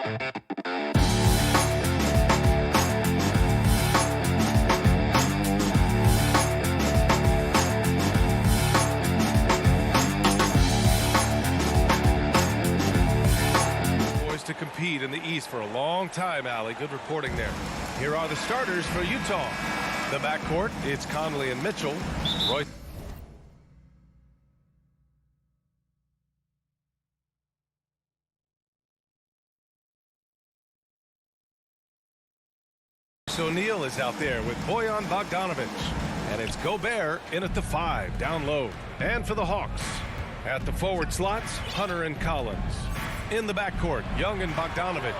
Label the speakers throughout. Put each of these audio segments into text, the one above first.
Speaker 1: To compete in the East for a long time, Allie. Good reporting there. Here are the starters for Utah. The backcourt, it's Conley and Mitchell. Royce O'Neal is out there with Bojan Bogdanovic. And it's Gobert in at the 5, down low. And for the Hawks, at the forward slots, Hunter and Collins. In the backcourt, Young and Bogdanovic.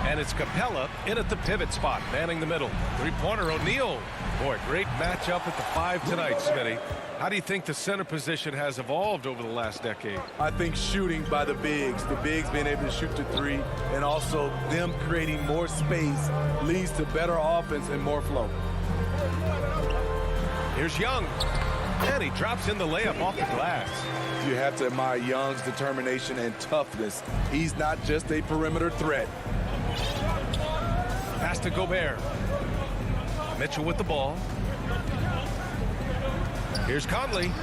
Speaker 1: And it's Capella in at the pivot spot, manning the middle. Three-pointer, O'Neal. Boy, great matchup at the 5 tonight, Smitty. How do you think the center position has evolved over the last decade?
Speaker 2: I think shooting by the bigs being able to shoot the 3, and also them creating more space leads to better offense and more flow.
Speaker 1: Here's Young. And he drops in the layup off the glass.
Speaker 2: You have to admire Young's determination and toughness. He's not just a perimeter threat.
Speaker 1: Pass to Gobert. Mitchell with the ball. Here's Conley.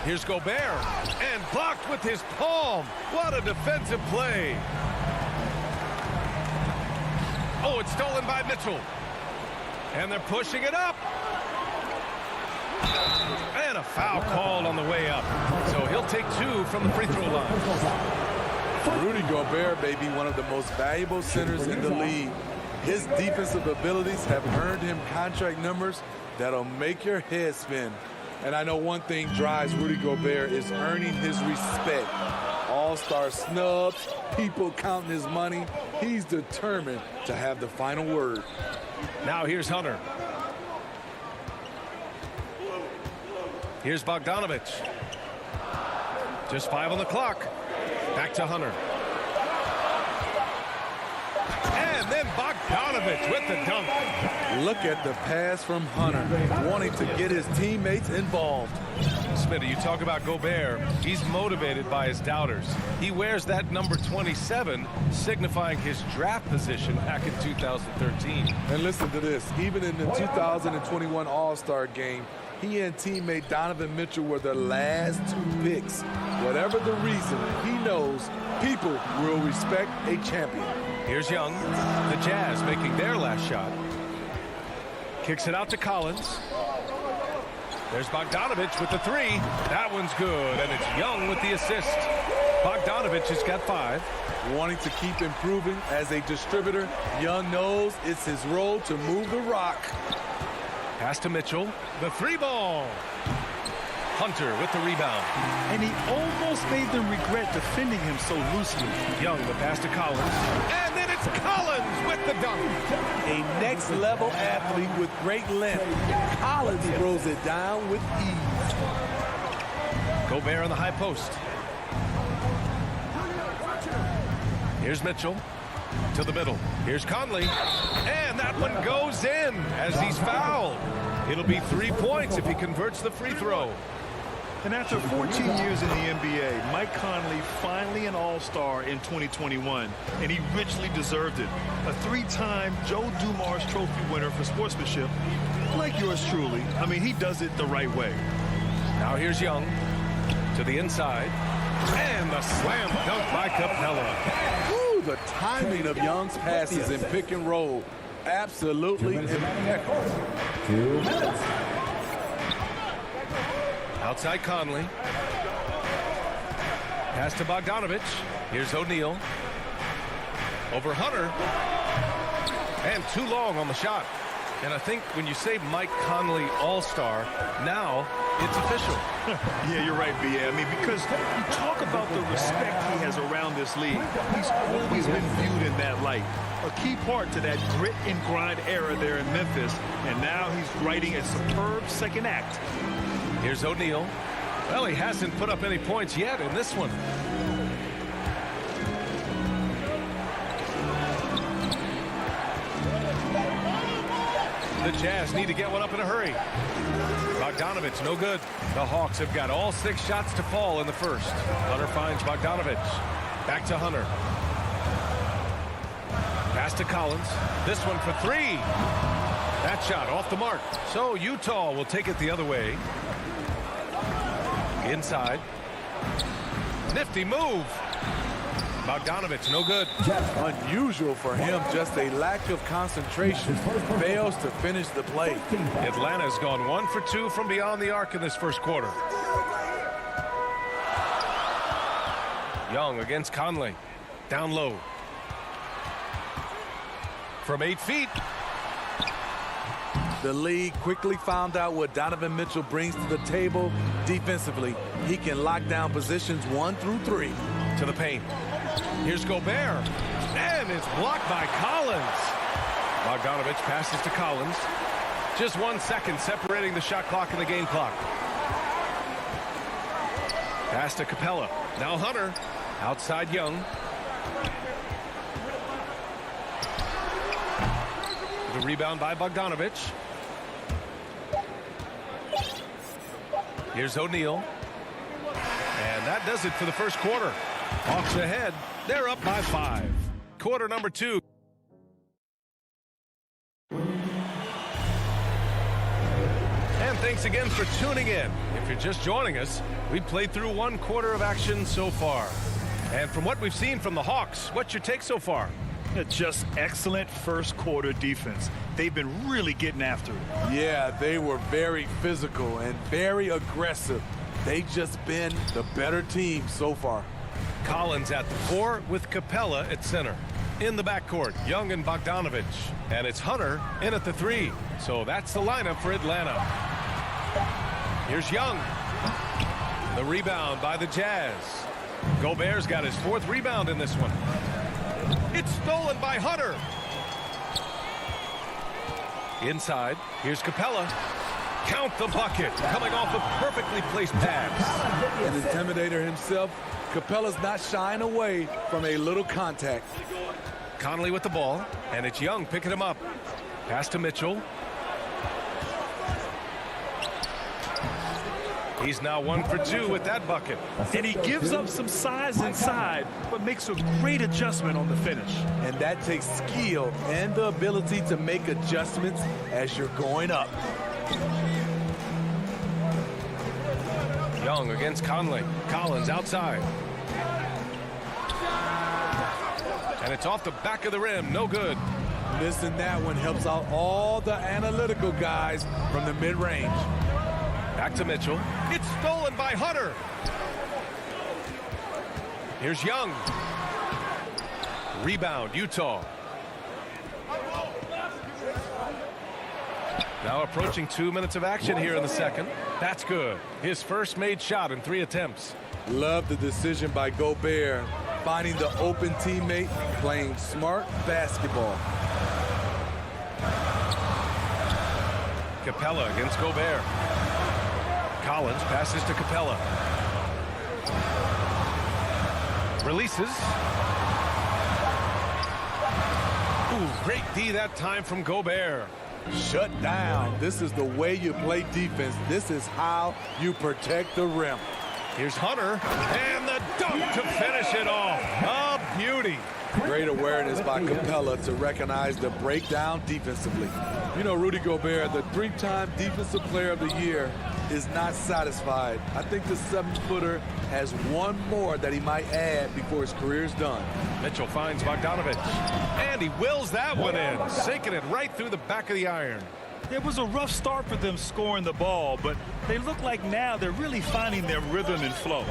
Speaker 1: Here's Gobert. And blocked with his palm. What a defensive play. Oh, it's stolen by Mitchell. And they're pushing it up. And a foul called on the way up. So he'll take 2 from the free throw line.
Speaker 2: Rudy Gobert, baby, one of the most valuable centers in the league. His defensive abilities have earned him contract numbers that'll make your head spin. And I know one thing drives Rudy Gobert is earning his respect. All-star snubs, people counting his money. He's determined to have the final word.
Speaker 1: Now here's Hunter. Here's Bogdanovic. Just 5 on the clock. Back to Hunter. And then Bogdanovic with the dunk.
Speaker 2: Look at the pass from Hunter, wanting to get his teammates involved.
Speaker 1: Smitty, you talk about Gobert. He's motivated by his doubters. He wears that number 27, signifying his draft position back in 2013.
Speaker 2: And listen to this. Even in the 2021 All-Star game, he and teammate Donovan Mitchell were the last 2 picks. Whatever the reason, he knows people will respect a champion.
Speaker 1: Here's Young. The Jazz making their last shot. Kicks it out to Collins. There's Bogdanovic with the 3. That one's good, and it's Young with the assist. Bogdanovic has got 5.
Speaker 2: Wanting to keep improving as a distributor, Young knows it's his role to move the rock.
Speaker 1: Pass to Mitchell. The 3-ball. Hunter with the rebound.
Speaker 3: And he almost made them regret defending him so loosely.
Speaker 1: Young, the pass to Collins. And then it's Collins with the dunk.
Speaker 2: A next-level athlete with great length. Collins throws it down with ease.
Speaker 1: Gobert on the high post. Here's Mitchell to the middle. Here's Conley. And that one goes in as he's fouled. It'll be 3 points if he converts the free throw.
Speaker 3: And after 14 years in the NBA, Mike Conley finally an All-Star in 2021, and he richly deserved it. A 3-time Joe Dumars Trophy winner for sportsmanship, like yours truly. I mean, he does it the right way.
Speaker 1: Now here's Young to the inside, and the slam dunk by Capella.
Speaker 2: Ooh, the timing of Young's passes in pick and roll, absolutely impeccable.
Speaker 4: 2 minutes.
Speaker 1: Outside Conley. Pass to Bogdanovic. Here's O'Neal. Over Hunter. And too long on the shot. And I think when you say Mike Conley All-Star, now it's official.
Speaker 3: Yeah, you're right, B.A. I mean, because you talk about the respect he has around this league. He's always been viewed in that light. A key part to that grit and grind era there in Memphis. And now he's writing a superb second act.
Speaker 1: Here's O'Neal. Well, he hasn't put up any points yet in this one. The Jazz need to get one up in a hurry. Bogdanovic, no good. The Hawks have got all 6 shots to fall in the first. Hunter finds Bogdanovic. Back to Hunter. Pass to Collins. This one for three. That shot off the mark. So Utah will take it the other way. Inside. Nifty move. Bogdanovich, no good.
Speaker 2: Unusual for him, just a lack of concentration. Fails to finish the play.
Speaker 1: Atlanta's gone 1 for 2 from beyond the arc in this first quarter. Young against Conley. Down low. From 8 feet.
Speaker 2: The league quickly found out what Donovan Mitchell brings to the table defensively. He can lock down positions 1 through 3.
Speaker 1: To the paint. Here's Gobert. And it's blocked by Collins. Bogdanovich passes to Collins. Just 1 second separating the shot clock and the game clock. Pass to Capella. Now Hunter. Outside Young. The rebound by Bogdanovich. Here's O'Neal. And that does it for the first quarter. Hawks ahead. They're up by 5. Quarter number 2. And thanks again for tuning in. If you're just joining us, we've played through 1 quarter of action so far. And from what we've seen from the Hawks, what's your take so far?
Speaker 3: Just excellent first quarter defense. They've been really getting after it.
Speaker 2: Yeah, they were very physical and very aggressive. They've just been the better team so far.
Speaker 1: Collins at the 4 with Capella at center. In the backcourt, Young and Bogdanovich. And it's Hunter in at the 3. So that's the lineup for Atlanta. Here's Young. The rebound by the Jazz. Gobert's got his 4th rebound in this one. It's stolen by Hunter. Inside, here's Capella. Count the bucket. Coming off a perfectly placed pass.
Speaker 2: An intimidator himself, Capella's not shying away from a little contact.
Speaker 1: Conley with the ball, and it's Young picking him up. Pass to Mitchell. He's now 1 for 2 with that bucket.
Speaker 3: And he gives up some size inside, but makes a great adjustment on the finish.
Speaker 2: And that takes skill and the ability to make adjustments as you're going up.
Speaker 1: Young against Conley. Collins outside. And it's off the back of the rim. No good.
Speaker 2: Missing that one helps out all the analytical guys from the mid-range.
Speaker 1: Back to Mitchell. It's stolen by Hunter. Here's Young. Rebound, Utah. Now approaching 2 minutes of action here in the second. That's good. His first made shot in 3 attempts.
Speaker 2: Love the decision by Gobert. Finding the open teammate, playing smart basketball.
Speaker 1: Capella against Gobert. Collins passes to Capella. Releases. Ooh, great D that time from Gobert.
Speaker 2: Shut down. This is the way you play defense. This is how you protect the rim.
Speaker 1: Here's Hunter, and the dunk to finish it off. A beauty.
Speaker 2: Great awareness by Capella to recognize the breakdown defensively. You know, Rudy Gobert, the 3-time Defensive Player of the Year, is not satisfied. I think the 7-footer has 1 more that he might add before his career's done.
Speaker 1: Mitchell finds Bogdanovich, and he wills that one in, sinking it right through the back of the iron.
Speaker 3: It was a rough start for them scoring the ball, but they look like now they're really finding their rhythm and flow.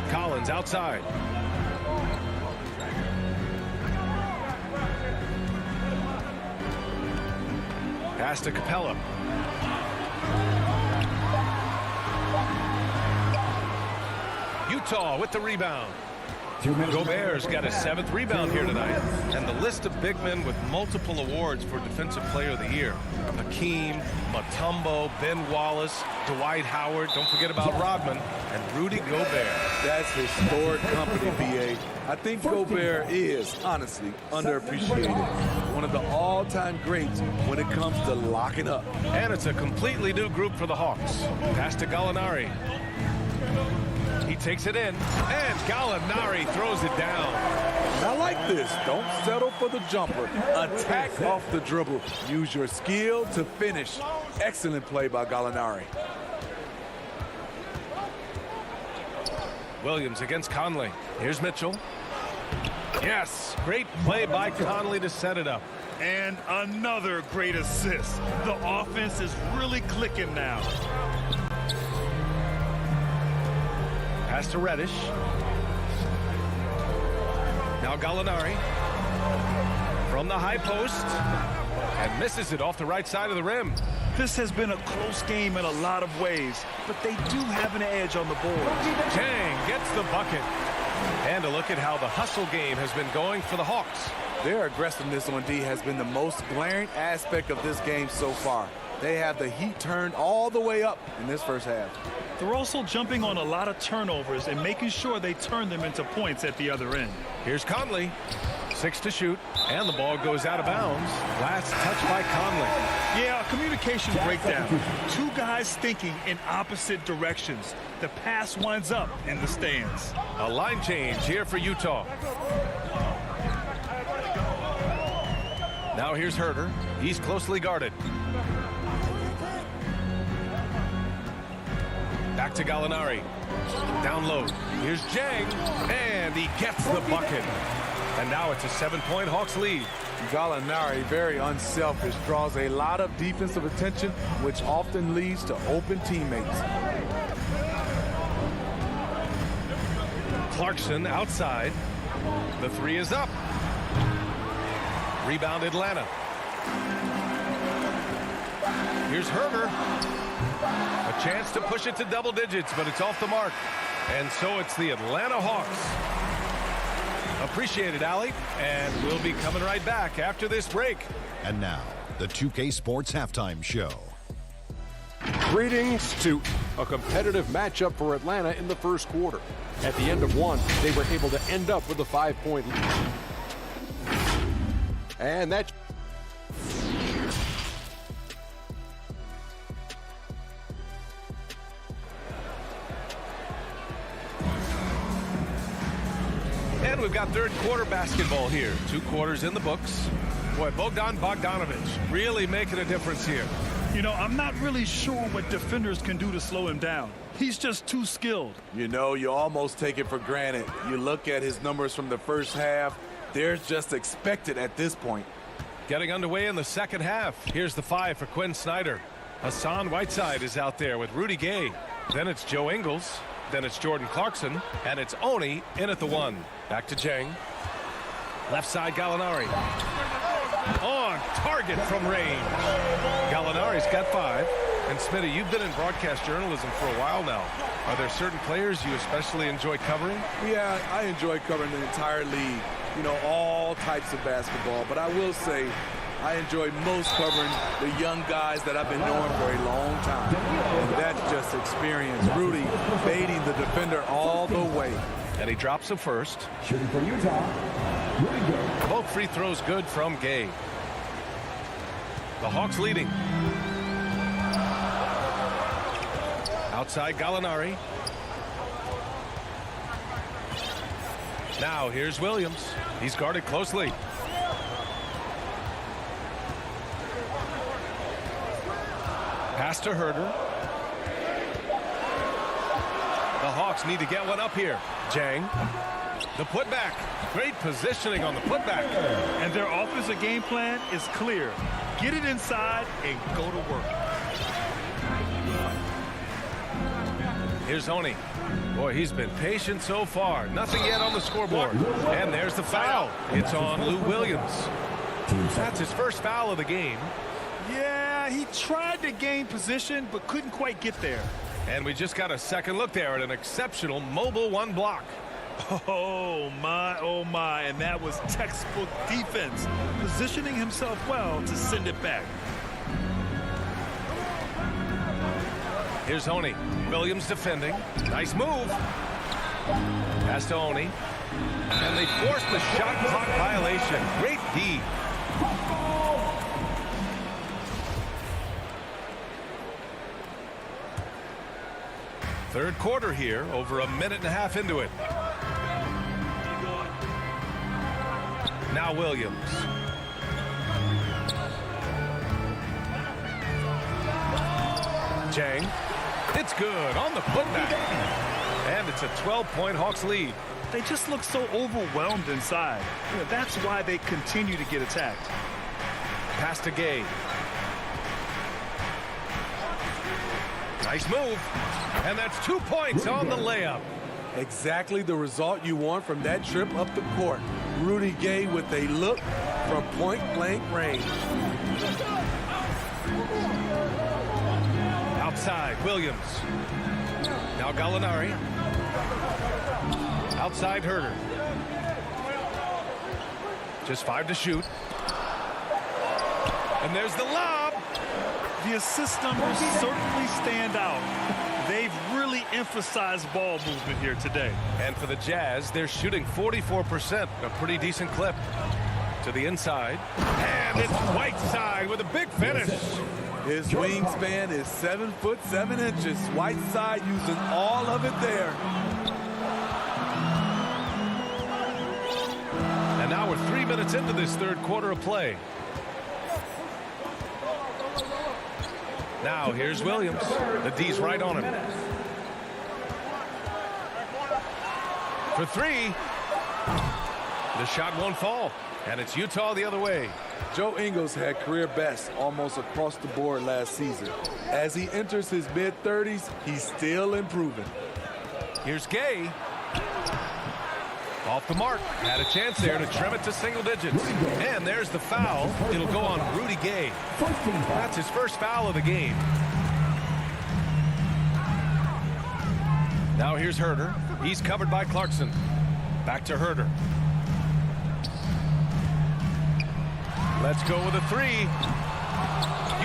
Speaker 1: Collins outside. Pass to Capella. Utah with the rebound. Gobert's got his 7th rebound here tonight. And the list of big men with multiple awards for Defensive Player of the Year. Hakeem, Mutombo, Ben Wallace, Dwight Howard, don't forget about Rodman, and Rudy Gobert.
Speaker 2: That's historic company, B.A. I think Gobert is, honestly, underappreciated. One of the all-time greats when it comes to locking up.
Speaker 1: And it's a completely new group for the Hawks. Pass to Gallinari. He He takes it in, and Gallinari throws it down.
Speaker 2: I like this. Don't settle for the jumper. Attack off the dribble. Use your skill to finish. Excellent play by Gallinari.
Speaker 1: Williams against Conley. Here's Mitchell. Yes, great play by Conley to set it up.
Speaker 3: And another great assist. The offense is really clicking now.
Speaker 1: Pass to Reddish. Now Gallinari from the high post and misses it off the right side of the rim.
Speaker 3: This has been a close game in a lot of ways, but they do have an edge on the board.
Speaker 1: Chang gets the bucket. And a look at how the hustle game has been going for the Hawks.
Speaker 2: Their aggressiveness on D has been the most glaring aspect of this game so far. They have the heat turned all the way up in this first half.
Speaker 3: They're also jumping on a lot of turnovers and making sure they turn them into points at the other end.
Speaker 1: Here's Conley. 6 to shoot, and the ball goes out of bounds. Last touch by Conley.
Speaker 3: Yeah, a communication breakdown. Two guys thinking in opposite directions. The pass winds up in the stands.
Speaker 1: A line change here for Utah. Now here's Herter. He's closely guarded. Back to Gallinari. Down low. Here's Jang, and he gets the bucket. And now it's a 7-point Hawks lead.
Speaker 2: Gallinari, very unselfish, draws a lot of defensive attention, which often leads to open teammates.
Speaker 1: Clarkson outside. The three is up. Rebound Atlanta. Here's Herter. A chance to push it to double digits, but it's off the mark. And so it's the Atlanta Hawks. Appreciate it, Allie. And we'll be coming right back after this break.
Speaker 4: And now, the 2K Sports Halftime Show.
Speaker 5: Greetings to a competitive matchup for Atlanta in the first quarter. At the end of one, they were able to end up with a 5-point lead. And that...
Speaker 1: And we've got third quarter basketball here. 2 quarters in the books. Boy, Bogdan Bogdanovic really making a difference here.
Speaker 3: You know, I'm not really sure what defenders can do to slow him down. He's just too skilled.
Speaker 2: You know, you almost take it for granted. You look at his numbers from the first half, they're just expected at this point.
Speaker 1: Getting underway in the second half. Here's the 5 for Quinn Snyder. Hassan Whiteside is out there with Rudy Gay. Then it's Joe Ingles. Then it's Jordan Clarkson. And it's Oni in at the 1. Back to Jang. Left side Gallinari. On target from range. Gallinari's got 5. And Smitty, you've been in broadcast journalism for a while now. Are there certain players you especially enjoy covering?
Speaker 2: Yeah, I enjoy covering the entire league. You know, all types of basketball. But I will say, I enjoy most covering the young guys that I've been knowing for a long time. And that's just experience. Rudy baiting the defender all the way.
Speaker 1: And he drops the first.
Speaker 6: Shooting for Utah, Rudy Gay.
Speaker 1: Both free throws good from Gay. The Hawks leading. Outside Gallinari. Now here's Williams. He's guarded closely. Pass to Herter. The Hawks need to get one up here. Jang. The putback. Great positioning on the putback.
Speaker 3: And their offensive game plan is clear. Get it inside and go to work.
Speaker 1: Here's Oni. Boy, he's been patient so far. Nothing yet on the scoreboard. And there's the foul. It's on Lou Williams. That's his first foul of the game.
Speaker 3: Yeah, he tried to gain position, but couldn't quite get there.
Speaker 1: And we just got a second look there at an exceptional mobile 1 block.
Speaker 3: Oh, my, and that was textbook defense. Positioning himself well to send it back.
Speaker 1: Here's Oni. Williams defending. Nice move. Pass to Oni. And they forced the shot clock violation. Great D. Third quarter here, over a minute and a half into it. Now Williams. Chang. It's good on the putback. And it's a 12-point Hawks lead.
Speaker 3: They just look so overwhelmed inside. You know, that's why they continue to get attacked.
Speaker 1: Pass to Gay. Nice move. And that's 2 points on the layup.
Speaker 2: Exactly the result you want from that trip up the court. Rudy Gay with a look from point-blank range.
Speaker 1: Outside, Williams. Now Gallinari. Outside, Herter. Just 5 to shoot. And there's the lob.
Speaker 3: The assist numbers certainly stand out. They've really emphasized ball movement here today.
Speaker 1: And for the Jazz, they're shooting 44%, a pretty decent clip. To the inside. And it's Whiteside with a big finish.
Speaker 2: His wingspan is 7'7". Whiteside using all of it there.
Speaker 1: And now we're 3 minutes into this third quarter of play. Now here's Williams. The D's right on him. For 3. The shot won't fall. And it's Utah the other way.
Speaker 2: Joe Ingles had career best almost across the board last season. As he enters his mid-30s, he's still improving.
Speaker 1: Here's Gay. Off the mark. Had a chance there to trim it to single digits. And there's the foul. It'll go on Rudy Gay. That's his first foul of the game. Now here's Herter. He's covered by Clarkson. Back to Herter. Let's go with a 3.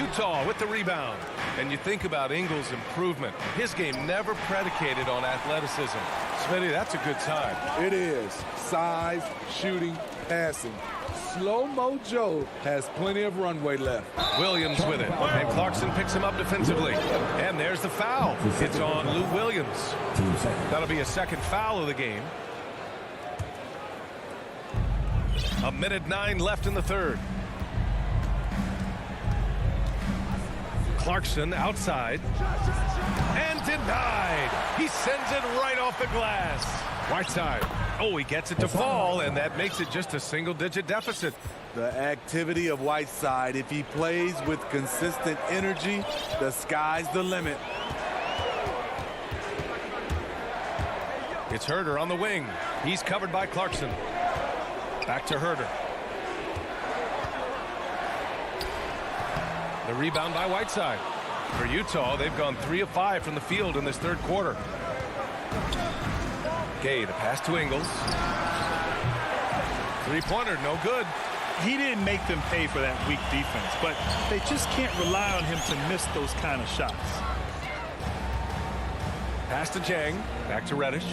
Speaker 1: Utah with the rebound. And you think about Ingles' improvement. His game never predicated on athleticism. Smitty, that's a good sign.
Speaker 2: It is. Size, shooting, passing. Slow-mo Joe has plenty of runway left.
Speaker 1: Williams with it. And Clarkson picks him up defensively. And there's the foul. It's on Lou Williams. That'll be a second foul of the game. A minute 9 left in the third. Clarkson outside. And denied. He sends it right off the glass. Whiteside. Oh, he gets it to fall, and that makes it just a single-digit deficit.
Speaker 2: The activity of Whiteside, if he plays with consistent energy, the sky's the limit.
Speaker 1: It's Herter on the wing. He's covered by Clarkson. Back to Herter. The rebound by Whiteside. For Utah, they've gone 3 of 5 from the field in this third quarter. Gay, the pass to Ingles. Three-pointer, no good.
Speaker 3: He didn't make them pay for that weak defense, but they just can't rely on him to miss those kind of shots.
Speaker 1: Pass to Chang. Back to Reddish.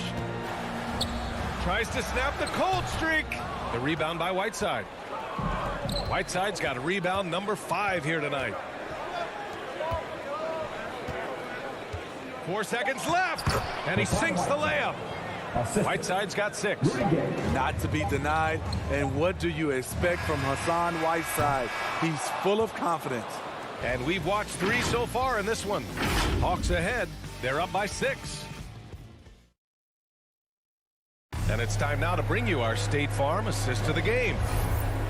Speaker 1: Tries to snap the cold streak. The rebound by Whiteside. Whiteside's got a rebound number 5 here tonight. 4 seconds left. And he sinks the layup. Whiteside's got 6.
Speaker 2: Not to be denied. And what do you expect from Hassan Whiteside? He's full of confidence.
Speaker 1: And we've watched 3 so far in this one. Hawks ahead. They're up by 6. And it's time now to bring you our State Farm assist to the game.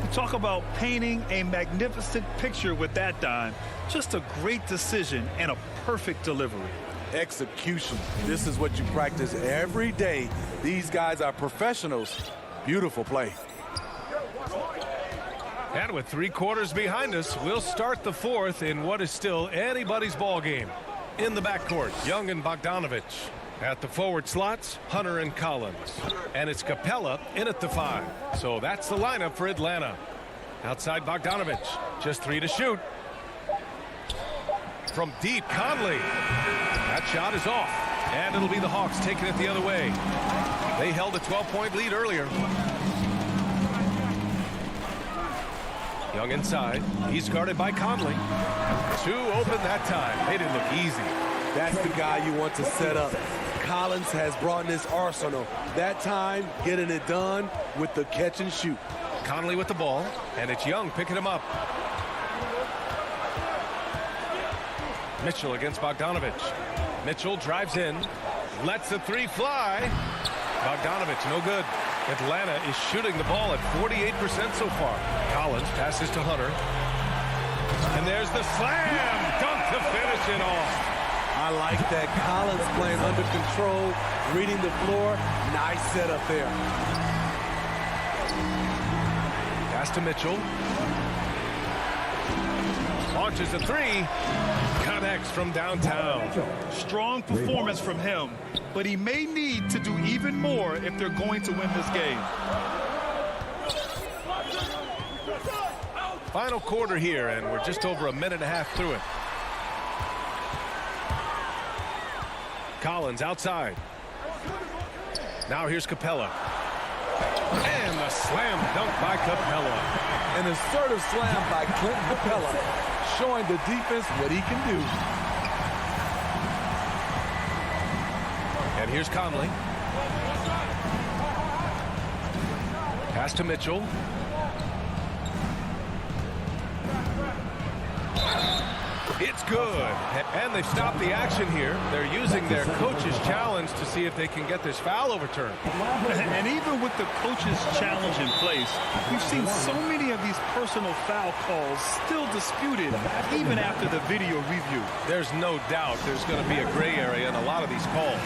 Speaker 3: You talk about painting a magnificent picture with that, Don. Just a great decision and a perfect delivery.
Speaker 2: Execution. This is what you practice every day. These guys are professionals. Beautiful play.
Speaker 1: And with 3 quarters behind us, we'll start the 4th in what is still anybody's ball game. In the backcourt, Young and Bogdanovich. At the forward slots, Hunter and Collins. And it's Capella in at the 5. So that's the lineup for Atlanta. Outside Bogdanovich, just 3 to shoot. From deep, Conley. That shot is off. And it'll be the Hawks taking it the other way. They held a 12-point lead earlier. Young inside. He's guarded by Conley. 2 open that time. They didn't look easy.
Speaker 2: That's the guy you want to set up. Collins has brought in his arsenal. That time, getting it done with the catch and shoot.
Speaker 1: Conley with the ball, and it's Young picking him up. Mitchell against Bogdanovich. Mitchell drives in, lets the three fly. Bogdanovich, no good. Atlanta is shooting the ball at 48% so far. Collins passes to Hunter. And there's the slam dunk to finish it off.
Speaker 2: I like that. Collins playing under control, reading the floor. Nice setup there.
Speaker 1: Pass to Mitchell. Launches a three. Connects from downtown.
Speaker 3: Strong performance from him, but he may need to do even more if they're going to win this game.
Speaker 1: Final quarter here, and we're just over a minute and a half through it. Collins outside. Now here's Capella. And the slam dunk by Capella.
Speaker 2: An assertive slam by Clint Capella, showing the defense what he can do.
Speaker 1: And here's Conley. Pass to Mitchell. It's good. And they've stopped the action here. They're using their coach's challenge to see if they can get this foul overturned.
Speaker 3: And even with the coach's challenge in place, we've seen so many of these personal foul calls still disputed even after the video review.
Speaker 1: There's no doubt there's going to be a gray area in a lot of these calls.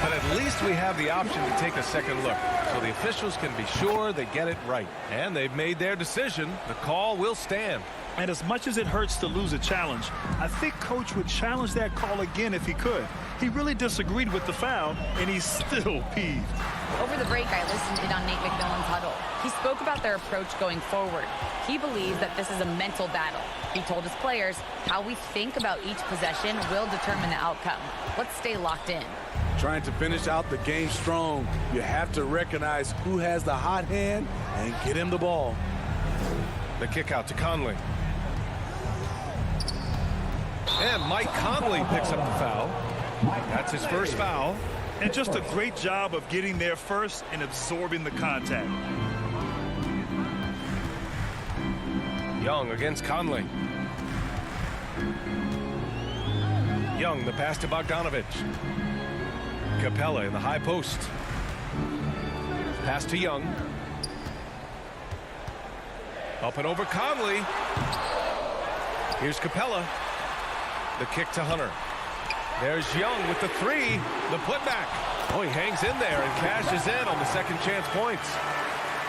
Speaker 1: But at least we have the option to take a second look, so the officials can be sure they get it right. And they've made their decision. The call will stand.
Speaker 3: And as much as it hurts to lose a challenge, I think Coach would challenge that call again if he could. He really disagreed with the foul, and he's still peeved.
Speaker 7: Over the break, I listened in on Nate McMillan's huddle. He spoke about their approach going forward. He believes that this is a mental battle. He told his players how we think about each possession will determine the outcome. Let's stay locked in.
Speaker 2: Trying to finish out the game strong, you have to recognize who has the hot hand and get him the ball.
Speaker 1: The kick out to Conley. And Mike Conley picks up the foul. That's his first foul.
Speaker 3: And just a great job of getting there first and absorbing the contact.
Speaker 1: Young against Conley. Young, the pass to Bogdanovich. Capella in the high post. Pass to Young. Up and over Conley. Here's Capella. The kick to Hunter. There's Young with the three. The putback. Oh, he hangs in there and cashes in on the second chance points.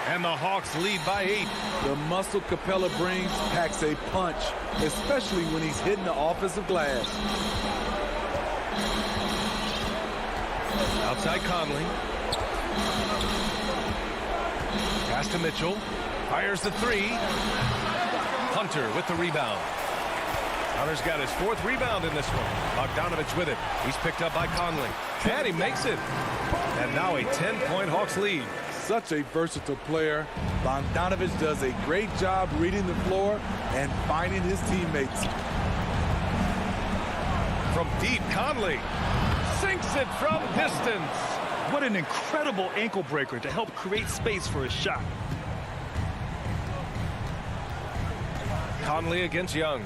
Speaker 1: And the Hawks lead by 8.
Speaker 2: The muscle Capella brings packs a punch, especially when he's hitting the offensive glass.
Speaker 1: Outside Conley. Pass to Mitchell. Fires the three. Hunter with the rebound. Hunter's got his 4th rebound in this one. Bogdanovich with it. He's picked up by Conley. And he makes it. And now a 10-point Hawks lead.
Speaker 2: Such a versatile player. Bogdanovich does a great job reading the floor and finding his teammates.
Speaker 1: From deep, Conley sinks it from distance.
Speaker 3: What an incredible ankle breaker to help create space for his shot.
Speaker 1: Conley against Young.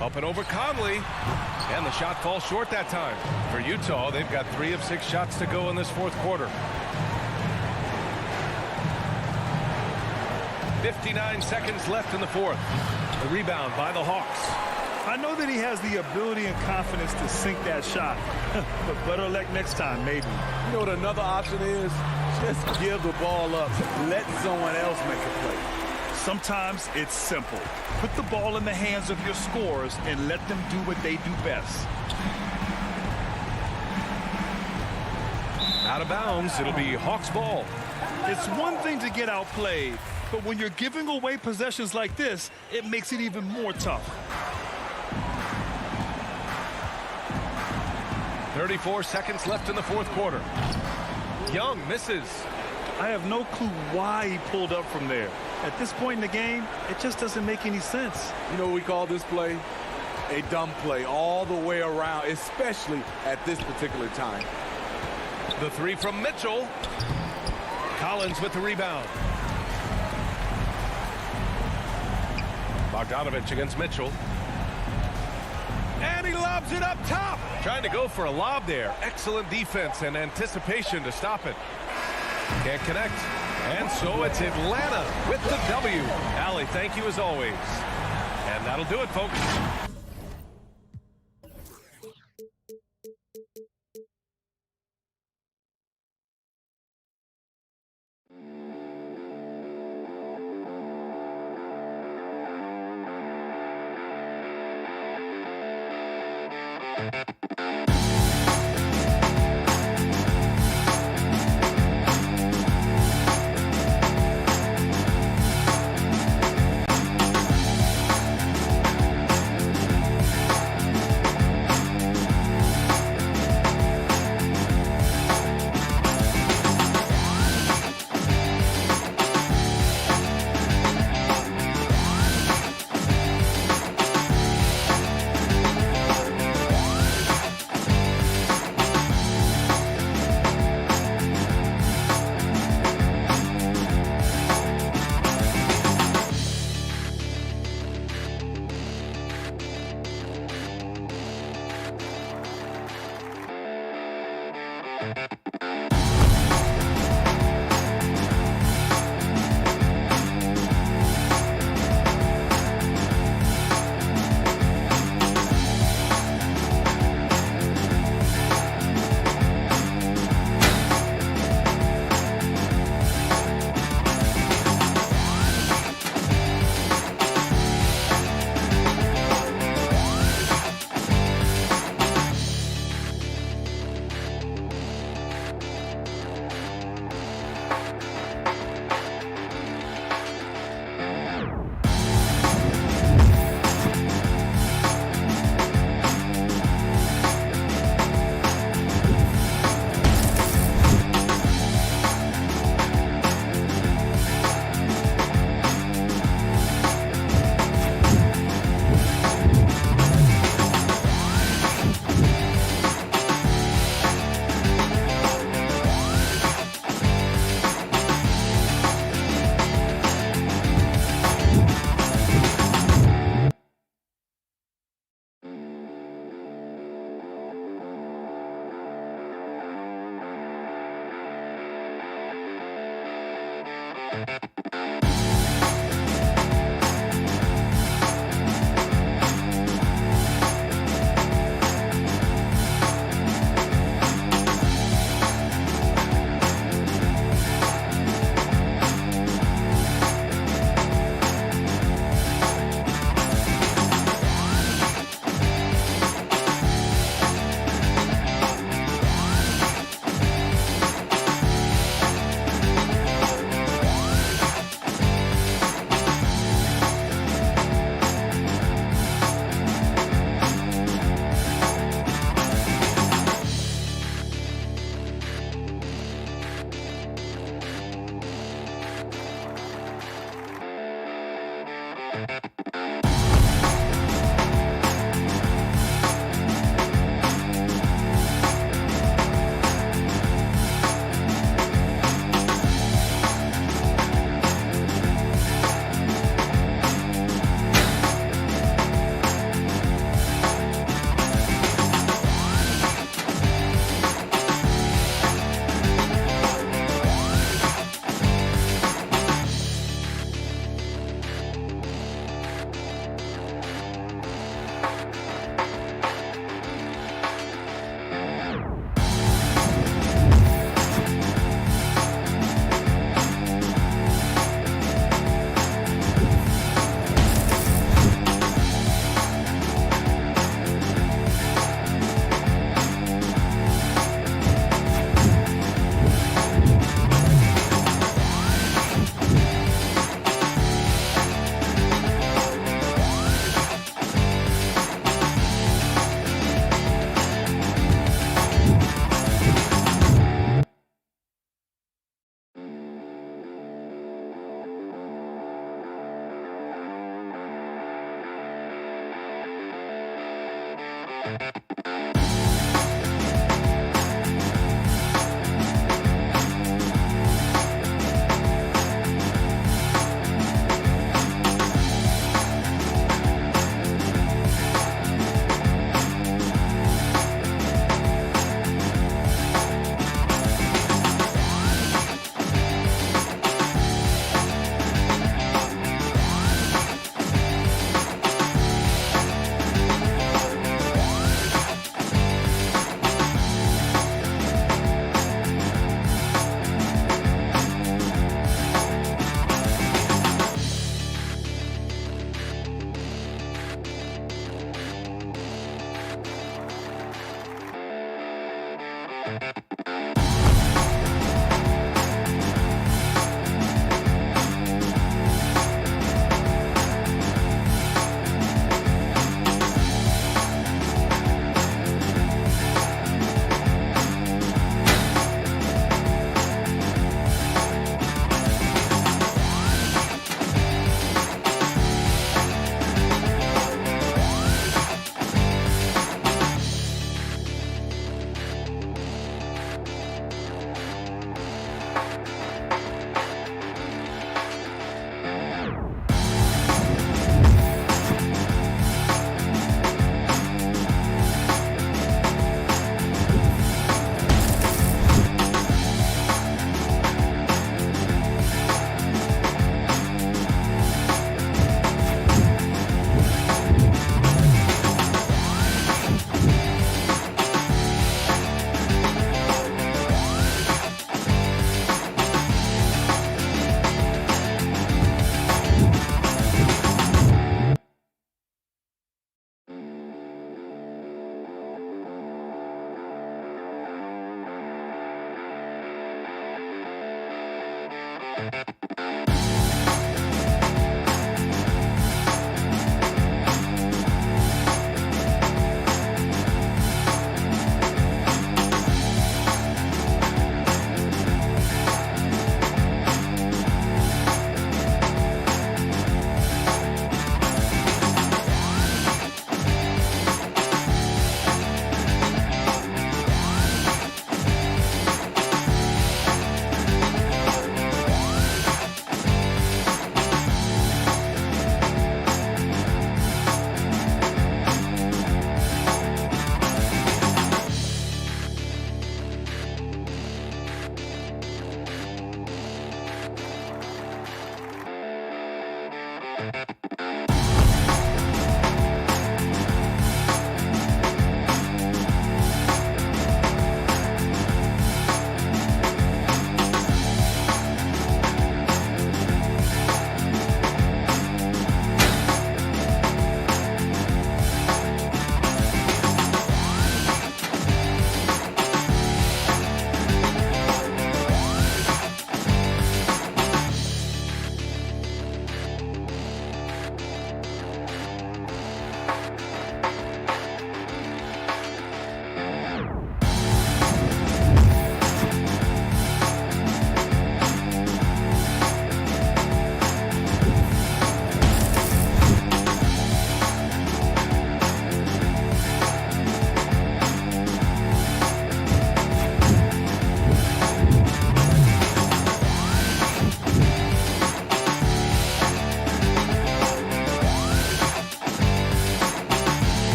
Speaker 1: Up and over Conley. And the shot falls short that time. For Utah, they've got 3 of 6 shots to go in this 4th quarter. 59 seconds left in the 4th. The rebound by the Hawks.
Speaker 3: I know that he has the ability and confidence to sink that shot. But better luck next time, maybe.
Speaker 2: You know what another option is? Just give the ball up. Let someone else make a play.
Speaker 3: Sometimes it's simple. Put the ball in the hands of your scorers and let them do what they do best.
Speaker 1: Out of bounds, it'll be Hawks ball.
Speaker 3: It's one thing to get outplayed, but when you're giving away possessions like this, it makes it even more tough.
Speaker 1: 34 seconds left in the 4th quarter. Young misses.
Speaker 3: I have no clue why he pulled up from there. At this point in the game, it just doesn't make any sense.
Speaker 2: You know what we call this play? a dumb play all the way around, especially at this particular time.
Speaker 1: The three from Mitchell. Collins with the rebound. Bogdanovich against Mitchell. And he lobs it up top. Trying to go for a lob there. Excellent defense and anticipation to stop it. Can't connect. And so it's Atlanta with the W. Allie, thank you as always. And that'll do it, folks.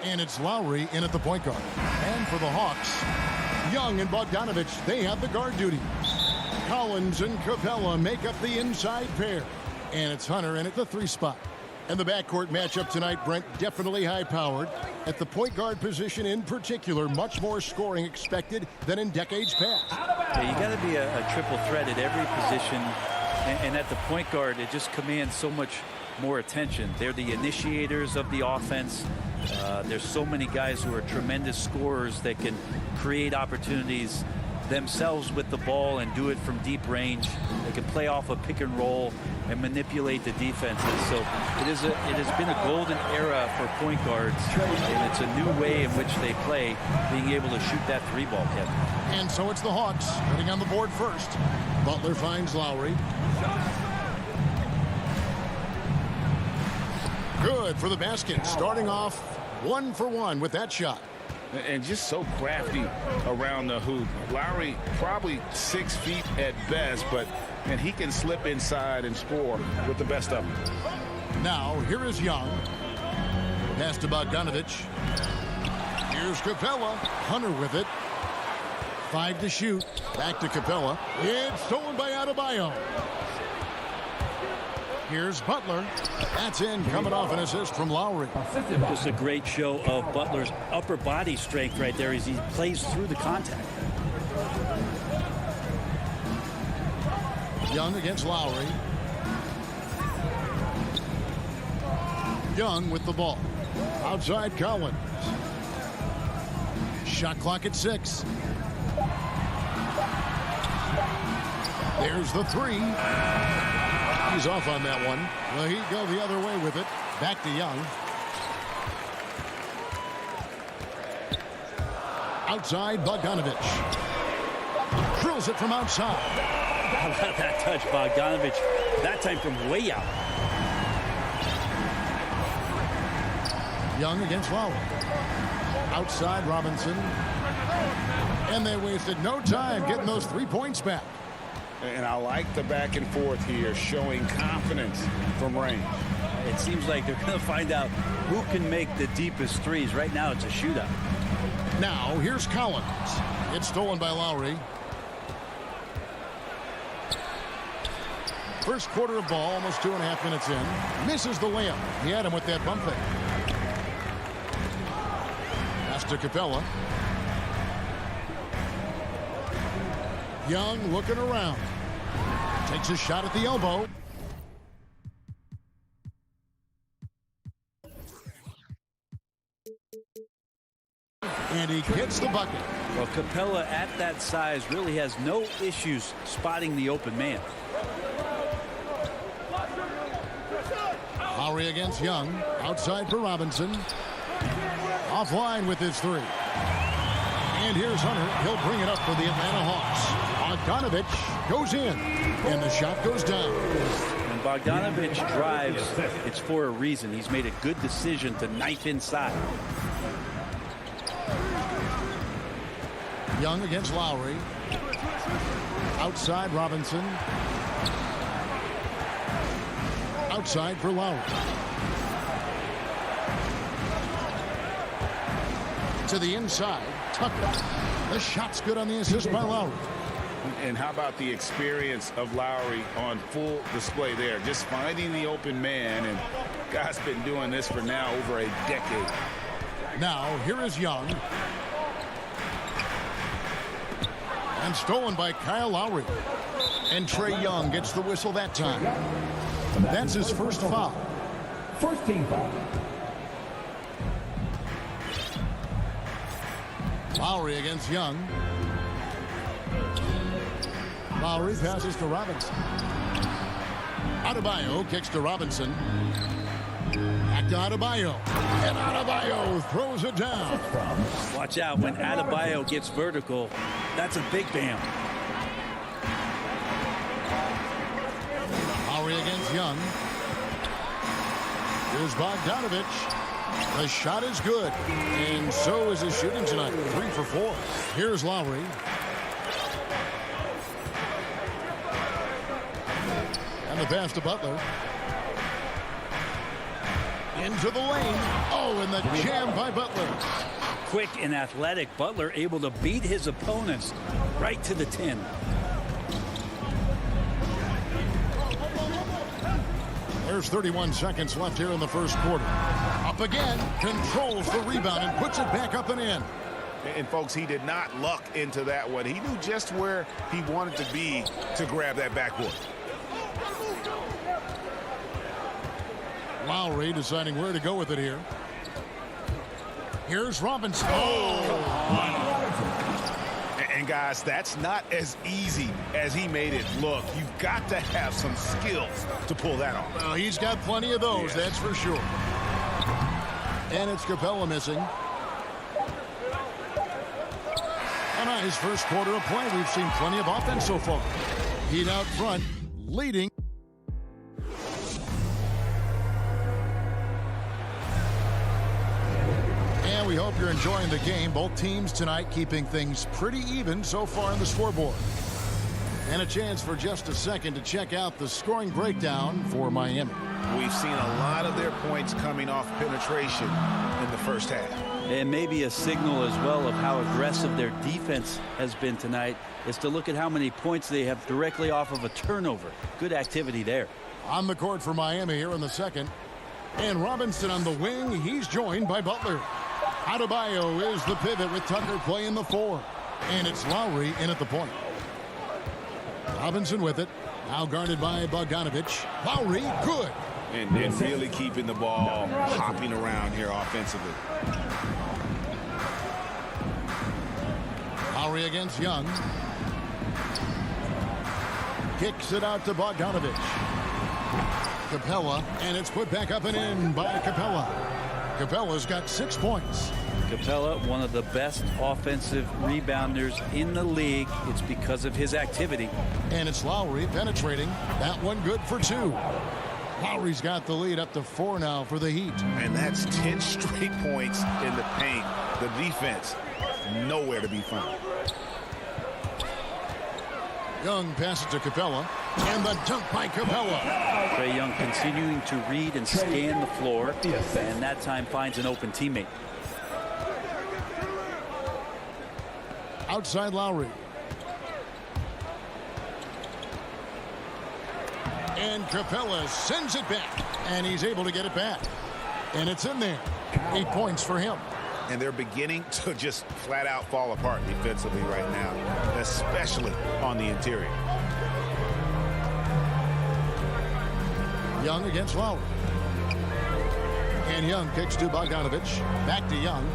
Speaker 8: And it's Lowry in at the point guard. And for the Hawks, Young and Bogdanovich, they have the guard duty. Collins and Capella make up the inside pair. And it's Hunter in at the 3 spot. And the backcourt matchup tonight, Brent, definitely high-powered. At the point guard position in particular, much more scoring expected than in decades past.
Speaker 9: Yeah, you got to be a triple threat at every position. And at the point guard, it just commands so much more attention. They're the initiators of the offense. There's so many guys who are tremendous scorers that can create opportunities themselves with the ball and do it from deep range. They can play off a pick and roll and manipulate the defenses. So it has been a golden era for point guards, and it's a new way in which they play, being able to shoot that 3-ball, Kevin.
Speaker 8: And so it's the Hawks getting on the board first. Butler finds Lowry. Good for the basket, starting off 1 for 1 with that shot.
Speaker 10: And just so crafty around the hoop. Lowry probably 6 feet at best, and he can slip inside and score with the best of them.
Speaker 8: Now, here is Young. Pass to Bogdanovich. Here's Capella. Hunter with it. 5 to shoot. Back to Capella. It's stolen by Adebayo. Here's Butler. That's in, coming off an assist from Lowry.
Speaker 9: Just a great show of Butler's upper body strength right there as he plays through the contact.
Speaker 8: Young against Lowry. Young with the ball. Outside Collins. Shot clock at 6. There's the 3. He's off on that one. Well, he'd go the other way with it. Back to Young. Outside, Bogdanovich. Drills it from outside.
Speaker 9: How about that touch, Bogdanovich? That time from way out.
Speaker 8: Young against Lowry. Outside, Robinson. And they wasted no time getting those 3 points back.
Speaker 10: And I like the back and forth here, showing confidence from range.
Speaker 9: It seems like they're going to find out who can make the deepest threes. Right now, it's a shootout.
Speaker 8: Now, here's Collins. It's stolen by Lowry. First quarter of ball, almost 2.5 minutes in. Misses the layup. He had him with that bump fake. Pass to Capella. Young looking around. Takes a shot at the elbow. And he gets the bucket.
Speaker 9: Well, Capella at that size really has no issues spotting the open man.
Speaker 8: Lowry against Young. Outside for Robinson. Offline with his 3. And here's Hunter. He'll bring it up for the Atlanta Hawks. Bogdanovich goes in. And the shot goes down.
Speaker 9: When Bogdanovich drives, it's for a reason. He's made a good decision to knife inside.
Speaker 8: Young against Lowry. Outside Robinson. Outside for Lowry. To the inside. Tucker. The shot's good on the assist by Lowry.
Speaker 10: And how about the experience of Lowry on full display there? Just finding the open man, and guy's been doing this for now over a decade.
Speaker 8: Now, here is Young. And stolen by Kyle Lowry. And Trae Young gets the whistle that time. That's his first foul.
Speaker 6: First team foul.
Speaker 8: Lowry against Young. Lowry passes to Robinson. Adebayo kicks to Robinson. Back to Adebayo. And Adebayo throws it down.
Speaker 9: Watch out when Adebayo gets vertical. That's a big bam.
Speaker 8: Lowry against Young. Here's Bogdanovich. The shot is good. And so is his shooting tonight. 3 for 4. Here's Lowry. And the pass to Butler. Into the lane. Oh, and the jam by Butler.
Speaker 9: Quick and athletic, Butler able to beat his opponents right to the 10.
Speaker 8: There's 31 seconds left here in the first quarter. Up again, controls the rebound and puts it back up and in.
Speaker 10: And folks, he did not luck into that one. He knew just where he wanted to be to grab that backboard.
Speaker 8: Lowry deciding where to go with it here. Here's Robinson. Oh!
Speaker 10: And guys, that's not as easy as he made it look. You've got to have some skills to pull that off.
Speaker 8: Well, he's got plenty of those, that's for sure. And it's Capella missing. A nice first quarter of play. We've seen plenty of offense so far. Heat out front, leading. And we hope you're enjoying the game. Both teams tonight keeping things pretty even so far on the scoreboard. And a chance for just a second to check out the scoring breakdown for Miami.
Speaker 10: We've seen a lot of their points coming off penetration in the first half.
Speaker 9: And maybe a signal as well of how aggressive their defense has been tonight is to look at how many points they have directly off of a turnover. Good activity there.
Speaker 8: On the court for Miami here in the second. And Robinson on the wing. He's joined by Butler. Adebayo is the pivot with Tucker playing the 4. And it's Lowry in at the point. Robinson with it. Now guarded by Bogdanovich. Lowry, good.
Speaker 10: And really keeping the ball hopping around here offensively.
Speaker 8: Lowry against Young. Kicks it out to Bogdanovich. Capella, and it's put back up and in by Capella. Capella's got 6 points.
Speaker 9: Capella, one of the best offensive rebounders in the league. It's because of his activity.
Speaker 8: And it's Lowry penetrating. That one good for 2. Lowry's got the lead up to 4 now for the Heat.
Speaker 10: And that's 10 straight points in the paint. The defense, nowhere to be found.
Speaker 8: Young passes to Capella. And the dunk by Capella.
Speaker 9: Trae Young continuing to read and scan the floor. And that time finds an open teammate.
Speaker 8: Outside Lowry. And Capella sends it back. And he's able to get it back. And it's in there. 8 points for him.
Speaker 10: And they're beginning to just flat out fall apart defensively right now, especially on the interior.
Speaker 8: Young against Lowry. And Young kicks to Bogdanovich. Back to Young.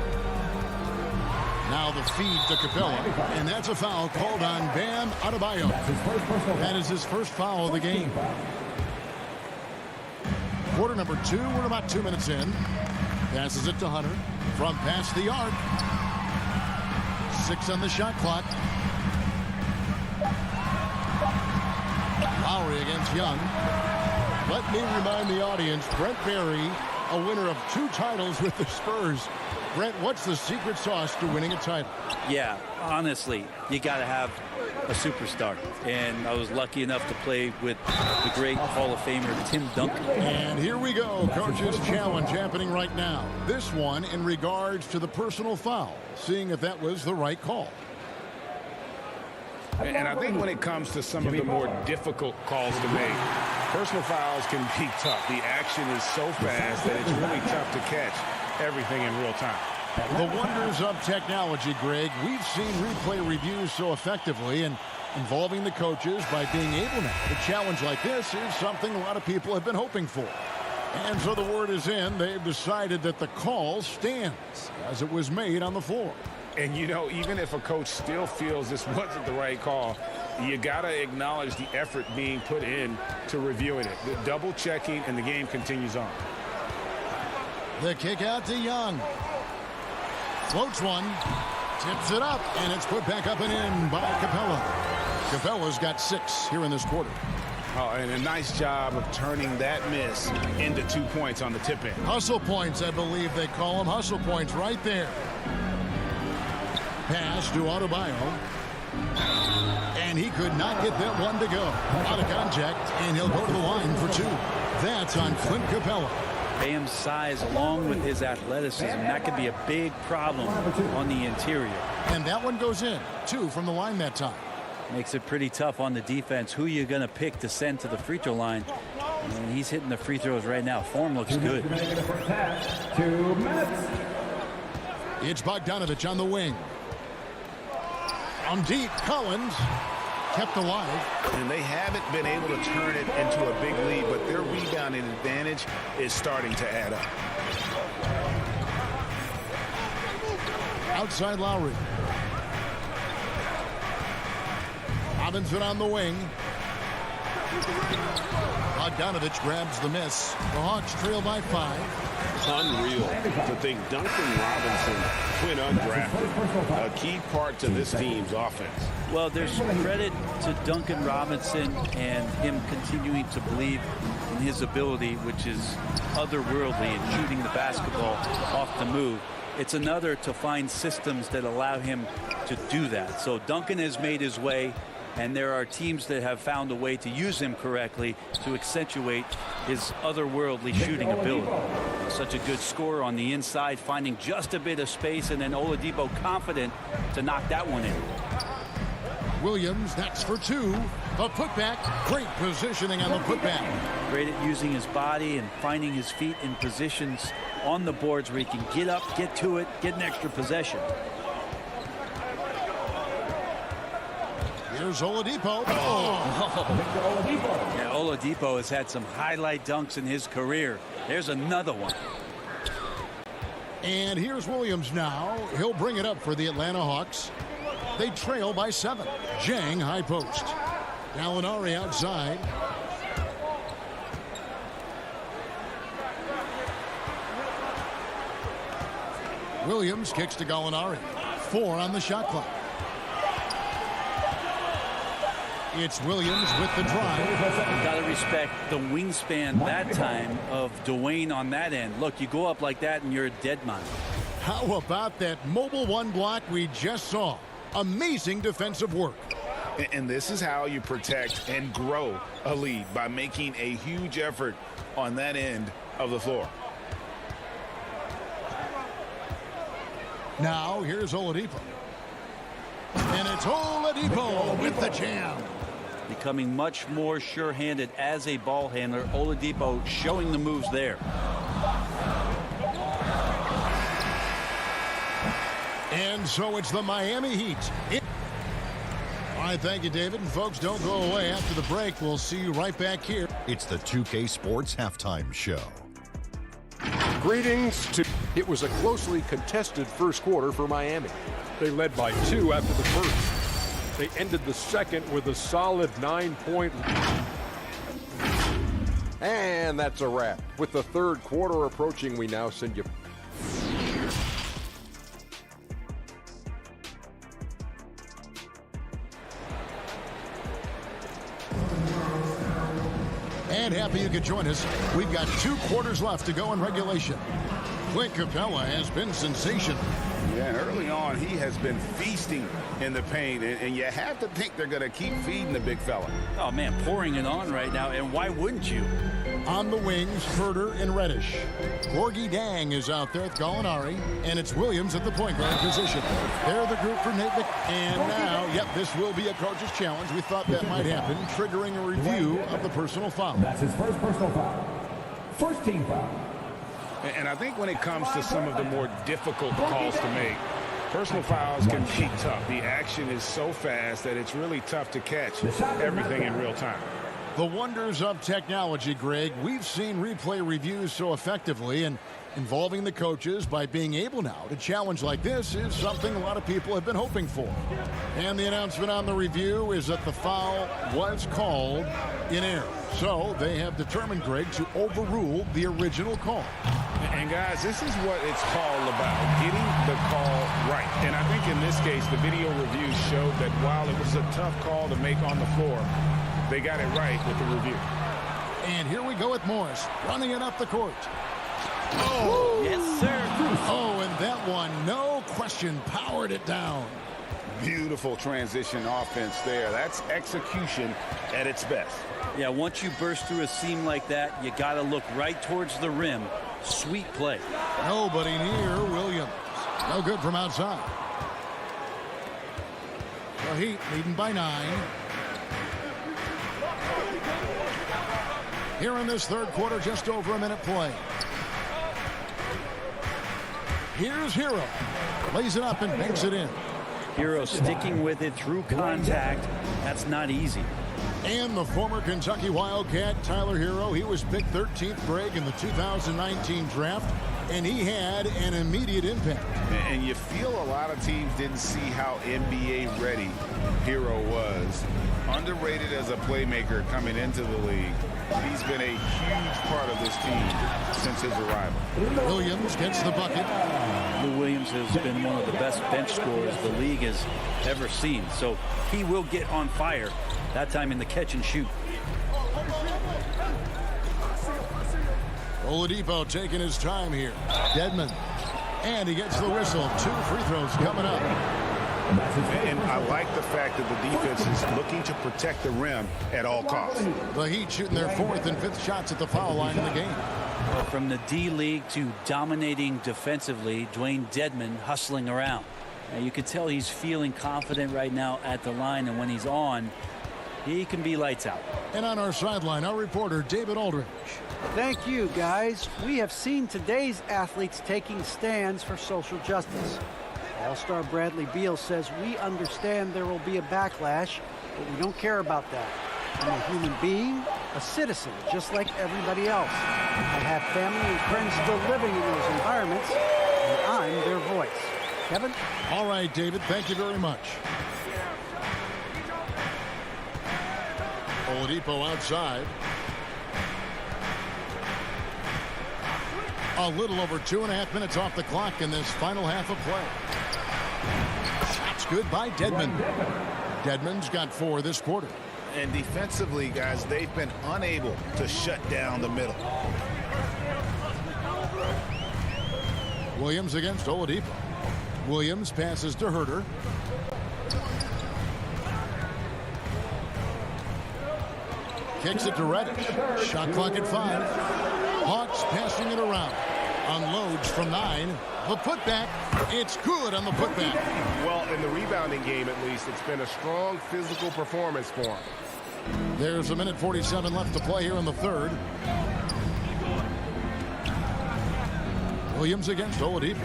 Speaker 8: Now the feed to Capella. And that's a foul called on Bam Adebayo. That is his first foul of the game. Quarter number 2. We're about 2 minutes in. Passes it to Hunter. From past the arc. 6 on the shot clock. Lowry against Young. Let me remind the audience, Brent Barry, a winner of 2 titles with the Spurs. Brent, what's the secret sauce to winning a title?
Speaker 9: Yeah, honestly, you got to have a superstar. And I was lucky enough to play with the great Hall of Famer Tim Duncan.
Speaker 8: And here we go. Coach's challenge happening right now. This one in regards to the personal foul. Seeing if that was the right call.
Speaker 10: And I think when it comes to some of the more difficult calls to make, personal fouls can be tough. The action is so fast that it's really tough to catch everything in real time.
Speaker 8: The wonders of technology, Greg. We've seen replay reviews so effectively and involving the coaches by being able now. A challenge like this is something a lot of people have been hoping for. And so the word is in. They've decided that the call stands as it was made on the floor.
Speaker 10: And, you know, even if a coach still feels this wasn't the right call, you got to acknowledge the effort being put in to reviewing it. The double checking, and the game continues on.
Speaker 8: The kick out to Young. Floats one. Tips it up, and it's put back up and in by Capella. Capella's got 6 here in this quarter.
Speaker 10: Oh, and a nice job of turning that miss into 2 points on the tip in.
Speaker 8: Hustle points, I believe they call them. Hustle points right there. Pass to Adebayo. And he could not get that one to go. Out of contact, and he'll go to the line for 2. That's on Clint Capella.
Speaker 9: Bam's size along with his athleticism, that could be a big problem on the interior.
Speaker 8: And that one goes in. 2 from the line that time.
Speaker 9: Makes it pretty tough on the defense. Who you're going to pick to send to the free throw line. And he's hitting the free throws right now. Form looks good.
Speaker 6: 2 minutes.
Speaker 8: It's Bogdanovich on the wing. On deep, Collins kept alive.
Speaker 10: And they haven't been able to turn it into a big lead, but their rebounding advantage is starting to add up.
Speaker 8: Outside Lowry. Robinson on the wing. Bogdanovich grabs the miss. The Hawks trail by 5.
Speaker 11: Unreal to think Duncan Robinson went undrafted. A key part to this team's offense.
Speaker 9: Well, there's credit to Duncan Robinson and him continuing to believe in his ability, which is otherworldly in shooting the basketball off the move. It's another to find systems that allow him to do that. So Duncan has made his way, and there are teams that have found a way to use him correctly to accentuate his otherworldly shooting ability. Such a good scorer on the inside, finding just a bit of space, and then Oladipo confident to knock that one in.
Speaker 8: Williams, that's for 2. The putback, great positioning on the putback.
Speaker 9: Great at using his body and finding his feet in positions on the boards where he can get up, get to it, get an extra possession.
Speaker 8: Here's Oladipo.
Speaker 9: Yeah, Oladipo has had some highlight dunks in his career. There's another one.
Speaker 8: And here's Williams now. He'll bring it up for the Atlanta Hawks. They trail by 7. Jang high post. Gallinari outside. Williams kicks to Gallinari. 4 on the shot clock. It's Williams with the drive.
Speaker 9: Got to respect the wingspan that time of Dwayne on that end. Look, you go up like that and you're a dead man.
Speaker 8: How about that mobile 1 block we just saw? Amazing defensive work.
Speaker 10: And this is how you protect and grow a lead, by making a huge effort on that end of the floor.
Speaker 8: Now here's Oladipo. And it's Oladipo with the jam.
Speaker 9: Becoming much more sure-handed as a ball handler. Oladipo showing the moves there.
Speaker 8: And so it's the Miami Heat. All right, thank you, David. And folks, don't go away. After the break, we'll see you right back here.
Speaker 4: It's the 2K Sports Halftime Show.
Speaker 5: Greetings to... It was a closely contested first quarter for Miami. They led by 2 after the first. They ended the second with a solid 9-point. And that's a wrap. With the third quarter approaching, we now send you...
Speaker 8: And happy you could join us. We've got 2 quarters left to go in regulation. Clint Capella has been sensational.
Speaker 10: Yeah, early on, he has been feasting in the paint, and you have to think they're going to keep feeding the big fella.
Speaker 9: Oh, man, pouring it on right now, and why wouldn't you?
Speaker 8: On the wings, Herter and Reddish. Gorgie Dang is out there with Gallinari, and it's Williams at the point guard position. They're the group for Nate And now, yep, this will be a coach's challenge. We thought that might happen, triggering a review of the personal foul.
Speaker 6: That's his first personal foul. First team foul.
Speaker 10: And I think when it comes to some of the more difficult calls to make, personal fouls can be tough. The action is so fast that it's really tough to catch everything in real time.
Speaker 8: The wonders of technology, Greg. We've seen replay reviews so effectively, and involving the coaches by being able now to challenge like this is something a lot of people have been hoping for. And the announcement on the review is that the foul was called in error. So they have determined, Greg, to overrule the original call.
Speaker 10: And guys, this is what it's all about, getting the call right. And I think in this case, the video review showed that while it was a tough call to make on the floor, they got it right with the review.
Speaker 8: And here we go with Morris running it up the court.
Speaker 9: Oh, yes, sir.
Speaker 8: Oh, and that one, no question, powered it down.
Speaker 10: Beautiful transition offense there. That's execution at its best.
Speaker 9: Yeah, once you burst through a seam like that, you got to look right towards the rim Sweet play.
Speaker 8: Nobody near Williams. No good from outside. The Heat leading by 9. Here in this third quarter, just over a minute play. Here's Hero. Lays it up and banks it in.
Speaker 9: Hero sticking with it through contact. That's not easy.
Speaker 8: And the former Kentucky Wildcat, Tyler Hero, he was picked 13th Greg in the 2019 draft, and he had an immediate impact.
Speaker 10: And you feel a lot of teams didn't see how NBA ready Hero was. Underrated as a playmaker coming into the league. He's been a huge part of this team since his arrival.
Speaker 8: Williams gets the bucket.
Speaker 9: Lou Williams has been one of the best bench scorers the league has ever seen. So he will get on fire, that time in the catch and shoot.
Speaker 8: Oladipo taking his time here. Dedmon. And he gets the whistle. 2 free throws coming up.
Speaker 10: And I like the fact that the defense is looking to protect the rim at all costs.
Speaker 8: The Heat shooting their 4th and 5th shots at the foul line in the game.
Speaker 9: Well, from the D-League to dominating defensively, Dwayne Dedmon hustling around. Now, you could tell he's feeling confident right now at the line, and when he's on, he can be lights out.
Speaker 8: And on our sideline, our reporter, David Aldridge.
Speaker 12: Thank you, guys. We have seen today's athletes taking stands for social justice. All-Star Bradley Beal says, we understand there will be a backlash, but we don't care about that. I'm a human being, a citizen, just like everybody else. I have family and friends still living in those environments, and I'm their voice. Kevin?
Speaker 8: All right, David, thank you very much. Oladipo outside. A little over 2.5 minutes off the clock in this final half of play. Shots good by Dedmon. Dedmon's got 4 this quarter.
Speaker 10: And defensively, guys, they've been unable to shut down the middle.
Speaker 8: Williams against Oladipo. Williams passes to Herter. Kicks it to Reddish. Shot clock at 5. Hawks passing it around. Unloads from 9. The putback. It's good on the putback.
Speaker 11: Well, in the rebounding game, at least, it's been a strong physical performance for him.
Speaker 8: There's 1:47 left to play here in the third. Williams against Oladipo.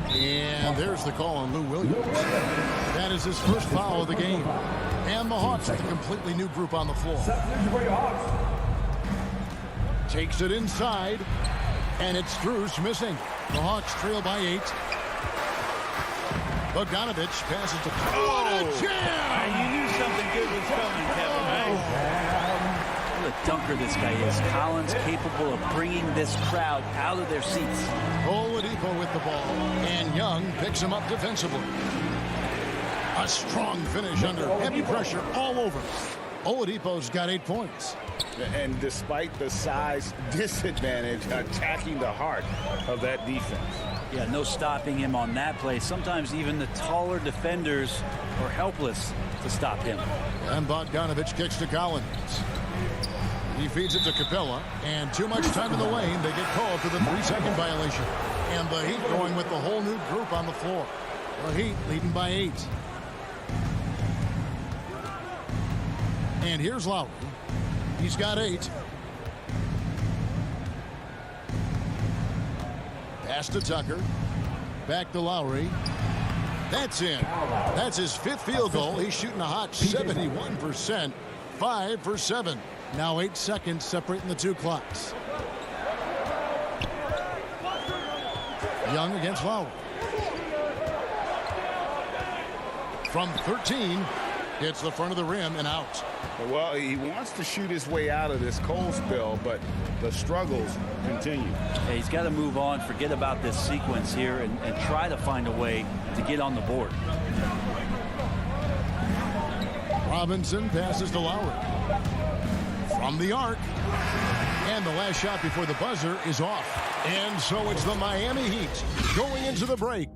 Speaker 8: And there's the call on Lou Williams. That is his first foul of the game. And the Hawks with a completely new group on the floor. Takes it inside. And it's Strus missing. The Hawks trail by 8. Bogdanovich passes to... Oh, what a jam!
Speaker 9: You knew something good was coming, Kevin, right? What a dunker this guy is. Collins capable of bringing this crowd out of their seats.
Speaker 8: Oladipo with the ball. And Young picks him up defensively. A strong finish under heavy pressure all over. Oladipo's got 8 points.
Speaker 10: And despite the size disadvantage, attacking the heart of that defense.
Speaker 9: Yeah, no stopping him on that play. Sometimes even the taller defenders are helpless to stop him.
Speaker 8: And Bogdanovich kicks to Collins. He feeds it to Capella. And too much time in the lane. They get called for the 3-second violation. And the Heat going with the whole new group on the floor. The Heat leading by 8. And here's Lowry. He's got 8. Pass to Tucker. Back to Lowry. That's in. That's his 5th field goal. He's shooting a hot 71%. 5 for 7. Now 8 seconds separating the 2 clocks. Young against Lowry. From 13. Hits the front of the rim and out.
Speaker 10: Well, he wants to shoot his way out of this cold spell, but the struggles continue.
Speaker 9: Yeah, he's got to move on, forget about this sequence here, and try to find a way to get on the board.
Speaker 8: Robinson passes to Lowry. From the arc. And the last shot before the buzzer is off. And so it's the Miami Heat going into the break.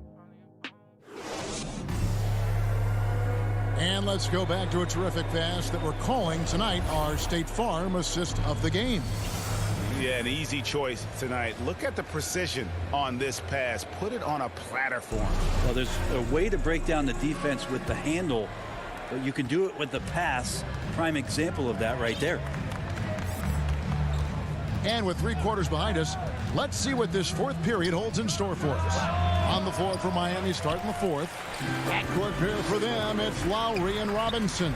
Speaker 8: And let's go back to a terrific pass that we're calling tonight our State Farm assist of the game.
Speaker 10: Yeah, an easy choice tonight. Look at the precision on this pass. Put it on a platter for him.
Speaker 9: Well, there's a way to break down the defense with the handle, but you can do it with the pass. Prime example of that right there.
Speaker 8: And with 3 quarters behind us, let's see what this 4th period holds in store for us. On the floor for Miami, starting the 4th. Backcourt pair for them, it's Lowry and Robinson.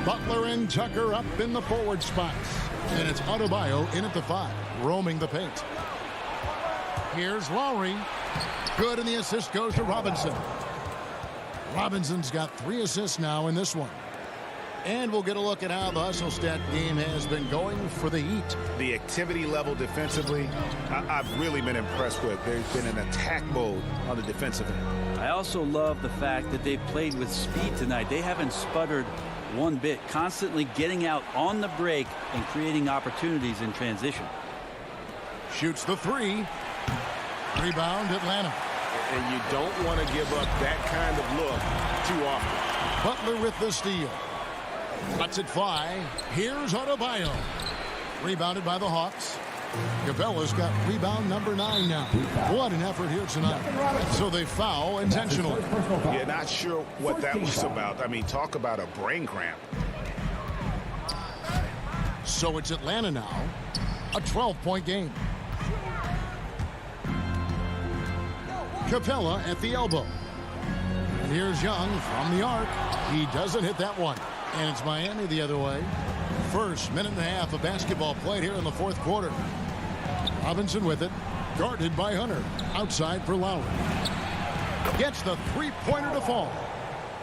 Speaker 8: Butler and Tucker up in the forward spots. And it's Adebayo in at the 5, roaming the paint. Here's Lowry. Good, and the assist goes to Robinson. Robinson's got 3 assists now in this one. And we'll get a look at how the hustle stat game has been going for the Heat.
Speaker 10: The activity level defensively, I've really been impressed with. There's been an attack mode on the defensive end.
Speaker 9: I also love the fact that they've played with speed tonight. They haven't sputtered one bit, constantly getting out on the break and creating opportunities in transition.
Speaker 8: Shoots the 3. Rebound, Atlanta.
Speaker 10: And you don't want to give up that kind of look too often.
Speaker 8: Butler with the steal. Lets it fly. Here's Adebayo. Rebounded by the Hawks. Capella's got rebound number 9 now. What an effort here tonight. So they foul intentionally.
Speaker 10: Yeah, not sure what that was about. I mean, talk about a brain cramp.
Speaker 8: So it's Atlanta now. A 12-point game. Capella at the elbow. And here's Young from the arc. He doesn't hit that one. And it's Miami the other way. First minute and a half of basketball played here in the 4th quarter. Robinson with it. Guarded by Hunter. Outside for Lowry. Gets the 3-pointer to fall.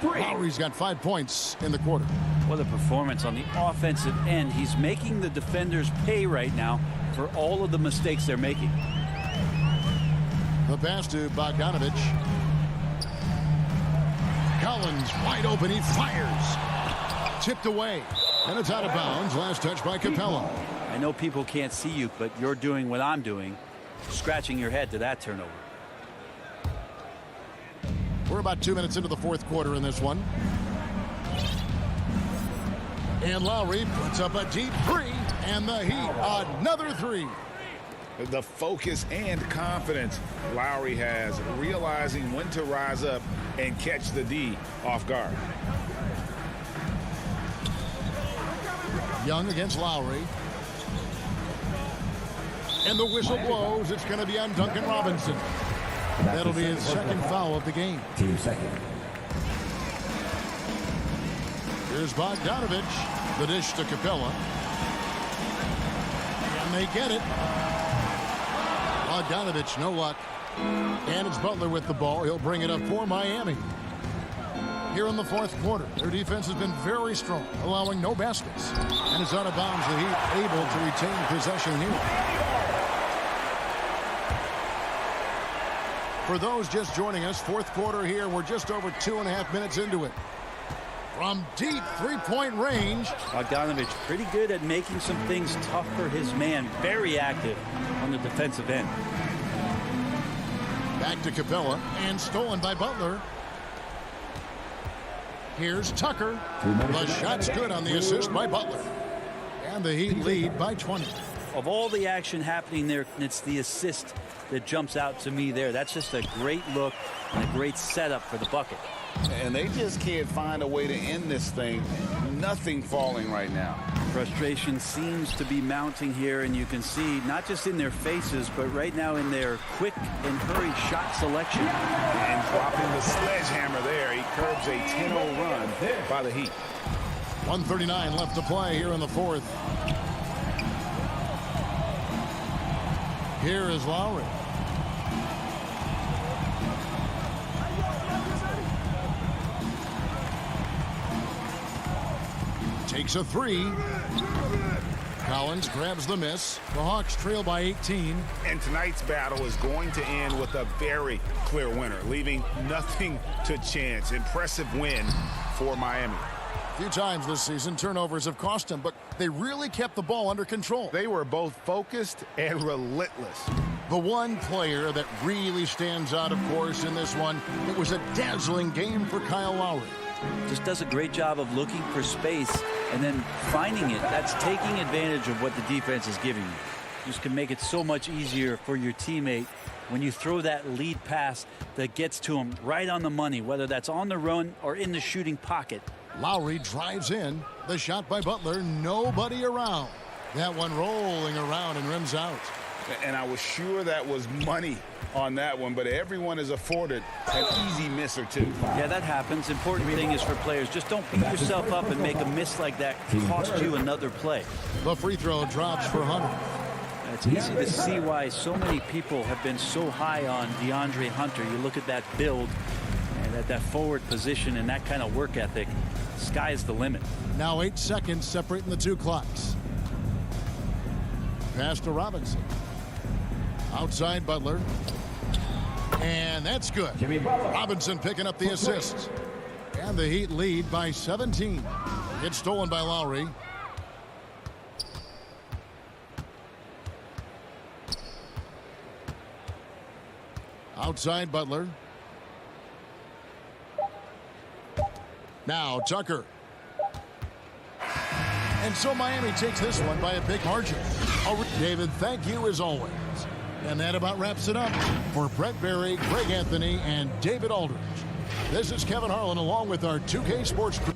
Speaker 8: Lowry's got 5 points in the quarter.
Speaker 9: What a performance on the offensive end. He's making the defenders pay right now for all of the mistakes they're making.
Speaker 8: The pass to Bogdanovich. Collins wide open. He fires. Tipped away. And it's out of bounds. Last touch by Capella.
Speaker 9: I know people can't see you, but you're doing what I'm doing. Scratching your head to that turnover.
Speaker 8: We're about 2 minutes into the 4th quarter in this one. And Lowry puts up a deep 3. And the Heat, another 3.
Speaker 10: The focus and confidence Lowry has, realizing when to rise up and catch the D off guard.
Speaker 8: Young against Lowry. And the whistle blows. It's going to be on Duncan Robinson. That'll be his 2nd foul of the game.
Speaker 6: Team second.
Speaker 8: Here's Bogdanovich. The dish to Capella. And they get it. Bogdanovich, no luck. And it's Butler with the ball. He'll bring it up for Miami. Here in the 4th quarter, their defense has been very strong, allowing no baskets. And it's out of bounds. The Heat able to retain possession here. For those just joining us, 4th quarter here. We're just over 2.5 minutes into it. From deep 3-point range.
Speaker 9: Bogdanovich pretty good at making some things tough for his man. Very active on the defensive end.
Speaker 8: Back to Capella and stolen by Butler. Here's Tucker. The shot's good on the assist by Butler. And the Heat lead by 20.
Speaker 9: Of all the action happening there, it's the assist that jumps out to me there. That's just a great look and a great setup for the bucket.
Speaker 10: And they just can't find a way to end this thing. Nothing falling right now.
Speaker 9: Frustration seems to be mounting here, and you can see not just in their faces, but right now in their quick and hurried shot selection.
Speaker 10: And dropping the sledgehammer there. He curbs a 10-0 run by the Heat.
Speaker 8: 1:39 left to play here in the 4th. Here is Lowry. Takes a 3. Collins grabs the miss. The Hawks trail by 18.
Speaker 10: And tonight's battle is going to end with a very clear winner, leaving nothing to chance. Impressive win for Miami.
Speaker 8: A few times this season, turnovers have cost them, but they really kept the ball under control.
Speaker 10: They were both focused and relentless.
Speaker 8: The one player that really stands out, of course, in this one, it was a dazzling game for Kyle Lowry.
Speaker 9: Just does a great job of looking for space and then finding it. That's taking advantage of what the defense is giving you. Just can make it so much easier for your teammate when you throw that lead pass that gets to him right on the money, whether that's on the run or in the shooting pocket.
Speaker 8: Lowry drives in. The shot by Butler. Nobody around. That one rolling around and rims out.
Speaker 10: And I was sure that was money on that one, but everyone is afforded an easy miss or two.
Speaker 9: Yeah, that happens. Important thing is for players, just don't beat yourself up and make a miss like that cost you another play.
Speaker 8: The free throw drops for Hunter.
Speaker 9: It's easy to see why so many people have been so high on DeAndre Hunter. You look at that build and at that forward position and that kind of work ethic, sky's the limit.
Speaker 8: Now 8 seconds separating the two clocks. Pass to Robinson. Outside Butler. And that's good. Robinson picking up the assist. And the Heat lead by 17. It's stolen by Lowry. Outside Butler. Now Tucker. And so Miami takes this one by a big margin. David, thank you as always. And that about wraps it up for Brett Berry, Greg Anthony, and David Aldridge. This is Kevin Harlan along with our 2K Sports crew.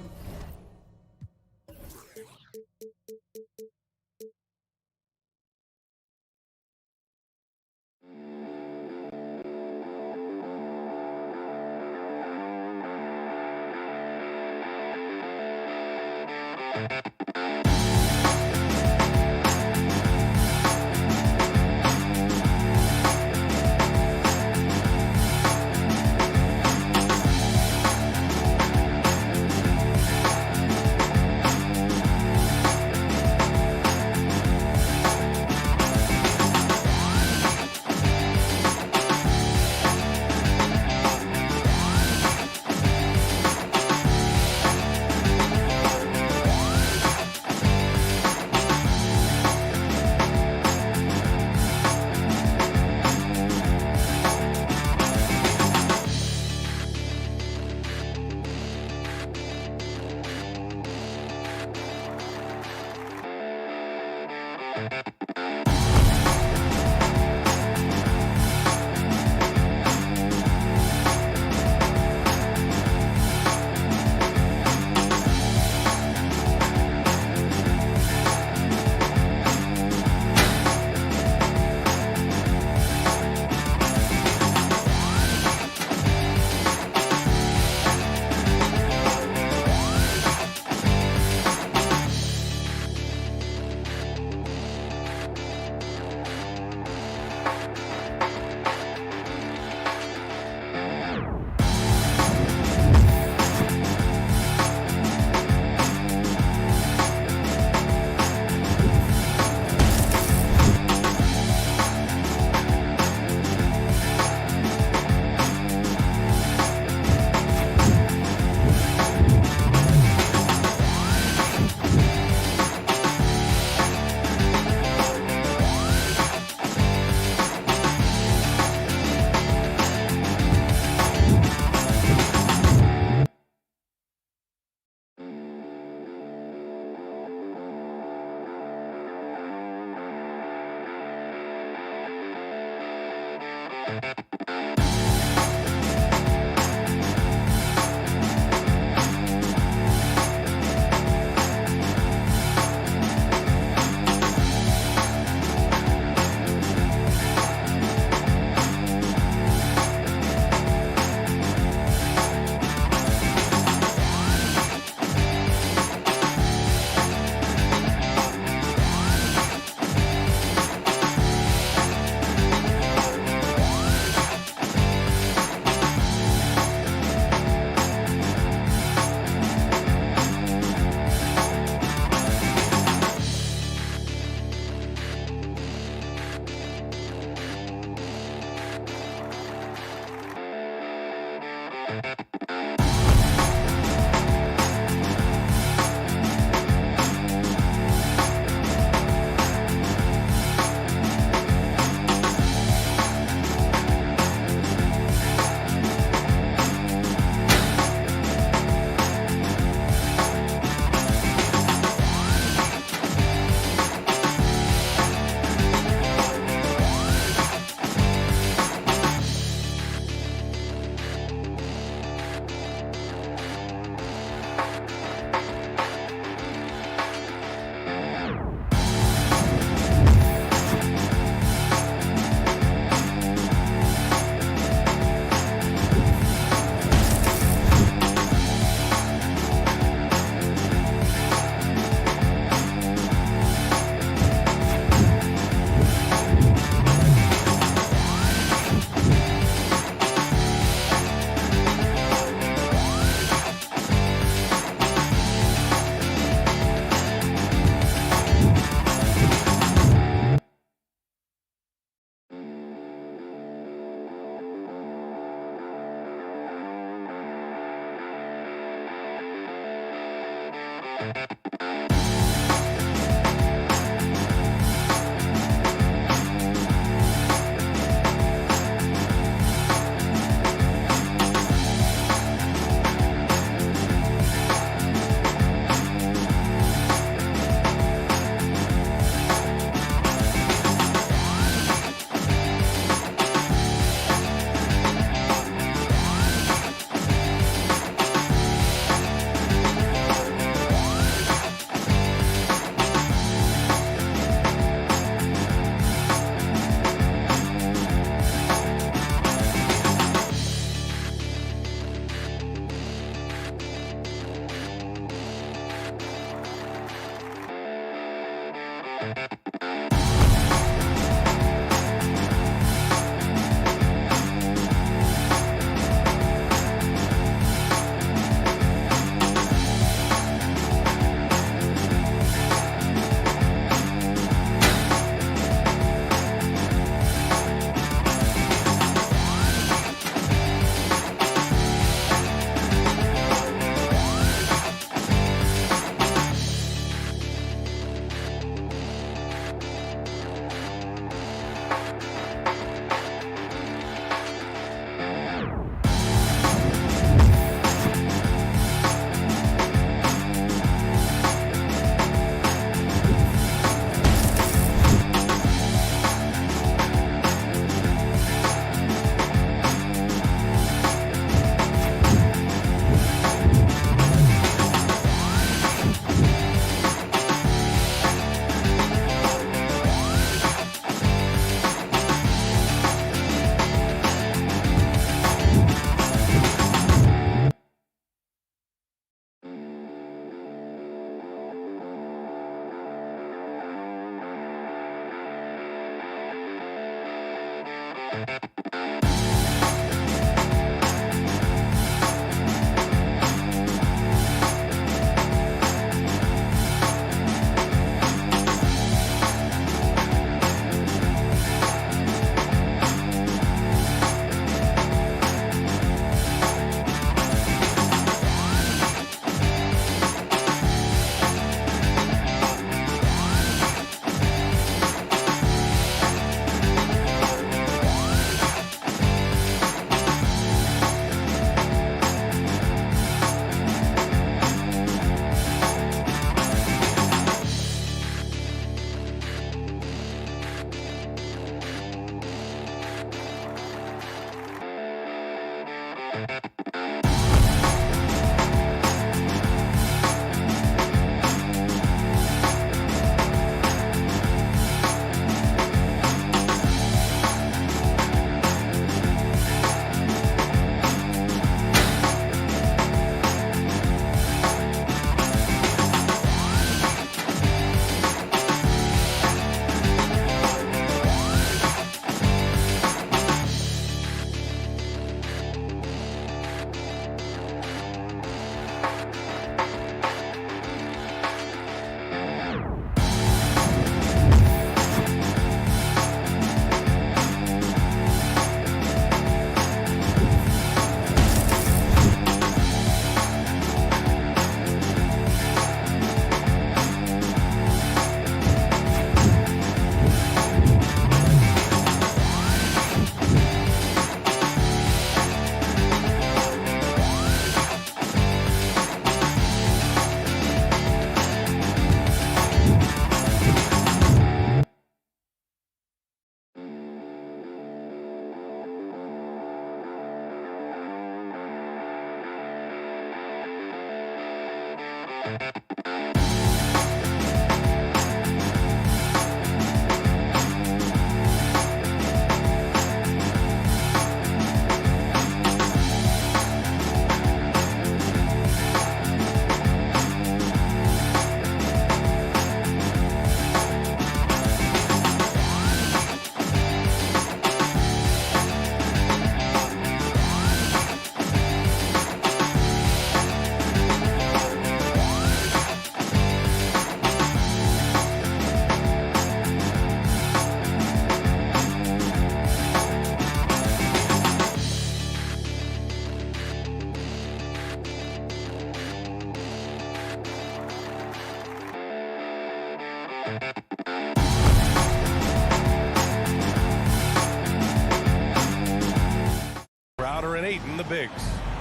Speaker 1: Crowder and 8 in the bigs.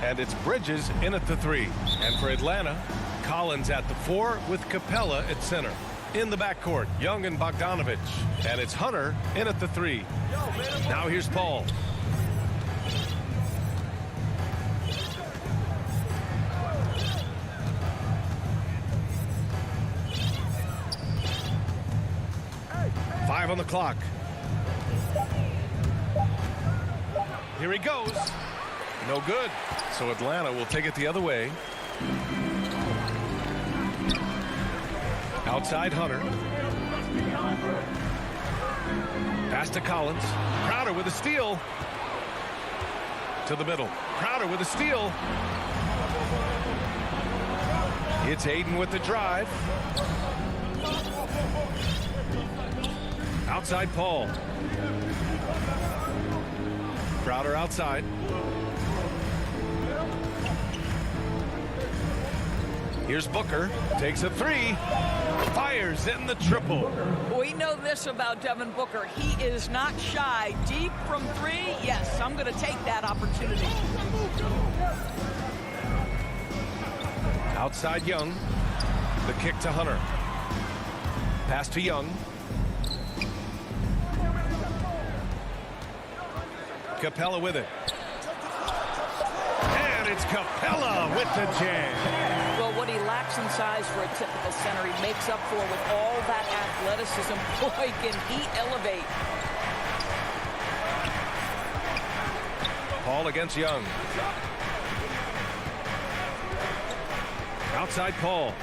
Speaker 1: And it's Bridges in at the 3. And for Atlanta, Collins at the 4 with Capella at center. In the backcourt, Young and Bogdanovich. And it's Hunter in at the 3. Now here's Paul. Five on the clock. Here he goes. No good. So Atlanta will take it the other way. Outside Hunter. Pass to Collins. Crowder with a steal. To the middle. Crowder with a steal. It's Aiden with the drive. Outside Paul. Crowder outside. Here's Booker. Takes a 3. Fires in the triple.
Speaker 13: We know this about Devin Booker. He is not shy. Deep from 3. Yes, I'm going to take that opportunity.
Speaker 1: Outside Young. The kick to Hunter. Pass to Young. Capella with it. And it's Capella with the jam.
Speaker 13: Well, what he lacks in size for a typical center, he makes up for with all that athleticism. Boy, can he elevate.
Speaker 1: Paul against Young. Outside Paul.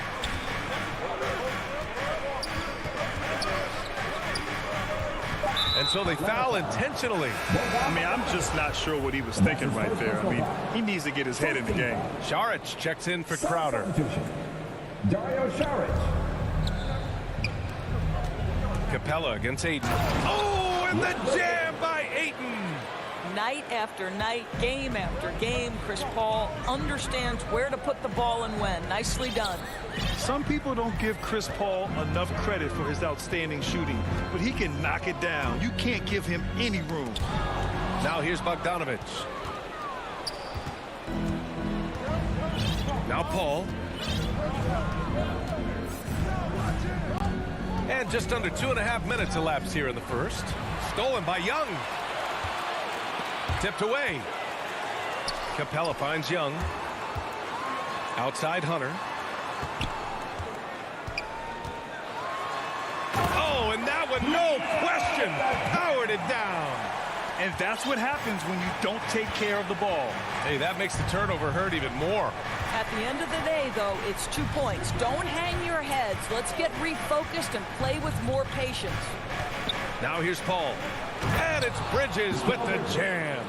Speaker 1: And so they foul intentionally.
Speaker 3: I mean, I'm just not sure what he was thinking right there. I mean, he needs to get his head in the game.
Speaker 1: Saric checks in for Crowder.
Speaker 6: Dario Saric.
Speaker 1: Capella against Ayton. Oh, and the jam by Ayton.
Speaker 13: Night after night, game after game, Chris Paul understands where to put the ball and when. Nicely done.
Speaker 3: Some people don't give Chris Paul enough credit for his outstanding shooting, but he can knock it down. You can't give him any room.
Speaker 1: Now here's Bogdanovich. Now Paul. And just under 2.5 minutes elapsed here in the first. Stolen by Young. Tipped away. Capella finds Young. Outside Hunter. Oh, and that one, no question, powered it down.
Speaker 3: And that's what happens when you don't take care of the ball.
Speaker 1: Hey, that makes the turnover hurt even more.
Speaker 13: At the end of the day, though, it's 2 points. Don't hang your heads. Let's get refocused and play with more patience.
Speaker 1: Now here's Paul. And it's Bridges with the jam.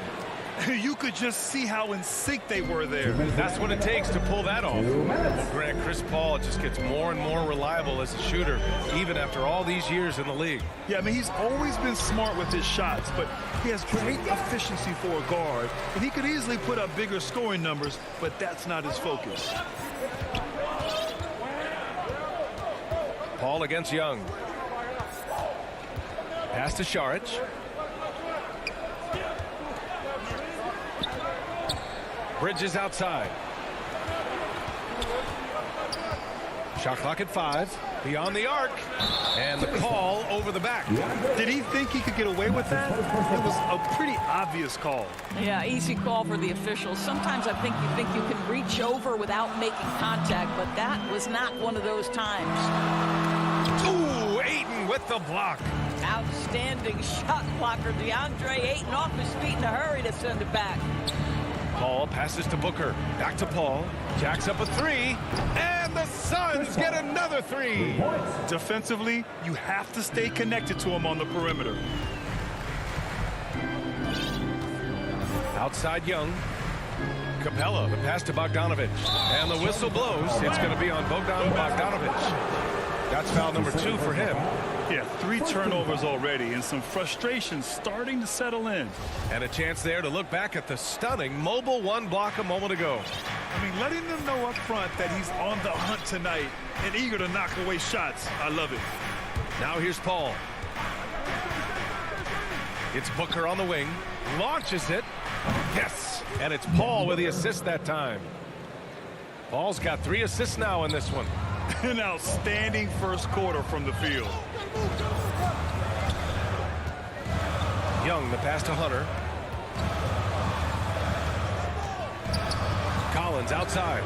Speaker 3: You could just see how in sync they were there.
Speaker 1: That's what it takes to pull that off. Well, Grant, Chris Paul just gets more and more reliable as a shooter, even after all these years in the league.
Speaker 3: Yeah, I mean, he's always been smart with his shots, but he has great efficiency for a guard, and he could easily put up bigger scoring numbers, but that's not his focus.
Speaker 1: Paul against Young. Pass to Saric. Bridges outside. Shot clock at 5. Beyond the arc. And the call over the back.
Speaker 3: Did he think he could get away with that? It was a pretty obvious call.
Speaker 13: Yeah, easy call for the officials. Sometimes I think you can reach over without making contact, but that was not one of those times.
Speaker 1: Ooh, Ayton with the block.
Speaker 13: Outstanding shot blocker. DeAndre Ayton off his feet in a hurry to send it back.
Speaker 1: Paul passes to Booker. Back to Paul. Jacks up a 3. And the Suns get another 3.
Speaker 3: Defensively, you have to stay connected to him on the perimeter.
Speaker 1: Outside Young. Capella, the pass to Bogdanovich. And the whistle blows. It's going to be on Bogdanovich. That's foul number 2 for him.
Speaker 3: Yeah, 3 turnovers already and some frustration starting to settle in.
Speaker 1: And a chance there to look back at the stunning mobile 1 block a moment ago.
Speaker 3: I mean, letting them know up front that he's on the hunt tonight and eager to knock away shots. I love it.
Speaker 1: Now here's Paul. It's Booker on the wing. Launches it. Yes. And it's Paul with the assist that time. Paul's got 3 assists now in this one.
Speaker 3: An outstanding first quarter from the field.
Speaker 1: Young, the pass to Hunter. Collins outside.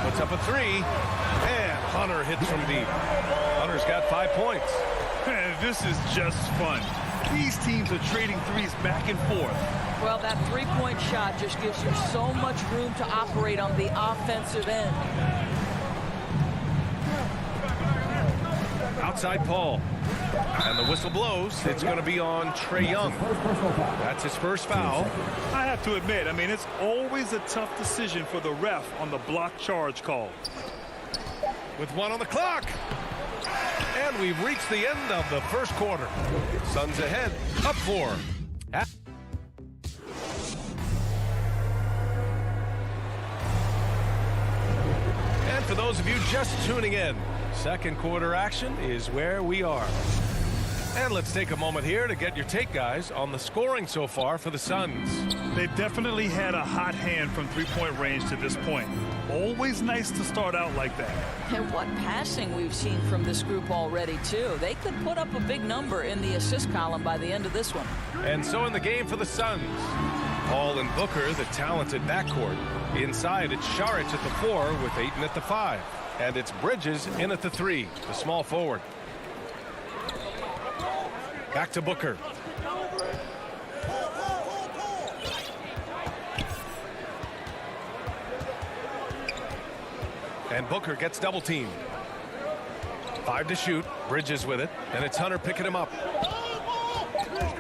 Speaker 1: Puts up a 3. And Hunter hits from deep. Hunter's got 5 points.
Speaker 3: Man, this is just fun. These teams are trading threes back and forth.
Speaker 13: Well, that three-point shot just gives you so much room to operate on the offensive end.
Speaker 1: Outside Paul. And the whistle blows. It's going to be on Trae Young. That's his first foul.
Speaker 3: I have to admit, I mean, it's always a tough decision for the ref on the block charge call.
Speaker 1: With 1 on the clock. And we've reached the end of the first quarter. Suns ahead, up 4. And for those of you just tuning in, second quarter action is where we are. And let's take a moment here to get your take, guys, on the scoring so far for the Suns.
Speaker 3: They've definitely had a hot hand from three-point range to this point. Always nice to start out like that.
Speaker 13: And what passing we've seen from this group already, too. They could put up a big number in the assist column by the end of this one.
Speaker 1: And so in the game for the Suns, Paul and Booker, the talented backcourt. Inside, it's Saric at the 4 with Ayton at the 5. And it's Bridges in at the 3, the small forward. Back to Booker. And Booker gets double teamed. 5 to shoot. Bridges with it, and it's Hunter picking him up.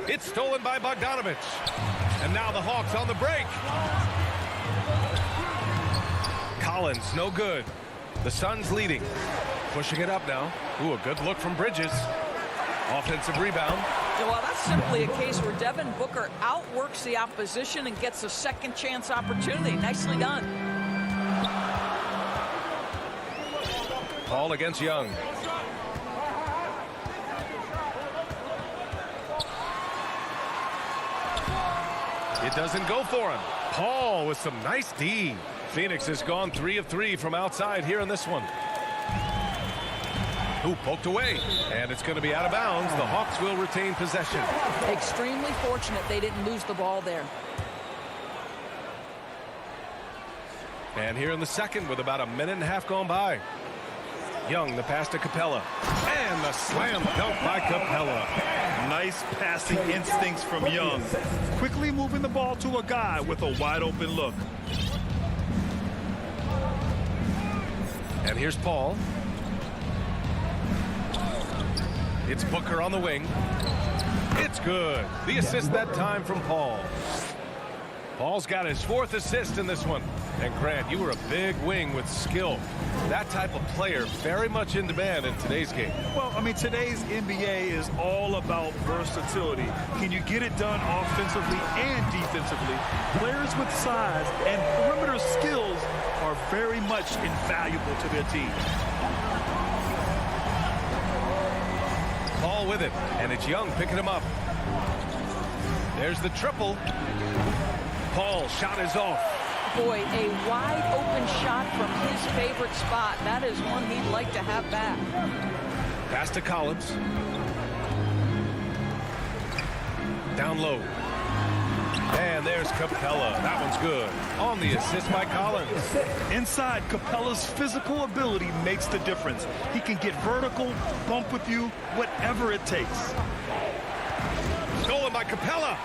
Speaker 1: It's stolen by Bogdanovich. And now the Hawks on the break. Collins, no good. The Suns leading. Pushing it up now. Ooh, a good look from Bridges. Offensive rebound.
Speaker 13: Yeah, well, that's simply a case where Devin Booker outworks the opposition and gets a second chance opportunity. Nicely done.
Speaker 1: Paul against Young. It doesn't go for him. Paul with some nice D. Phoenix has gone 3 of 3 from outside here in this one. Ooh, poked away. And it's going to be out of bounds. The Hawks will retain possession.
Speaker 13: Extremely fortunate they didn't lose the ball there.
Speaker 1: And here in the second with about a minute and a half gone by. Young, the pass to Capella. And the slam dunk by Capella.
Speaker 3: Nice passing instincts from Young. Quickly moving the ball to a guy with a wide open look.
Speaker 1: And here's Paul. It's Booker on the wing. It's good. The assist that time from Paul. Paul's got his 4th assist in this one. And Grant, you were a big wing with skill. That type of player very much in demand in today's game.
Speaker 3: Well, I mean, today's NBA is all about versatility. Can you get it done offensively and defensively? Players with size and perimeter skills are very much invaluable to their team.
Speaker 1: Paul with it, and it's Young picking him up. There's the triple. Paul shot is off.
Speaker 13: Boy, a wide open shot from his favorite spot. That is one he'd like to have back.
Speaker 1: Pass to Collins. Down low. And there's Capella. That one's good. On the assist by Collins.
Speaker 3: Inside, Capella's physical ability makes the difference. He can get vertical, bump with you, whatever it takes.
Speaker 1: Stolen by Capella.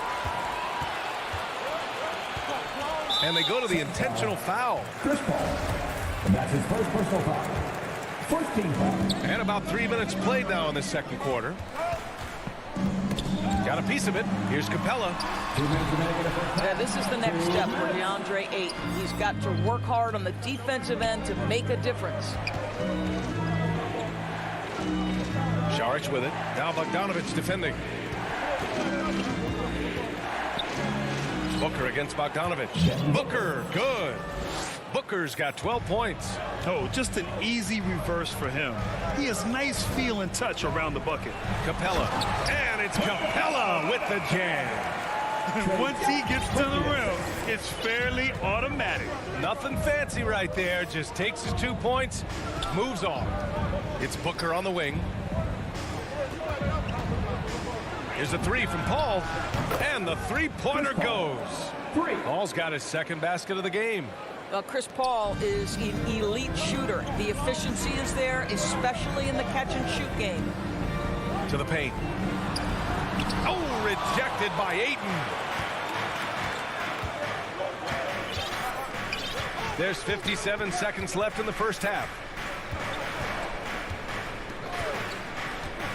Speaker 1: And they go to the intentional foul.
Speaker 6: Chris Paul. And that's his first personal foul. First team foul.
Speaker 1: And about 3 minutes played now in the second quarter. Got a piece of it. Here's Capella.
Speaker 13: Yeah, this is the next step for DeAndre Ayton. He's got to work hard on the defensive end to make a difference.
Speaker 1: Saric with it. Now Bogdanovich defending. Booker against Bogdanovich. Booker, good. Booker's got 12 points.
Speaker 3: Oh, just an easy reverse for him. He has nice feel and touch around the bucket.
Speaker 1: Capella. And it's Capella with the jam.
Speaker 3: Once he gets to the rim, it's fairly automatic.
Speaker 1: Nothing fancy right there. Just takes his 2 points, moves on. It's Booker on the wing. Here's a 3 from Paul. And the three-pointer goes. Paul's got his second basket of the game.
Speaker 13: Well, Chris Paul is an elite shooter. The efficiency is there, especially in the catch-and-shoot game.
Speaker 1: To the paint. Oh, rejected by Ayton. There's 57 seconds left in the first half.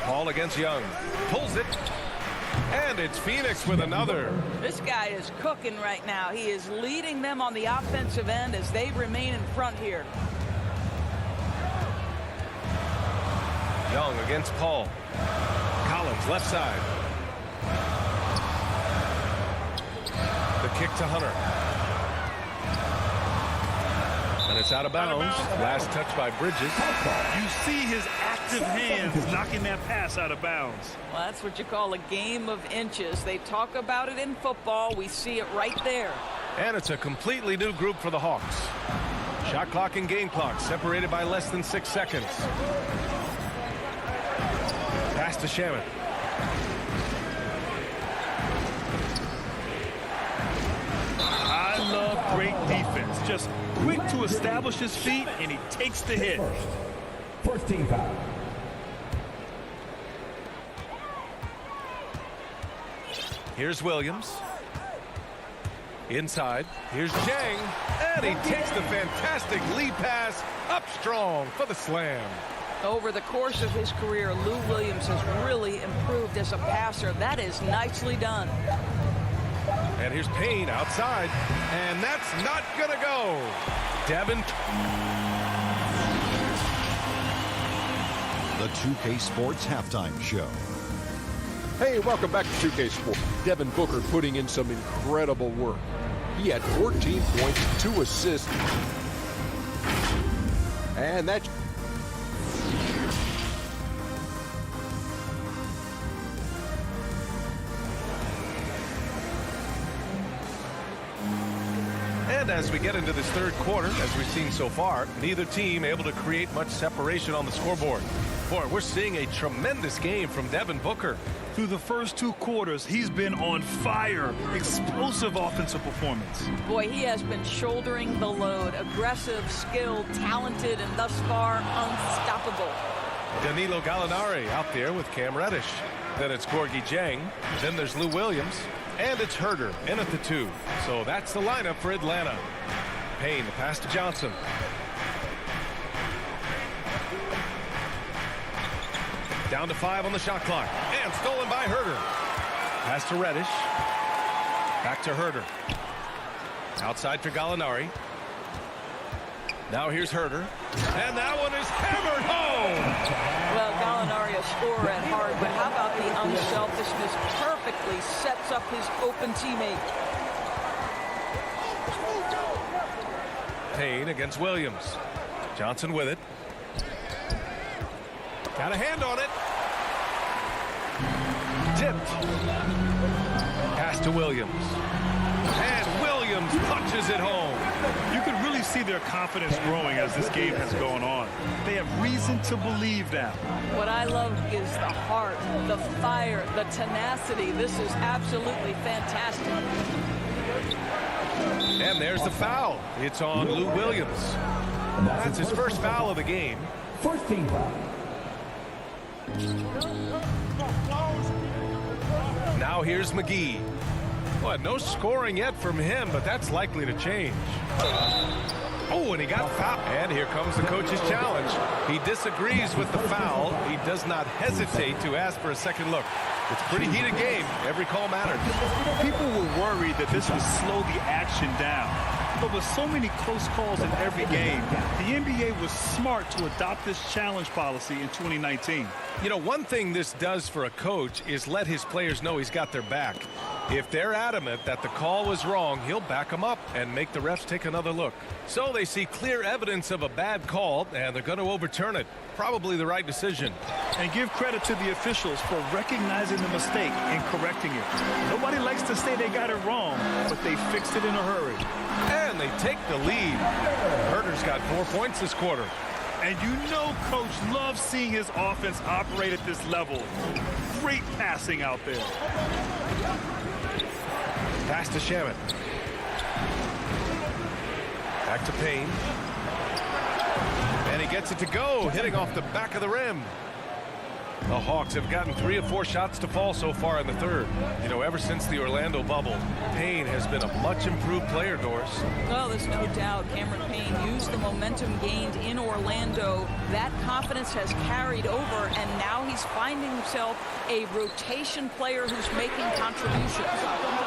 Speaker 1: Paul against Young. Pulls it. And it's Phoenix with another.
Speaker 13: This guy is cooking right now. He is leading them on the offensive end as they remain in front here.
Speaker 1: Young against Paul. Collins left side. The kick to Hunter. And it's out of bounds. Last touch by Bridges.
Speaker 3: You see his active hands knocking that pass out of bounds.
Speaker 13: Well, that's what you call a game of inches. They talk about it in football. We see it right there.
Speaker 1: And it's a completely new group for the Hawks. Shot clock and game clock separated by less than 6 seconds. Pass to Shaman.
Speaker 3: I love great defense. Just quick to establish his feet, and he takes the hit.
Speaker 6: First team foul.
Speaker 1: Here's Williams. Inside. Here's Jang. And he takes the fantastic lead pass up strong for the slam.
Speaker 13: Over the course of his career, Lou Williams has really improved as a passer. That is nicely done.
Speaker 1: And here's Payne outside, and that's not going to go. Devin.
Speaker 4: The 2K Sports Halftime Show.
Speaker 5: Hey, welcome back to 2K Sports. Devin Booker putting in some incredible work. He had 14 points, 2 assists. And that's...
Speaker 1: And as we get into this third quarter, as we've seen so far, neither team able to create much separation on the scoreboard. Boy, we're seeing a tremendous game from Devin Booker.
Speaker 3: Through the first 2 quarters, he's been on fire. Explosive offensive performance.
Speaker 13: Boy, he has been shouldering the load. Aggressive, skilled, talented, and thus far unstoppable.
Speaker 1: Danilo Gallinari out there with Cam Reddish. Then it's Gorgui Dieng. Then there's Lou Williams. And it's Herder in at the 2. So that's the lineup for Atlanta. Payne, the pass to Johnson. Down to 5 on the shot clock. And stolen by Herder. Pass to Reddish. Back to Herder. Outside for Gallinari. Now here's Herder. And that one is hammered home.
Speaker 13: Well, Gallinari a scorer at heart, but how about the unselfishness? Perfectly sets up his open teammate.
Speaker 1: Payne against Williams. Johnson with it. Got a hand on it. Tipped. Pass to Williams. And Williams punches it home.
Speaker 3: You can really see their confidence growing as this game has gone on. They have reason to believe that.
Speaker 13: What I love is the heart, the fire, the tenacity. This is absolutely fantastic.
Speaker 1: And there's the foul. It's on Lou Williams. That's his first foul of the game.
Speaker 6: First team foul.
Speaker 1: Now here's McGee. Well, no scoring yet from him, but that's likely to change. Oh, and he got fouled. And here comes the coach's challenge. He disagrees with the foul. He does not hesitate to ask for a second look. It's a pretty heated game. Every call matters.
Speaker 3: People were worried that this would slow the action down. But with so many close calls in every game, the NBA was smart to adopt this challenge policy in 2019.
Speaker 1: You know, one thing this does for a coach is let his players know he's got their back. If they're adamant that the call was wrong, he'll back them up and make the refs take another look. So they see clear evidence of a bad call, and they're going to overturn it. Probably the right decision.
Speaker 3: And give credit to the officials for recognizing the mistake and correcting it. Nobody likes to say they got it wrong, but they fixed it in a hurry.
Speaker 1: And they take the lead. Herder's got 4 points this quarter.
Speaker 3: And you know Coach loves seeing his offense operate at this level. Great passing out there.
Speaker 1: Pass to Shamet. Back to Payne. And he gets it to go, hitting off the back of the rim. The Hawks have gotten 3 of 4 shots to fall so far in the third. You know, ever since the Orlando bubble, Payne has been a much improved player, Doris.
Speaker 13: Well, there's no doubt Cameron Payne used the momentum gained in Orlando. That confidence has carried over, and now he's finding himself a rotation player who's making contributions.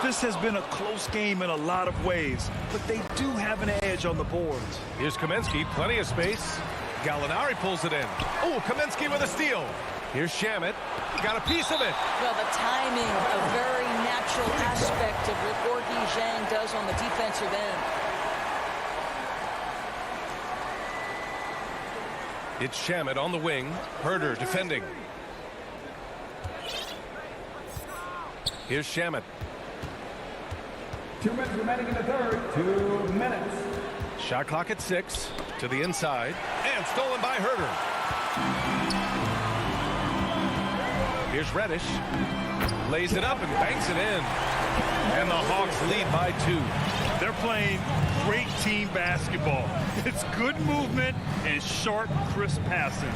Speaker 3: This has been a close game in a lot of ways, but they do have an edge on the boards.
Speaker 1: Here's Kaminsky, plenty of space. Gallinari pulls it in. Oh, Kaminsky with a steal. Here's Shamet. Got a piece of it.
Speaker 13: Well, the timing, a very natural aspect of what Gorgui Dieng does on the defensive end.
Speaker 1: It's Shamet on the wing. Herder defending. Here's Shamet.
Speaker 6: 2 minutes remaining in the third. 2 minutes.
Speaker 1: Shot clock at 6. To the inside. And stolen by Herder. Here's Reddish. Lays it up and banks it in. And the Hawks lead by 2.
Speaker 3: They're playing great team basketball. It's good movement and sharp, crisp passing.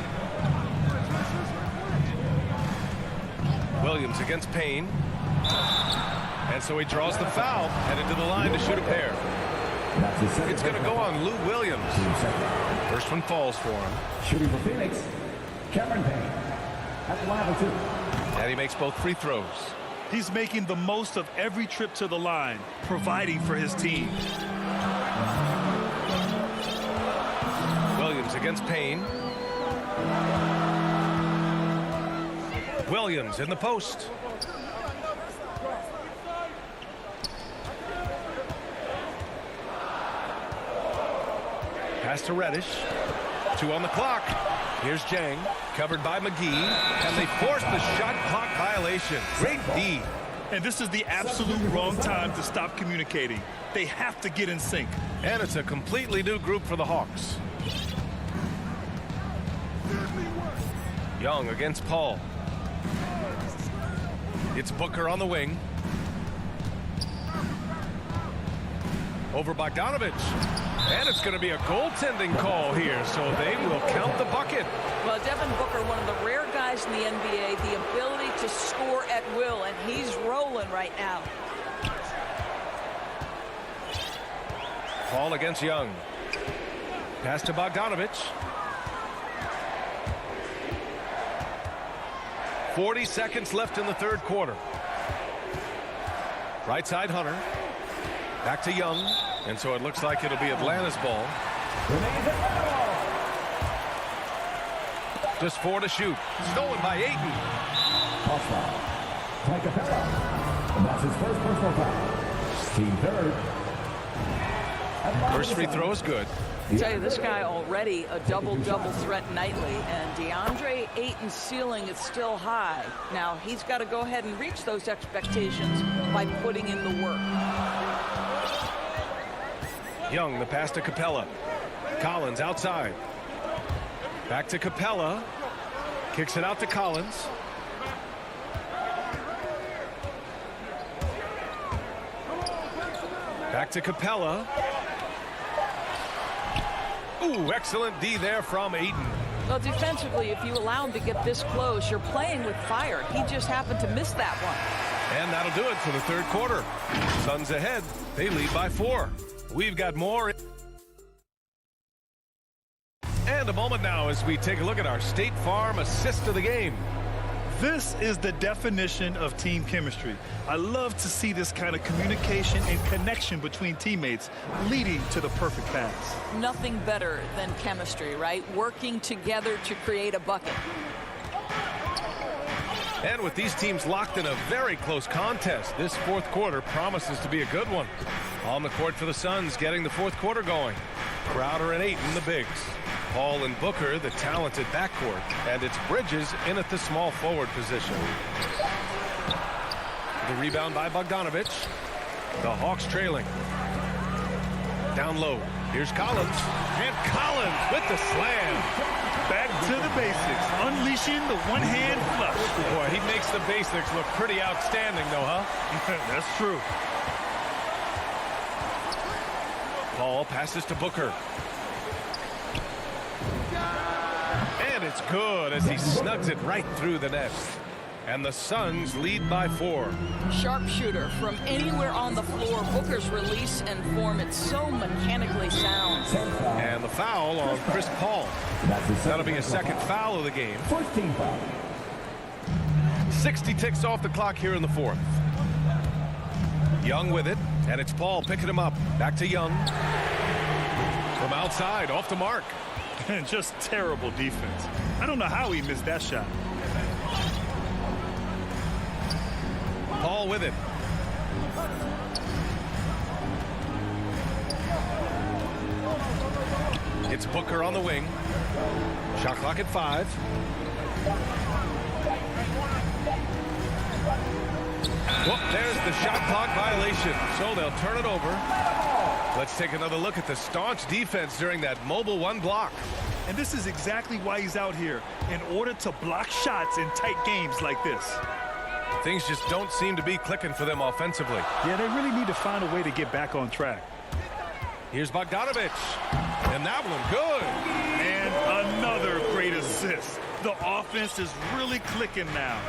Speaker 1: Williams against Payne. And so he draws the foul, headed to the line to shoot a pair. It's going to go on Lou Williams. First one falls for him.
Speaker 6: Shooting for Phoenix, Cameron Payne at the line of 2.
Speaker 1: And he makes both free throws.
Speaker 3: He's making the most of every trip to the line, providing for his team.
Speaker 1: Williams against Payne. Williams in the post. Pass to Reddish. 2 on the clock. Here's Jang, covered by McGee, and they force the shot clock violation. Great D.
Speaker 3: And this is the absolute wrong time to stop communicating. They have to get in sync.
Speaker 1: And it's a completely new group for the Hawks. Young against Paul. It's Booker on the wing. Over Bogdanovich. And it's going to be a goaltending call here, so they will count the bucket.
Speaker 13: Well, Devin Booker, one of the rare guys in the NBA, the ability to score at will, and he's rolling right now.
Speaker 1: Paul against Young. Pass to Bogdanovich. 40 seconds left in the third quarter. Right side, Hunter. Back to Young. And so it looks like it'll be Atlanta's ball. Just 4 to shoot. Stolen by Ayton.
Speaker 6: And that's his first personal foul. Team third.
Speaker 1: First free throw is good.
Speaker 13: I tell you, this guy already a double-double threat nightly, and DeAndre Ayton's ceiling is still high. Now, he's got to go ahead and reach those expectations by putting in the work.
Speaker 1: Young, the pass to Capella. Collins outside. Back to Capella. Kicks it out to Collins. Back to Capella. Ooh, excellent D there from Ayton.
Speaker 13: Well, defensively, if you allow him to get this close, you're playing with fire. He just happened to miss that one.
Speaker 1: And that'll do it for the third quarter. Suns ahead. They lead by 4. We've got more. And a moment now as we take a look at our State Farm assist of the game.
Speaker 3: This is the definition of team chemistry. I love to see this kind of communication and connection between teammates leading to the perfect pass.
Speaker 13: Nothing better than chemistry, right? Working together to create a bucket.
Speaker 1: And with these teams locked in a very close contest, this fourth quarter promises to be a good one. On the court for the Suns, getting the fourth quarter going. Crowder and Ayton, the bigs. Paul and Booker, the talented backcourt. And it's Bridges in at the small forward position. The rebound by Bogdanovich. The Hawks trailing. Down low. Here's Collins. And Collins with the slam.
Speaker 3: Back to the basics. Unleashing the one-hand flush.
Speaker 1: Boy, he makes the basics look pretty outstanding, though, huh?
Speaker 3: That's true.
Speaker 1: Paul passes to Booker. And it's good as he snugs it right through the net. And the Suns lead by 4.
Speaker 13: Sharpshooter from anywhere on the floor. Booker's release and form, it's so mechanically sound.
Speaker 1: And the foul on Chris Paul. That'll be a second foul of the game. 60 ticks off the clock here in the fourth. Young with it, and it's Paul picking him up. Back to Young. From outside, off the mark.
Speaker 3: Just terrible defense. I don't know how he missed that shot.
Speaker 1: Paul with it. It's Booker on the wing. Shot clock at 5. Well, there's the shot clock violation, so they'll turn it over. Let's take another look at the staunch defense during that mobile 1 block.
Speaker 3: And this is exactly why he's out here, in order to block shots in tight games like this.
Speaker 1: Things just don't seem to be clicking for them offensively.
Speaker 3: Yeah, they really need to find a way to get back on track.
Speaker 1: Here's Bogdanovich. And that one good.
Speaker 3: And another great assist. The offense is really clicking now.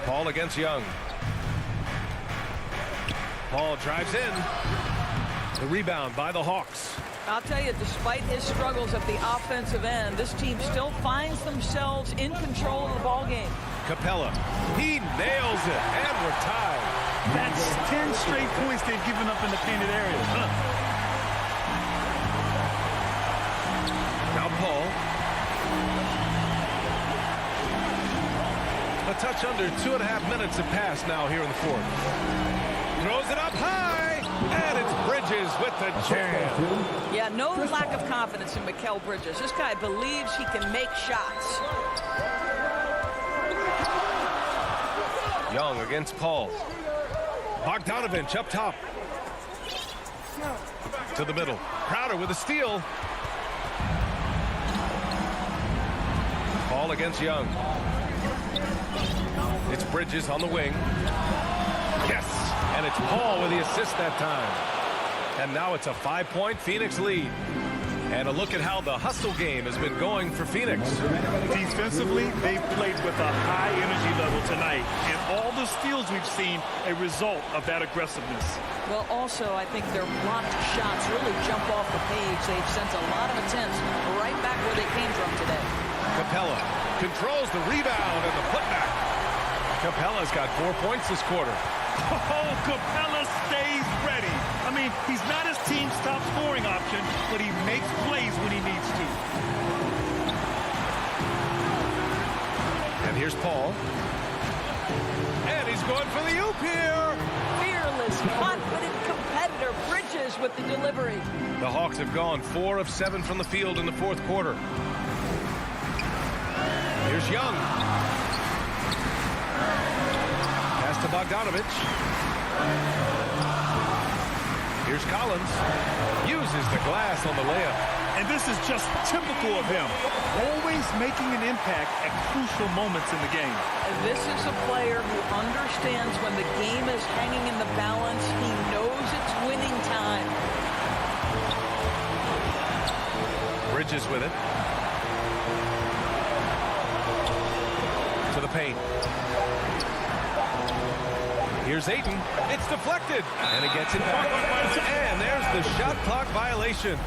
Speaker 1: Paul against Young. Paul drives in. The rebound by the Hawks.
Speaker 13: I'll tell you, despite his struggles at the offensive end, this team still finds themselves in control of the ball game.
Speaker 1: Capella, he nails it, and we're tied.
Speaker 3: That's 10 straight points they've given up in the painted area.
Speaker 1: Now Paul. A touch under 2.5 minutes have passed now here in the fourth. Throws it up high, and it's Bridges with the jam.
Speaker 13: Yeah, no lack of confidence in Mikal Bridges. This guy believes he can make shots.
Speaker 1: Young against Paul. Bogdanovich up top. To the middle. Crowder with a steal. Paul against Young. It's Bridges on the wing. Yes, and it's Paul with the assist that time. And now it's a 5-point Phoenix lead. And a look at how the hustle game has been going for Phoenix.
Speaker 3: Defensively, they've played with a high energy level tonight. And all the steals we've seen, a result of that aggressiveness.
Speaker 13: Well, also, I think their blocked shots really jump off the page. They've sent a lot of attempts right back where they came from today.
Speaker 1: Capella controls the rebound and the putback. Capella's got 4 points this quarter.
Speaker 3: Oh, Capella stays ready. I mean, he's not his team's top scoring option, but he makes plays when he needs to.
Speaker 1: And here's Paul. And he's going for the oop here.
Speaker 13: Fearless, confident competitor. Bridges with the delivery.
Speaker 1: The Hawks have gone 4 of 7 from the field in the fourth quarter. Here's Young. Pass to Bogdanovich. Here's Collins. Uses the glass on the layup.
Speaker 3: And this is just typical of him. Always making an impact at crucial moments in the game.
Speaker 13: This is a player who understands when the game is hanging in the balance. He knows it's winning time.
Speaker 1: Bridges with it. To the paint. Here's Ayton. It's deflected. And it gets it back. And there's the shot clock violation.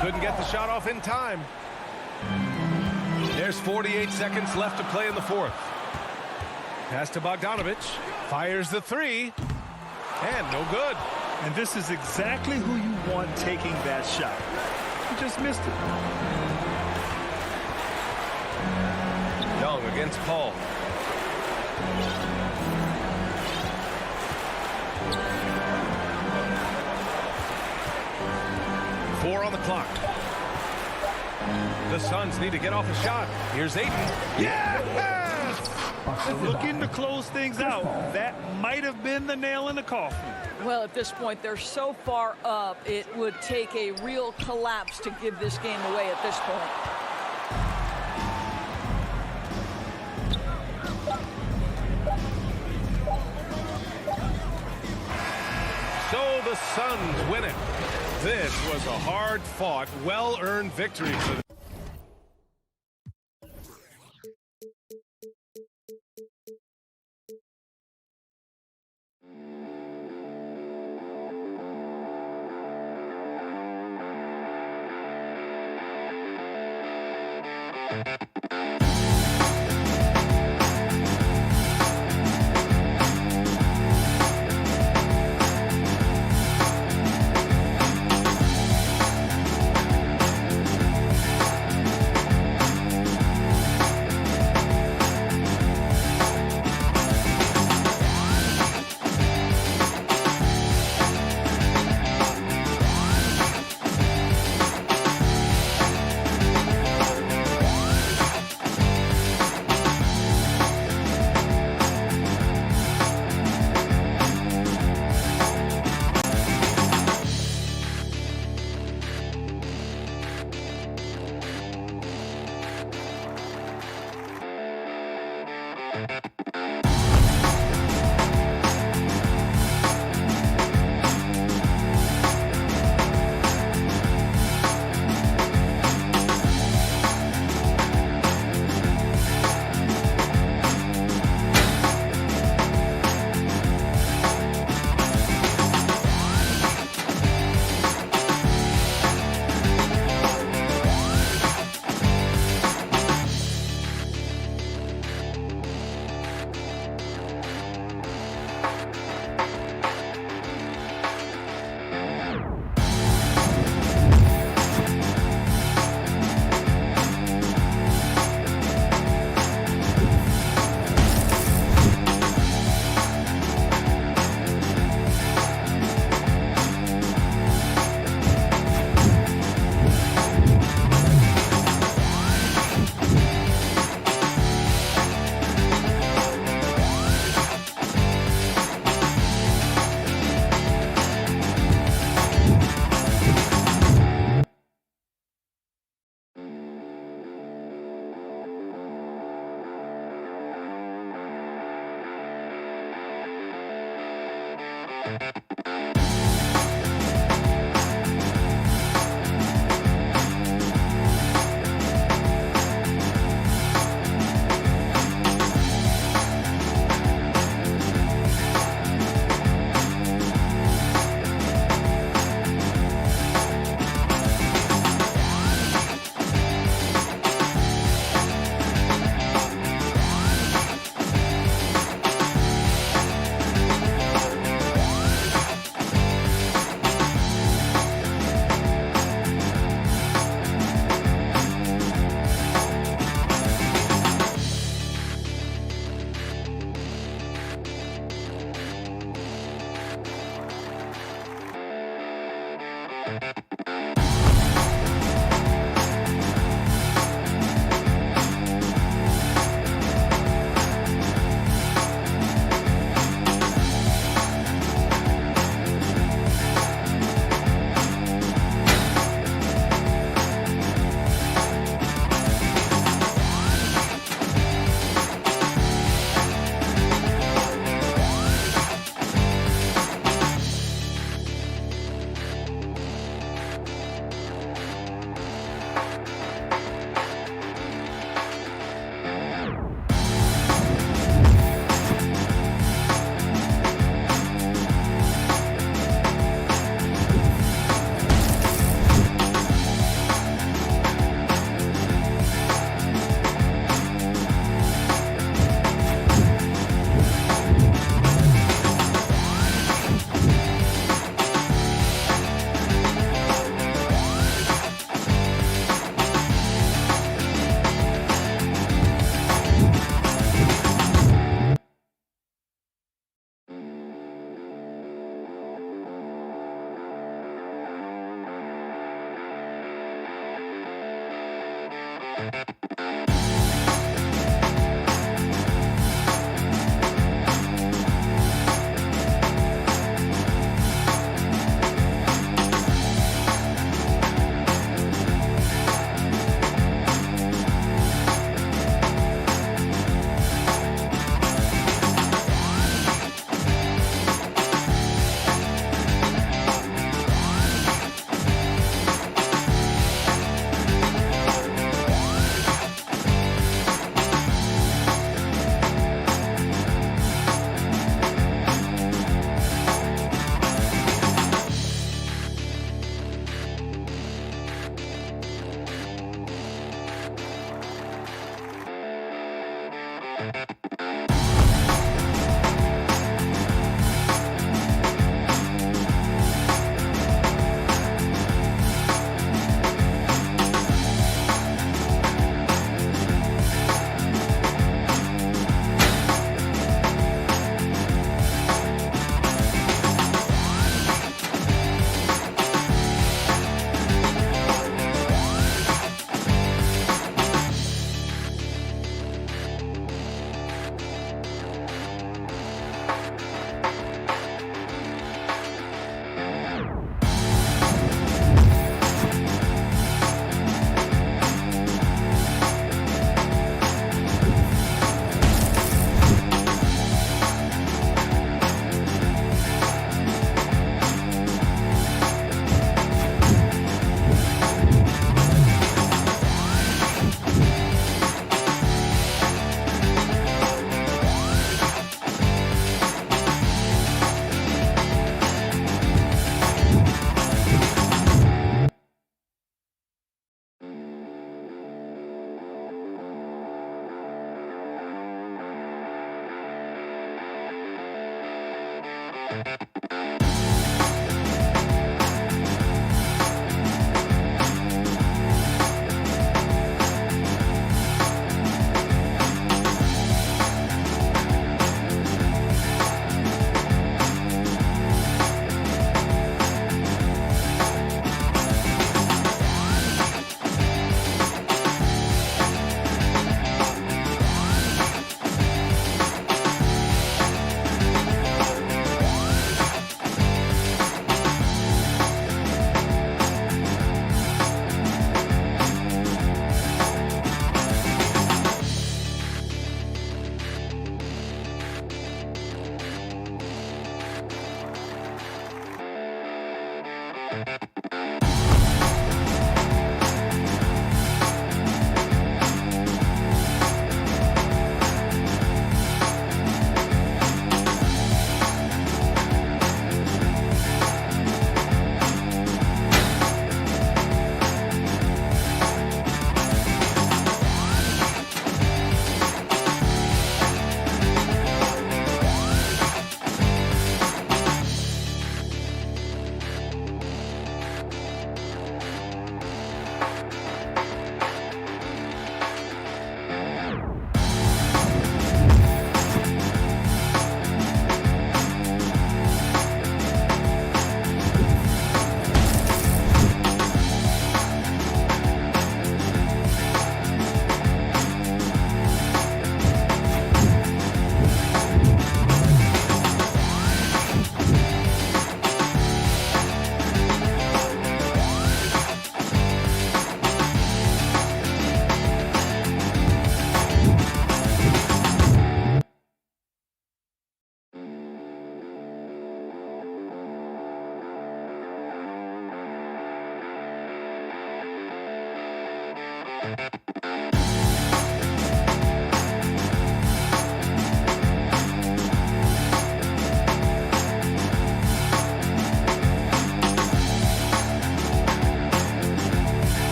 Speaker 1: Couldn't get the shot off in time. There's 48 seconds left to play in the fourth. Pass to Bogdanovich. Fires the three. And no good.
Speaker 3: And this is exactly who you want taking that shot. He just missed it.
Speaker 1: Young against Paul. Four on the clock. The Suns need to get off a shot. Here's Ayton. Yes!
Speaker 3: Looking to close things out. That might have been the nail in the coffin.
Speaker 13: Well, at this point, they're so far up, it would take a real collapse to give this game away at this point.
Speaker 1: So the Suns win it. This was a hard-fought, well-earned victory for them.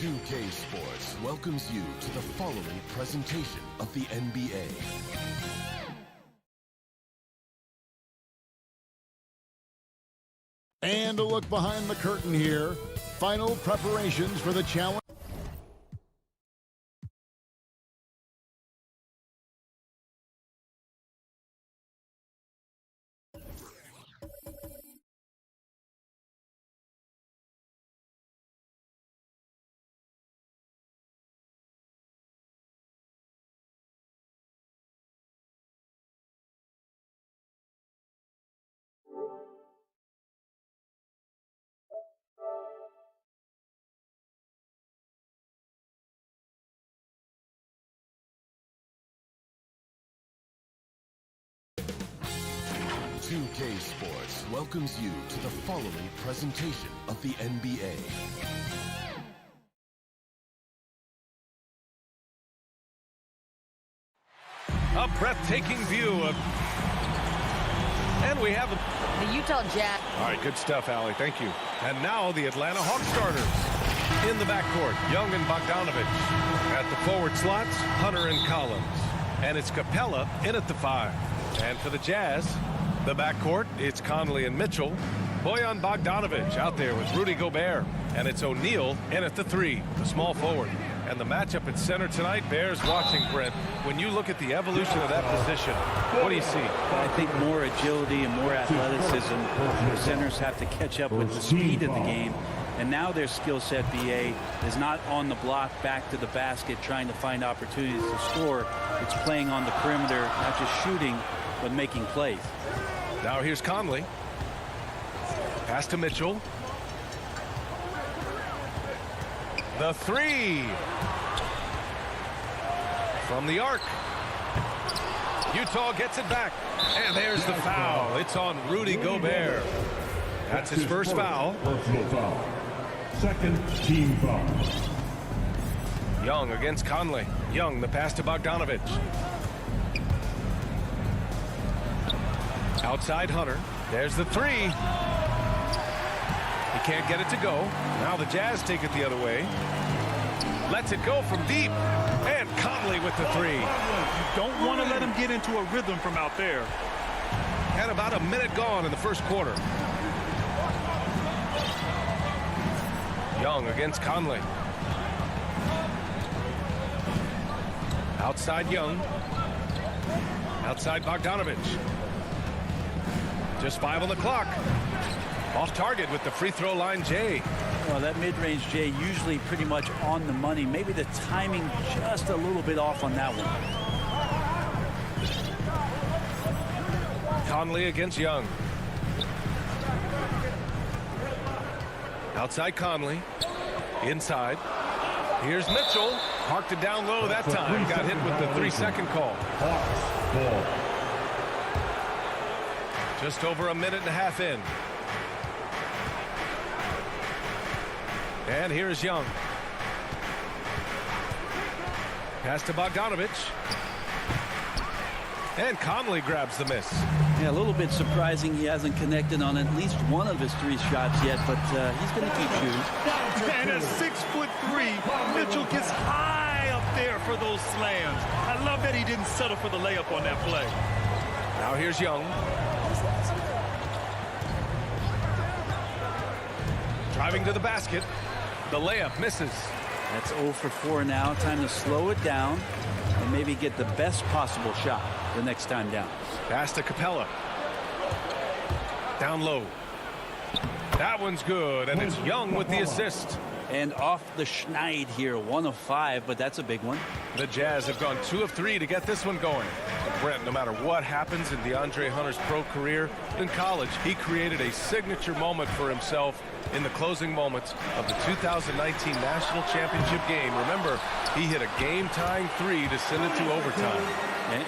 Speaker 14: 2K Sports welcomes you to the following presentation of the NBA.
Speaker 8: And a look behind the curtain here. Final preparations for the challenge.
Speaker 14: UK Sports welcomes you to the following presentation of the NBA.
Speaker 1: A breathtaking view of... And we have
Speaker 7: the Utah Jazz.
Speaker 1: All right, good stuff, Allie. Thank you. And now the Atlanta Hawks starters. In the backcourt, Young and Bogdanovich. At the forward slots, Hunter and Collins. And it's Capella in at the 5. And for the Jazz, the backcourt, it's Conley and Mitchell. Bojan Bogdanovich out there with Rudy Gobert. And it's O'Neal in at the 3, the small forward. And the matchup at center tonight bears watching, Brent. When you look at the evolution of that position, what do you see?
Speaker 9: I think more agility and more athleticism. The centers have to catch up with the speed of the game. And now their skill set, BA, is not on the block back to the basket trying to find opportunities to score. It's playing on the perimeter, not just shooting, but making plays.
Speaker 1: Now here's Conley. Pass to Mitchell. The three. From the arc. Utah gets it back. And there's the foul. It's on Rudy Gobert. That's his first foul.
Speaker 6: Personal foul. Second team foul.
Speaker 1: Young against Conley. Young, the pass to Bogdanovic. Outside Hunter. There's the three. He can't get it to go. Now the Jazz take it the other way. Lets it go from deep. And Conley with the three.
Speaker 3: You don't want to let him get into a rhythm from out there.
Speaker 1: Had about a minute gone in the first quarter. Young against Conley. Outside Young. Outside Bogdanovic. Just 5 on the clock. Off target with the free throw line, Jay.
Speaker 9: Well, that mid-range Jay usually pretty much on the money. Maybe the timing just a little bit off on that one.
Speaker 1: Conley against Young. Outside Conley. Inside. Here's Mitchell. Parked it down low that time. Got hit with the 3-second call. Just over a minute and a half in. And here's Young. Pass to Bogdanovic. And Conley grabs the miss.
Speaker 9: Yeah, a little bit surprising he hasn't connected on at least one of his 3 shots yet, but he's going to keep shooting.
Speaker 3: And at 6'3", Mitchell gets high up there for those slams. I love that he didn't settle for the layup on that play.
Speaker 1: Now here's Young. Driving to the basket. The layup misses.
Speaker 9: That's 0 for 4 now. Time to slow it down and maybe get the best possible shot the next time down.
Speaker 1: Pass to Capella. Down low. That one's good, and it's Young with the assist.
Speaker 9: And off the schneid here, 1 of 5, but that's a big one.
Speaker 1: The Jazz have gone 2 of 3 to get this one going. Brent, no matter what happens in DeAndre Hunter's pro career, in college, he created a signature moment for himself in the closing moments of the 2019 National Championship game. Remember, he hit a game-tying 3 to send it to overtime.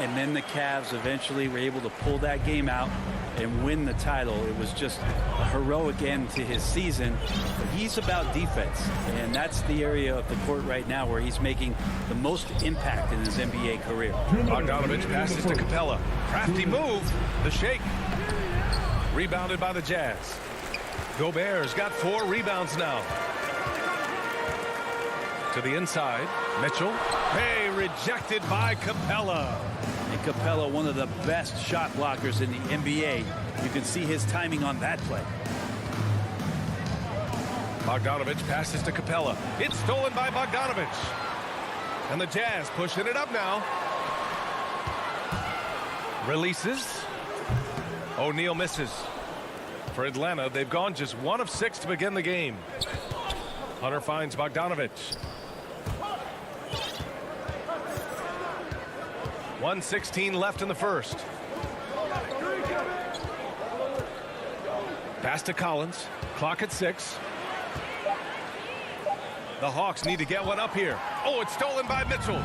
Speaker 9: And then the Cavs eventually were able to pull that game out and win the title. It was just a heroic end to his season. But he's about defense, and that's the area of the court right now where he's making the most impact in his NBA career.
Speaker 1: Bogdanovic passes to Capella. Crafty move. The shake. Rebounded by the Jazz. Gobert's got 4 rebounds now. To the inside. Mitchell. Hey, rejected by Capella.
Speaker 9: And Capella, one of the best shot blockers in the NBA. You can see his timing on that play.
Speaker 1: Bogdanovic passes to Capella. It's stolen by Bogdanovic. And the Jazz pushing it up now. Releases. O'Neal misses. For Atlanta, they've gone just 1 of 6 to begin the game. Hunter finds Bogdanovic. 1:16 left in the first. Pass to Collins. Clock at 6. The Hawks need to get one up here. Oh, it's stolen by Mitchell.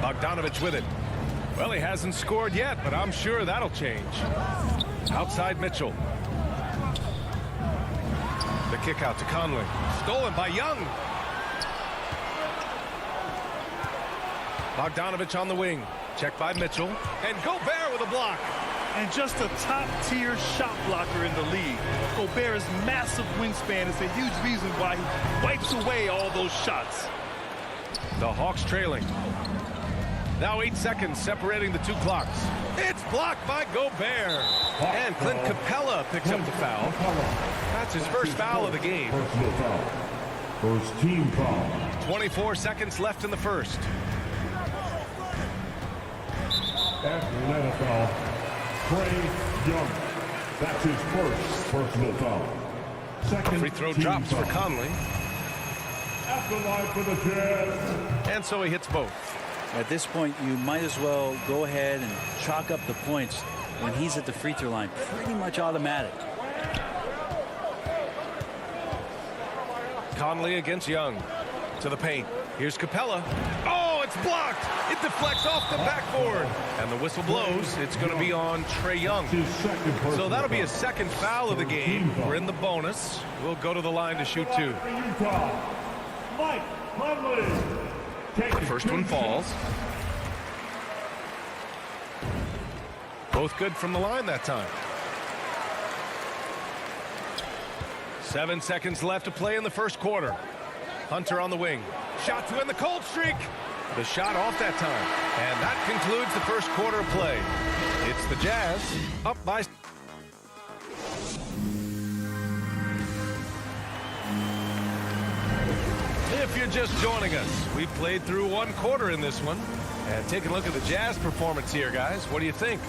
Speaker 1: Bogdanovic with it. Well, he hasn't scored yet, but I'm sure that'll change. Outside Mitchell. The kick out to Conley. Stolen by Young. Bogdanovic on the wing. Checked by Mitchell. And Gobert with a block.
Speaker 3: And just a top-tier shot blocker in the league. Gobert's massive wingspan is a huge reason why he wipes away all those shots.
Speaker 1: The Hawks trailing. Now 8 seconds separating the two clocks. It's blocked by Gobert. And Clint Capella picks up the foul. That's his first foul of the game.
Speaker 6: Personal foul. First team foul.
Speaker 1: 24 seconds left in the first.
Speaker 6: Atlanta foul. Trae Young. That's his first personal foul. Second
Speaker 1: Free throw
Speaker 6: team
Speaker 1: drops
Speaker 6: foul.
Speaker 1: for Conley.
Speaker 6: Afterlife for the Jazz.
Speaker 1: And so he hits both.
Speaker 9: At this point, you might as well go ahead and chalk up the points when he's at the free throw line. Pretty much automatic.
Speaker 1: Conley against Young. To the paint. Here's Capella. Oh, it's blocked. It deflects off the backboard. And the whistle blows. It's going to be on Trae Young. So that'll be his second foul of the game. We're in the bonus. We'll go to the line to shoot two.
Speaker 6: Mike Conley.
Speaker 1: The first one falls. Both good from the line that time. 7 seconds left to play in the first quarter. Hunter on the wing. Shot to end the cold streak. The shot off that time. And that concludes the first quarter of play. It's the Jazz up by... If you're just joining us, we played through one quarter in this one. And take a look at the Jazz performance here, guys. What do you think?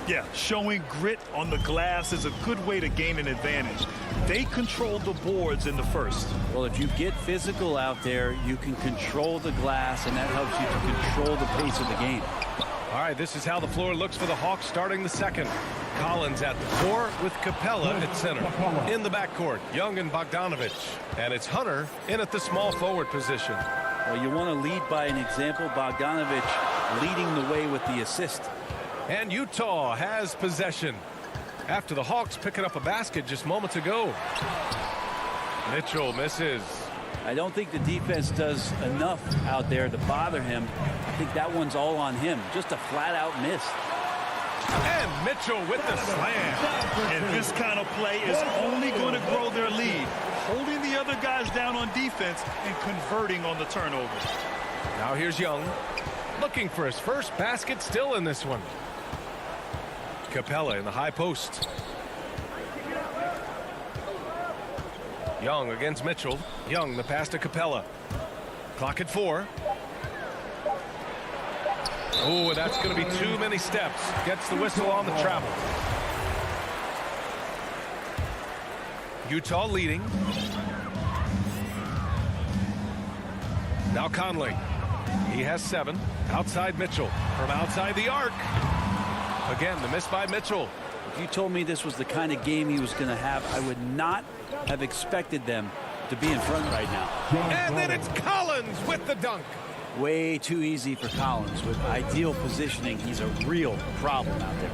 Speaker 3: Yeah, showing grit on the glass is a good way to gain an advantage. They controlled the boards in the first.
Speaker 9: Well, if you get physical out there, you can control the glass, and that helps you to control the pace of the game.
Speaker 1: All right, this is how the floor looks for the Hawks starting the second. Collins at the 4 with Capella at center. In the backcourt, Young and Bogdanovich. And it's Hunter in at the small forward position.
Speaker 9: Well, you want to lead by an example. Bogdanovich leading the way with the assist.
Speaker 1: And Utah has possession after the Hawks picking up a basket just moments ago. Mitchell misses.
Speaker 9: I don't think the defense does enough out there to bother him. I think that one's all on him. Just a flat-out miss.
Speaker 1: And Mitchell with the slam.
Speaker 3: And this kind of play is only going to grow their lead. Holding the other guys down on defense and converting on the turnover.
Speaker 1: Now here's Young. Looking for his first basket still in this one. Capella in the high post. Young against Mitchell. Young the pass to Capella. Clock at 4. Oh, that's going to be too many steps. Gets the whistle on the travel. Utah leading. Now Conley. He has 7. Outside Mitchell. From outside the arc. Again, the miss by Mitchell.
Speaker 9: If you told me this was the kind of game he was going to have, I would not have expected them to be in front right now.
Speaker 1: And then it's Collins with the dunk.
Speaker 9: Way too easy for Collins. With ideal positioning, he's a real problem out there.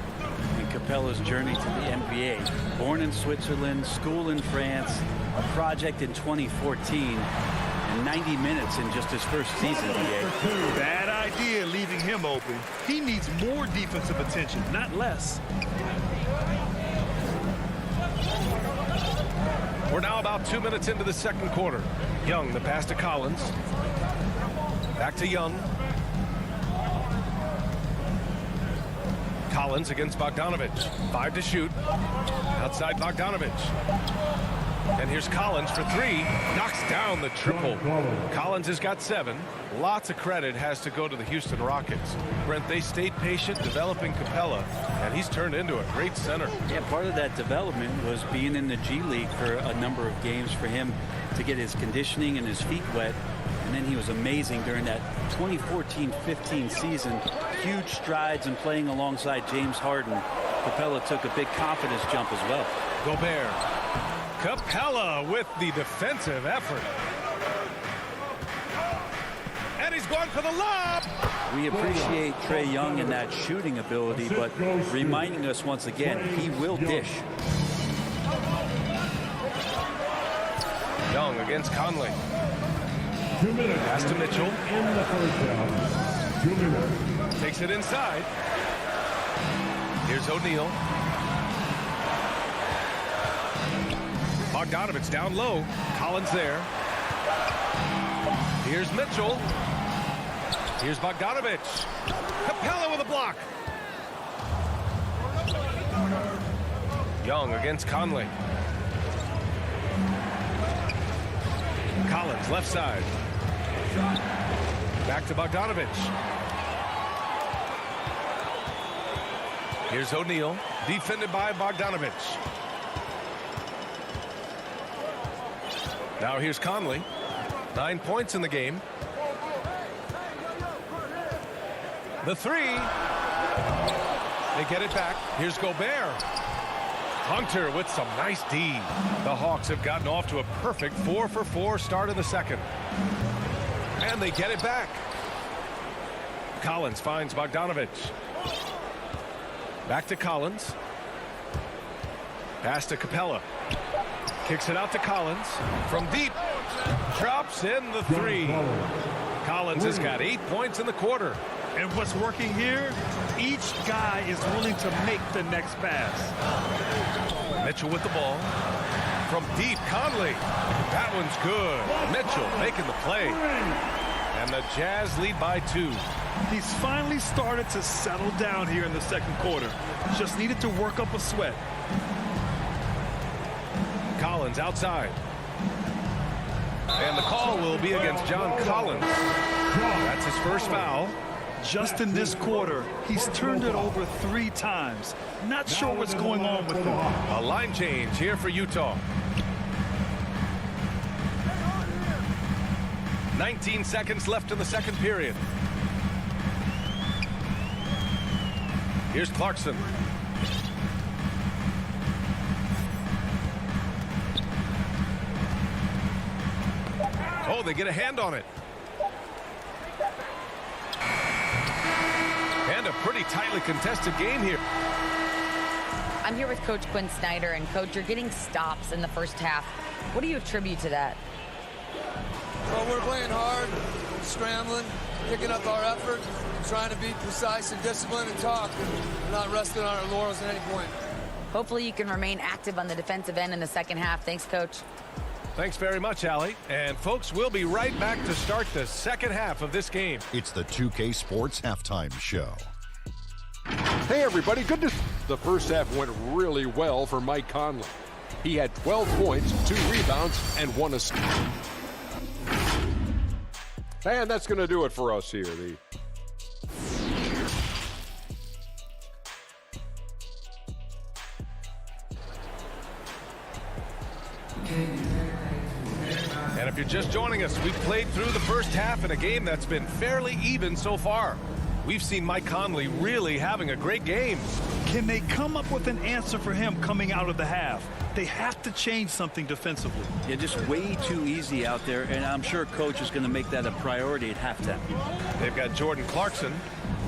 Speaker 9: And Capella's journey to the NBA. Born in Switzerland, school in France, a project in 2014, and 90 minutes in just his first season in the NBA.
Speaker 3: Bad idea leaving him open. He needs more defensive attention, not less.
Speaker 1: We're now about 2 minutes into the second quarter. Young the pass to Collins. Back to Young. Collins against Bogdanovich. 5 to shoot. Outside Bogdanovich. And here's Collins for 3. Knocks down the triple. Collins has got 7. Lots of credit has to go to the Houston Rockets. Brent, they stayed patient developing Capella, and he's turned into a great center.
Speaker 9: Yeah, part of that development was being in the G League for a number of games for him to get his conditioning and his feet wet. And then he was amazing during that 2014-15 season. Huge strides in playing alongside James Harden. Capella took a big confidence jump as well.
Speaker 1: Gobert. Capella with the defensive effort. And he's going for the lob.
Speaker 9: We appreciate Trae Young and that shooting ability, but reminding us once again, he will dish.
Speaker 1: Young against Conley.
Speaker 6: 2 minutes.
Speaker 1: Pass to Mitchell.
Speaker 6: In the first half. 2 minutes.
Speaker 1: Takes it inside. Here's O'Neal. Bogdanovich down low. Collins there. Here's Mitchell. Here's Bogdanovich. Capella with a block. Young against Conley. Collins, left side. Back to Bogdanovich. Here's O'Neal, defended by Bogdanovich. Now here's Conley. 9 points in the game. The three. They get it back. Here's Gobert. Hunter with some nice D. The Hawks have gotten off to a perfect 4-for-4 start in the second. And they get it back. Collins finds Bogdanovich. Back to Collins. Pass to Capella. Kicks it out to Collins. From deep. Drops in the three. Collins has got 8 points in the quarter.
Speaker 3: And what's working here? Each guy is willing to make the next pass.
Speaker 1: Mitchell with the ball. From deep, Conley. That one's good. Mitchell making the play. And the Jazz lead by 2.
Speaker 3: He's finally started to settle down here in the second quarter. Just needed to work up a sweat.
Speaker 1: Collins outside. And the call will be against John Collins. That's his first foul.
Speaker 3: Just in this quarter, he's turned it over 3 times. Not sure what's going on with him.
Speaker 1: A line change here for Utah. 19 seconds left in the second period. Here's Clarkson. Oh, they get a hand on it. And a pretty tightly contested game here.
Speaker 7: I'm here with Coach Quinn Snyder, and Coach, you're getting stops in the first half. What do you attribute to that?
Speaker 15: Well, we're playing hard, scrambling, picking up our effort, trying to be precise and disciplined and talk, and not resting on our laurels at any point.
Speaker 7: Hopefully you can remain active on the defensive end in the second half. Thanks, Coach.
Speaker 1: Thanks very much, Allie. And folks, we'll be right back to start the second half of this game.
Speaker 4: It's the 2K Sports Halftime Show.
Speaker 5: Hey, everybody. Good to see. The first half went really well for Mike Conley. He had 12 points, 2 rebounds, and 1 assist. And that's going to do it for us here.
Speaker 1: And if you're just joining us, we've played through the first half in a game that's been fairly even so far. We've seen Mike Conley really having a great game.
Speaker 3: Can they come up with an answer for him coming out of the half? They have to change something defensively.
Speaker 9: Yeah, just way too easy out there, and I'm sure Coach is going to make that a priority at halftime.
Speaker 1: They've got Jordan Clarkson,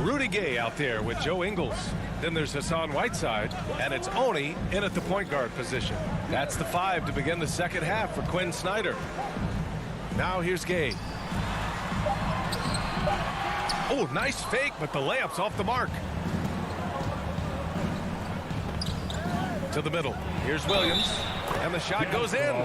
Speaker 1: Rudy Gay out there with Joe Ingles. Then there's Hassan Whiteside, and it's Oni in at the point guard position. That's the 5 to begin the second half for Quinn Snyder. Now here's Gay. Oh, nice fake, but the layup's off the mark. To the middle. Here's Williams, and the shot goes in.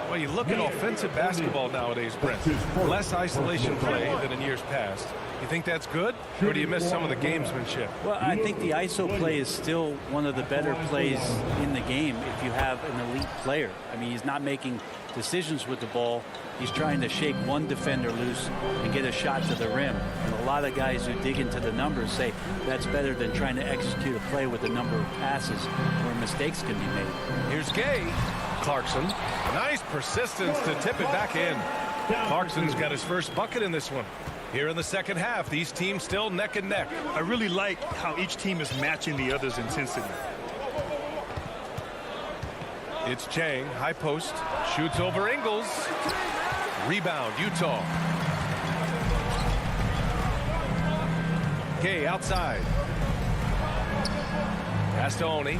Speaker 1: Well, you look at offensive basketball nowadays, Brent. Less isolation play than in years past. You think that's good, or do you miss some of the gamesmanship?
Speaker 9: Well, I think the ISO play is still one of the better plays in the game if you have an elite player. I mean, he's not making decisions with the ball. He's trying to shake one defender loose and get a shot to the rim. And a lot of guys who dig into the numbers say that's better than trying to execute a play with a number of passes where mistakes can be made.
Speaker 1: Here's Gay. Clarkson. Nice persistence to tip it back in. Clarkson's got his first bucket in this one. Here in the second half, these teams still neck and neck.
Speaker 3: I really like how each team is matching the other's intensity.
Speaker 1: It's Chang, high post, shoots over Ingles. Rebound, Utah. Gay outside. Pass to Oni.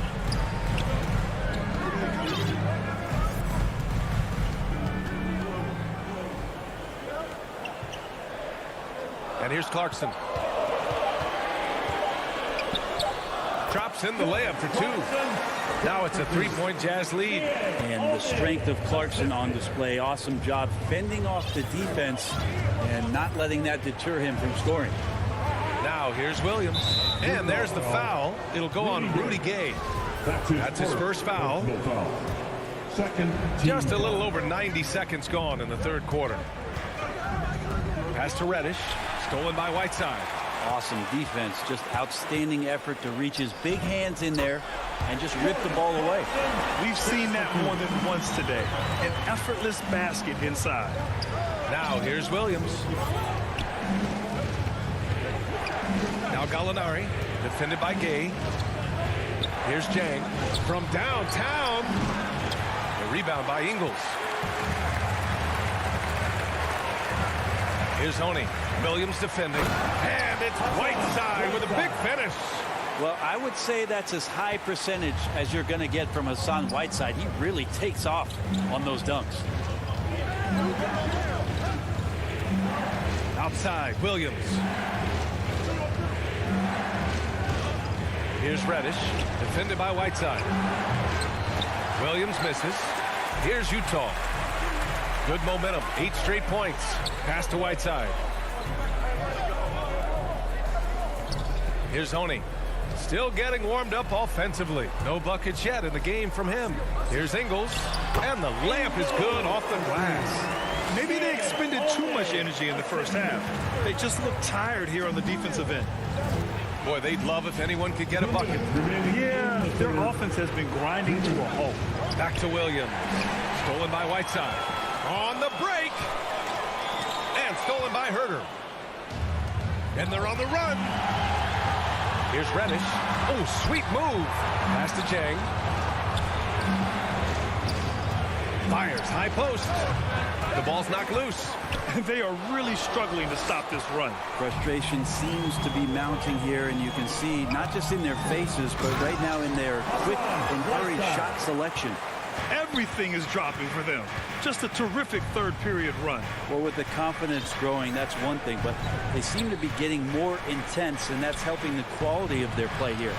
Speaker 1: And here's Clarkson. drops in the layup for 2. Now it's a 3-point Jazz lead.
Speaker 9: And the strength of Clarkson on display. Awesome job fending off the defense and not letting that deter him from scoring.
Speaker 1: Now here's Williams. And there's the foul. It'll go on Rudy Gay. That's his first foul. Just a little over 90 seconds gone in the third quarter. Pass to Reddish. Stolen by Whiteside.
Speaker 9: Awesome defense. Just outstanding effort to reach his big hands in there and just rip the ball away.
Speaker 3: We've seen that more than once today. An effortless basket inside.
Speaker 1: Now here's Williams. Now Gallinari, defended by Gay. Here's Jang from downtown. The rebound by Ingles. Here's Honey. Williams defending. And it's Whiteside with a big finish.
Speaker 9: Well, I would say that's as high percentage as you're going to get from Hassan Whiteside. He really takes off on those dunks.
Speaker 1: Outside, Williams. Here's Reddish, defended by Whiteside. Williams misses. Here's Utah. Good momentum, 8 straight points. Pass to Whiteside. Here's Honey. Still getting warmed up offensively. No buckets yet in the game from him. Here's Ingles. And the layup is good off the glass.
Speaker 3: Maybe they expended too much energy in the first half. They just look tired here on the defensive end.
Speaker 1: Boy, they'd love if anyone could get a bucket.
Speaker 3: Yeah, their offense has been grinding to a halt.
Speaker 1: Back to Williams. Stolen by Whiteside. On the break. And stolen by Herter. And they're on the run. Here's Reddish. Oh, sweet move. Pass to Jang. Fires high post. The ball's knocked loose.
Speaker 3: They are really struggling to stop this run.
Speaker 9: Frustration seems to be mounting here, and you can see not just in their faces, but right now in their quick and hurried shot selection.
Speaker 3: Everything is dropping for them. Just a terrific third period run.
Speaker 9: Well, with the confidence growing, that's one thing, but they seem to be getting more intense, and that's helping the quality of their play here.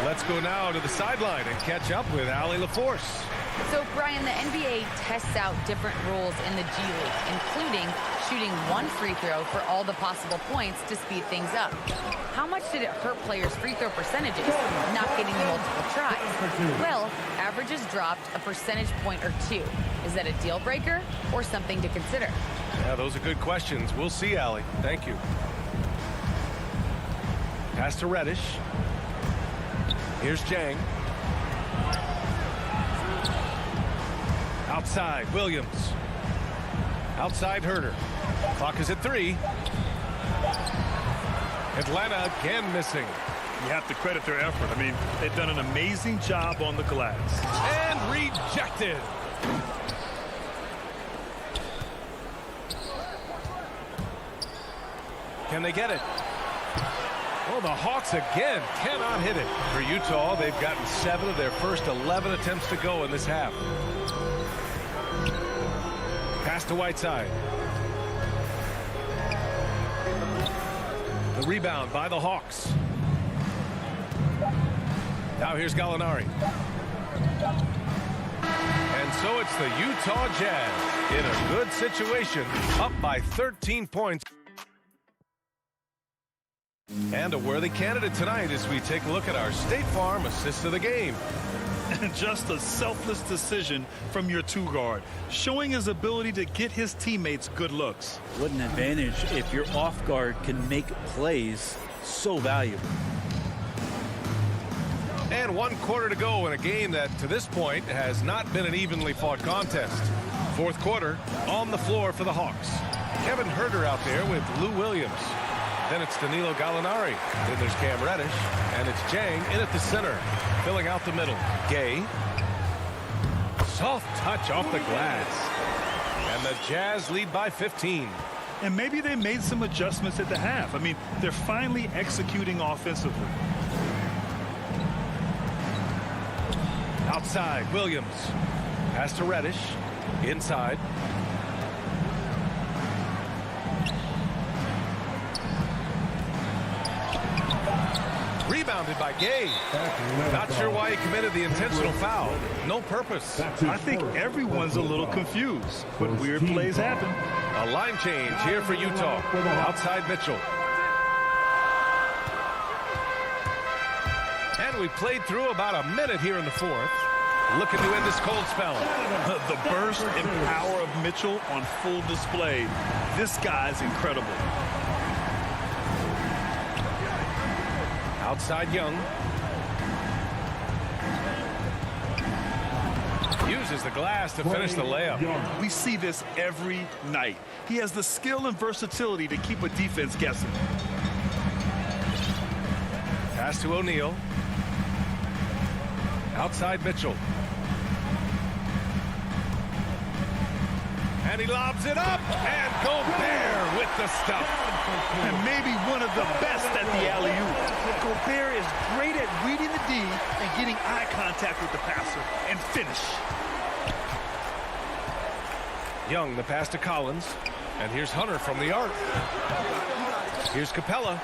Speaker 1: Let's go now to the sideline and catch up with Allie LaForce.
Speaker 7: So, Brian, the NBA tests out different rules in the G League, including shooting 1 free throw for all the possible points to speed things up. How much did it hurt players' free throw percentages not getting the multiple tries? Well, averages dropped a percentage point or 2. Is that a deal breaker or something to consider?
Speaker 1: Yeah, those are good questions. We'll see, Allie. Thank you. Pass to Reddish. Here's Jang. Outside, Williams. Outside, Herter. Clock is at 3. Atlanta again missing.
Speaker 3: You have to credit their effort. I mean, they've done an amazing job on the glass.
Speaker 1: And rejected. Can they get it? Well, the Hawks again cannot hit it. For Utah, they've gotten 7 of their first 11 attempts to go in this half. Pass to Whiteside. The rebound by the Hawks. Now here's Gallinari. And so it's the Utah Jazz in a good situation, up by 13 points. And a worthy candidate tonight as we take a look at our State Farm assist of the game.
Speaker 3: Just a selfless decision from your 2-guard, showing his ability to get his teammates good looks.
Speaker 9: What an advantage if your off guard can make plays so valuable.
Speaker 1: And 1 quarter to go in a game that to this point has not been an evenly fought contest. 4th quarter on the floor for the Hawks. Kevin Herter out there with Lou Williams. Then it's Danilo Gallinari. Then there's Cam Reddish. And it's Jang in at the center. Filling out the middle. Gay. Soft touch off the glass. And the Jazz lead by 15.
Speaker 3: And maybe they made some adjustments at the half. I mean, they're finally executing offensively.
Speaker 1: Outside, Williams. Pass to Reddish. Inside. Rebounded by Gay. Not sure why he committed the intentional foul. No purpose.
Speaker 3: I think everyone's a little confused, but weird plays happen.
Speaker 1: A line change here for Utah. Outside Mitchell. And we played through about a minute here in the fourth. Looking to end this cold spell.
Speaker 3: The burst and power of Mitchell on full display. This guy's incredible.
Speaker 1: Outside Young. Uses the glass to finish the layup.
Speaker 3: We see this every night. He has the skill and versatility to keep a defense guessing.
Speaker 1: Pass to O'Neal. Outside Mitchell. And he lobs it up. And Gobert with the stuff.
Speaker 3: And maybe one of the best at the alley-oop. Gobert is great at reading the D and getting eye contact with the passer and finish.
Speaker 1: Young, the pass to Collins. And here's Hunter from the arc. Here's Capella.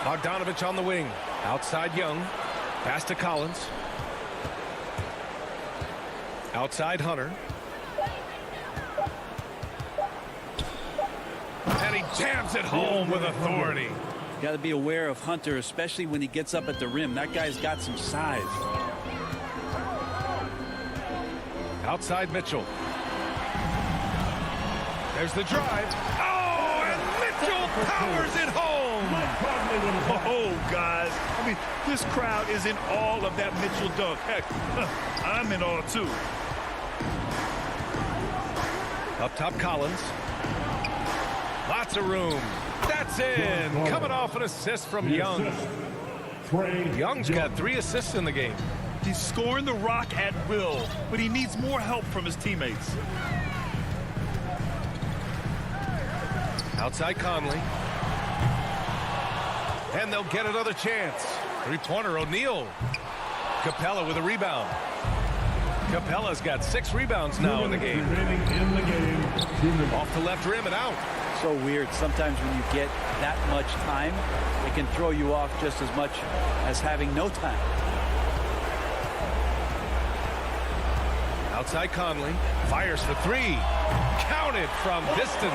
Speaker 1: Bogdanovich on the wing. Outside Young. Pass to Collins. Outside Hunter. And he jams it home with authority.
Speaker 9: Got to be aware of Hunter, especially when he gets up at the rim. That guy's got some size.
Speaker 1: Outside Mitchell. There's the drive. Oh, and Mitchell powers it home.
Speaker 3: Oh, guys. I mean, this crowd is in awe of that Mitchell dunk. Heck, I'm in awe, too.
Speaker 1: Up top, Collins. Lots of room. That's in. Coming off an assist from Young. Young's got 3 assists in the game.
Speaker 3: He's scoring the rock at will, but he needs more help from his teammates.
Speaker 1: Outside Conley. And they'll get another chance. Three-pointer O'Neal. Capella with a rebound. Capella's got 6 rebounds now in the game. Off the left rim and out.
Speaker 9: So weird. Sometimes when you get that much time, it can throw you off just as much as having no time.
Speaker 1: Outside Conley. Fires for 3. Counted from distance.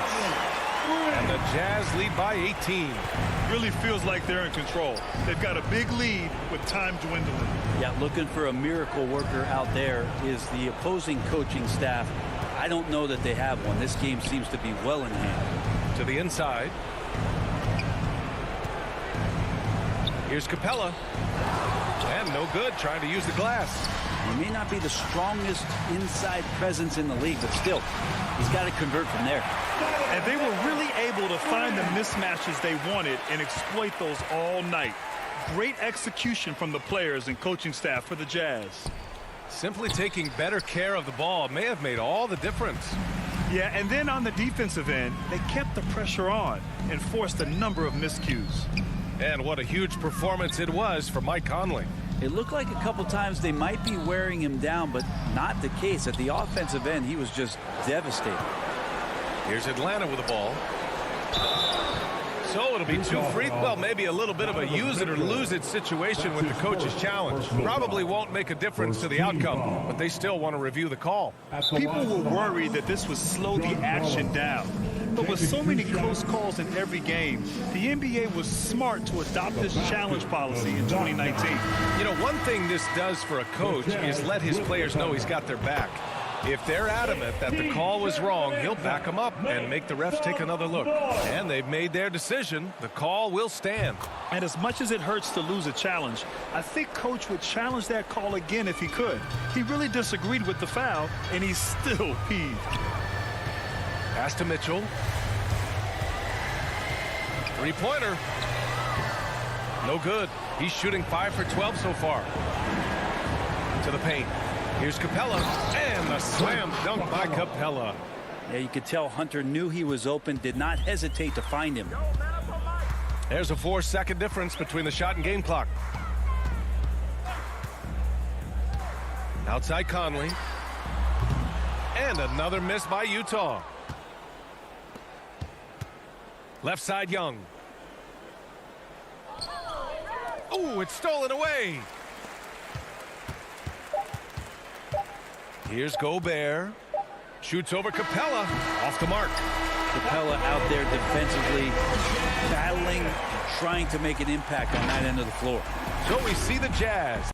Speaker 1: And the Jazz lead by 18.
Speaker 3: Really feels like they're in control. They've got a big lead with time dwindling.
Speaker 9: Yeah, looking for a miracle worker out there is the opposing coaching staff. I don't know that they have one. This game seems to be well in hand.
Speaker 1: To the inside. Here's Capella. And no good, trying to use the glass.
Speaker 9: He may not be the strongest inside presence in the league, but still, he's got to convert from there.
Speaker 3: And they were really able to find the mismatches they wanted and exploit those all night. Great execution from the players and coaching staff for the Jazz.
Speaker 1: Simply taking better care of the ball may have made all the difference.
Speaker 3: Yeah, and then on the defensive end, they kept the pressure on and forced a number of miscues.
Speaker 1: And what a huge performance it was for Mike Conley.
Speaker 9: It looked like a couple times they might be wearing him down, but not the case. At the offensive end, he was just devastating.
Speaker 1: Here's Atlanta with the ball. So it'll be 2 free. Well, maybe a little bit of a use it or lose it situation with the coach's challenge. Probably won't make a difference to the outcome, but they still want to review the call.
Speaker 3: People were worried that this would slow the action down. But with so many close calls in every game, the NBA was smart to adopt this challenge policy in 2019.
Speaker 1: You know, one thing this does for a coach is let his players know he's got their back. If they're adamant that the call was wrong, he'll back them up and make the refs take another look. And they've made their decision. The call will stand.
Speaker 3: And as much as it hurts to lose a challenge, I think Coach would challenge that call again if he could. He really disagreed with the foul, and he's still peeved.
Speaker 1: Pass to Mitchell. Three-pointer. No good. He's shooting 5 for 12 so far. To the paint. Here's Capella, and the slam dunk by Capella.
Speaker 9: Yeah, you could tell Hunter knew he was open, did not hesitate to find him.
Speaker 1: There's a 4-second difference between the shot and game clock. Outside Conley. And another miss by Utah. Left side Young. Oh, it's stolen away. Here's Gobert. Shoots over Capella. Off the mark.
Speaker 9: Capella out there defensively, battling, trying to make an impact on that end of the floor.
Speaker 1: So we see the Jazz.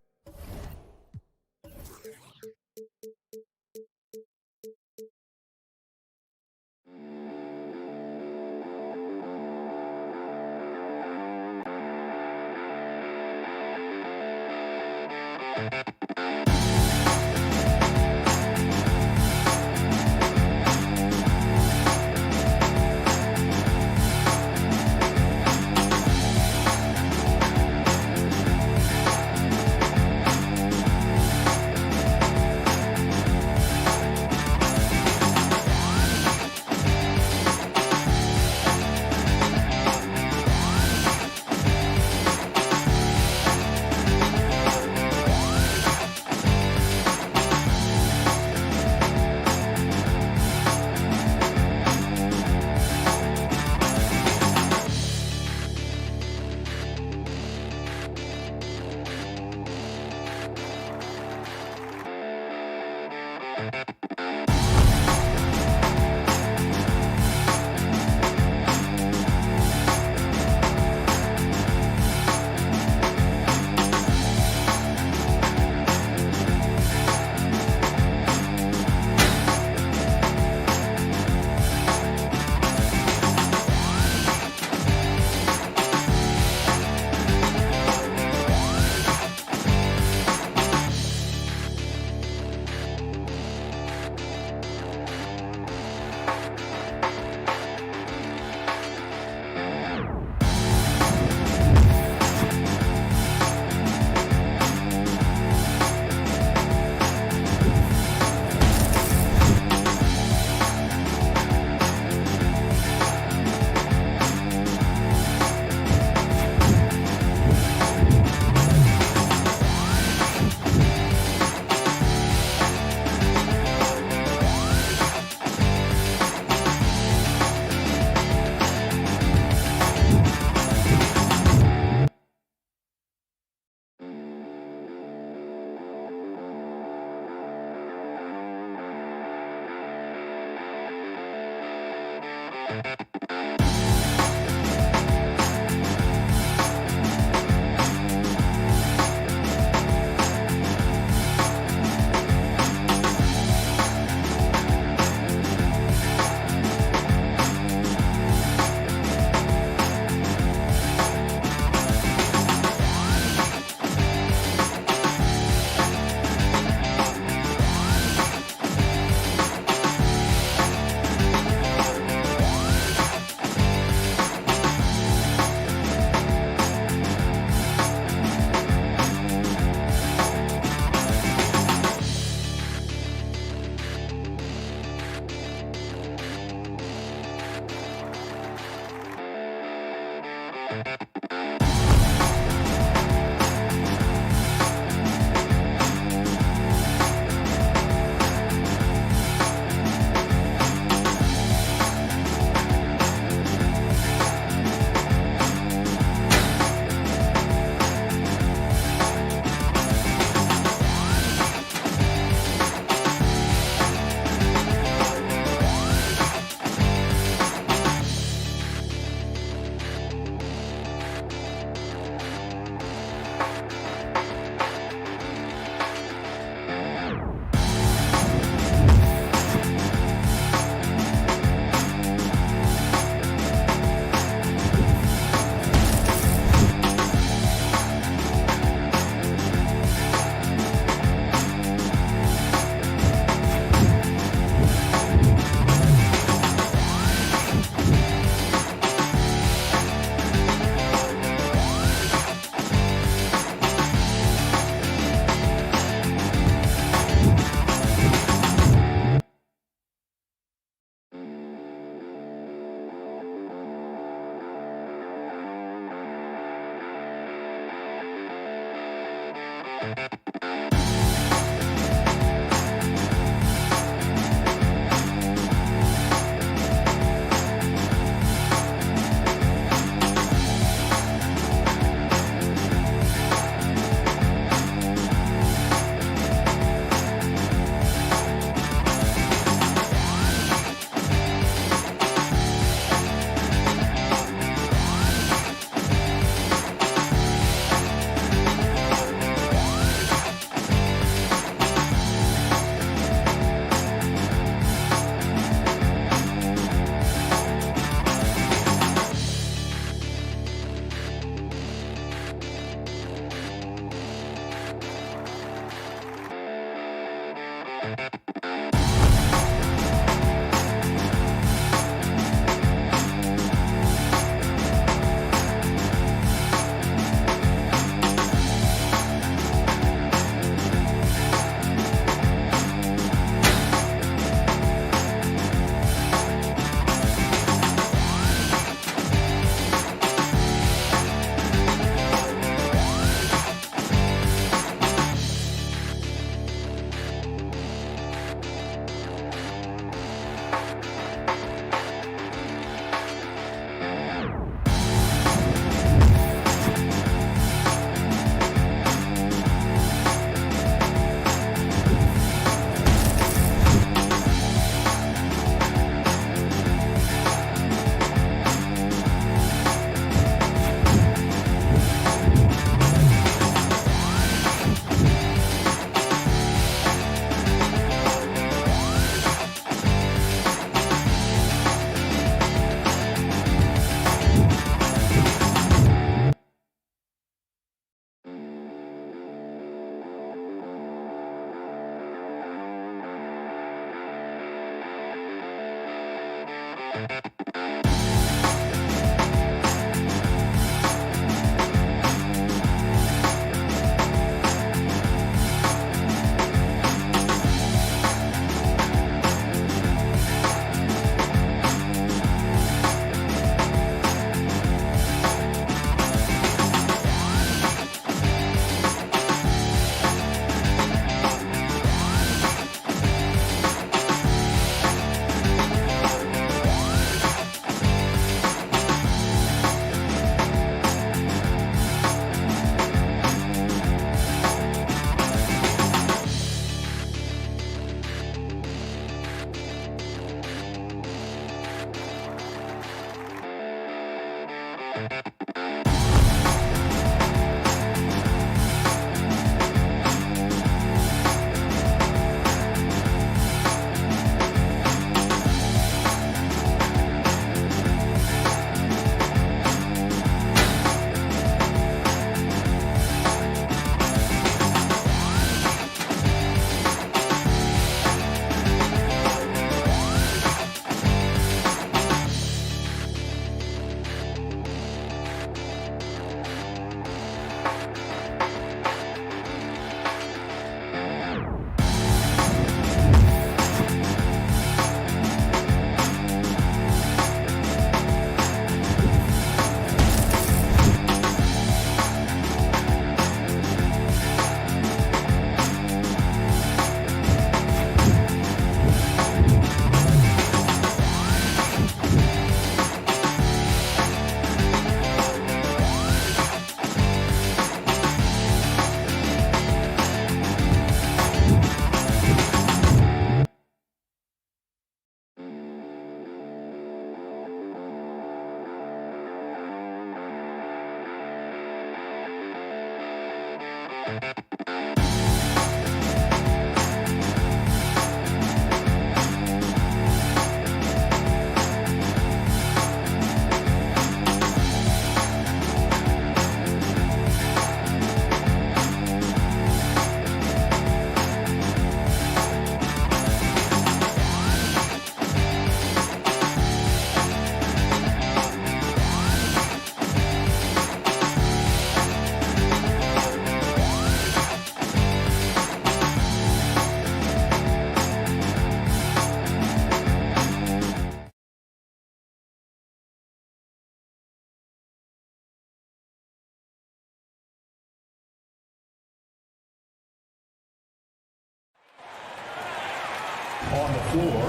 Speaker 6: On the floor,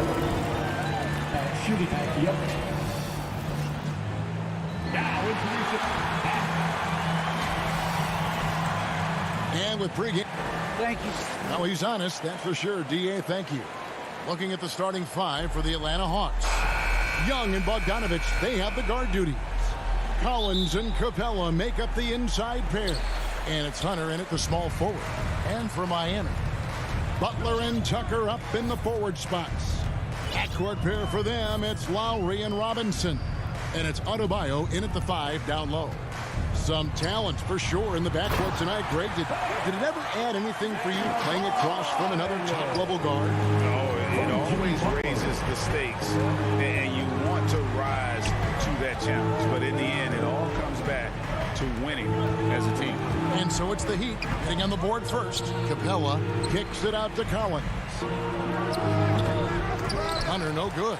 Speaker 6: and shooting at the other. Now introducing.
Speaker 8: And with pregame.
Speaker 12: Thank you.
Speaker 8: Now he's honest, that's for sure. D.A., thank you. Looking at the starting five for the Atlanta Hawks. Young and Bogdanovich, they have the guard duties. Collins and Capella make up the inside pair. And it's Hunter in at the small forward. And for Miami, Butler and Tucker up in the forward spots. Backcourt pair for them, it's Lowry and Robinson. And it's Adebayo in at the 5 down low. Some talent for sure in the backcourt tonight. Greg, did it ever add anything for you playing across from another top-level guard?
Speaker 10: No, it always raises the stakes, and you want to rise to that challenge. But in the end, it all comes back to winning as a team.
Speaker 8: And so it's the Heat getting on the board first. Capella kicks it out to Collins. Hunter, no good.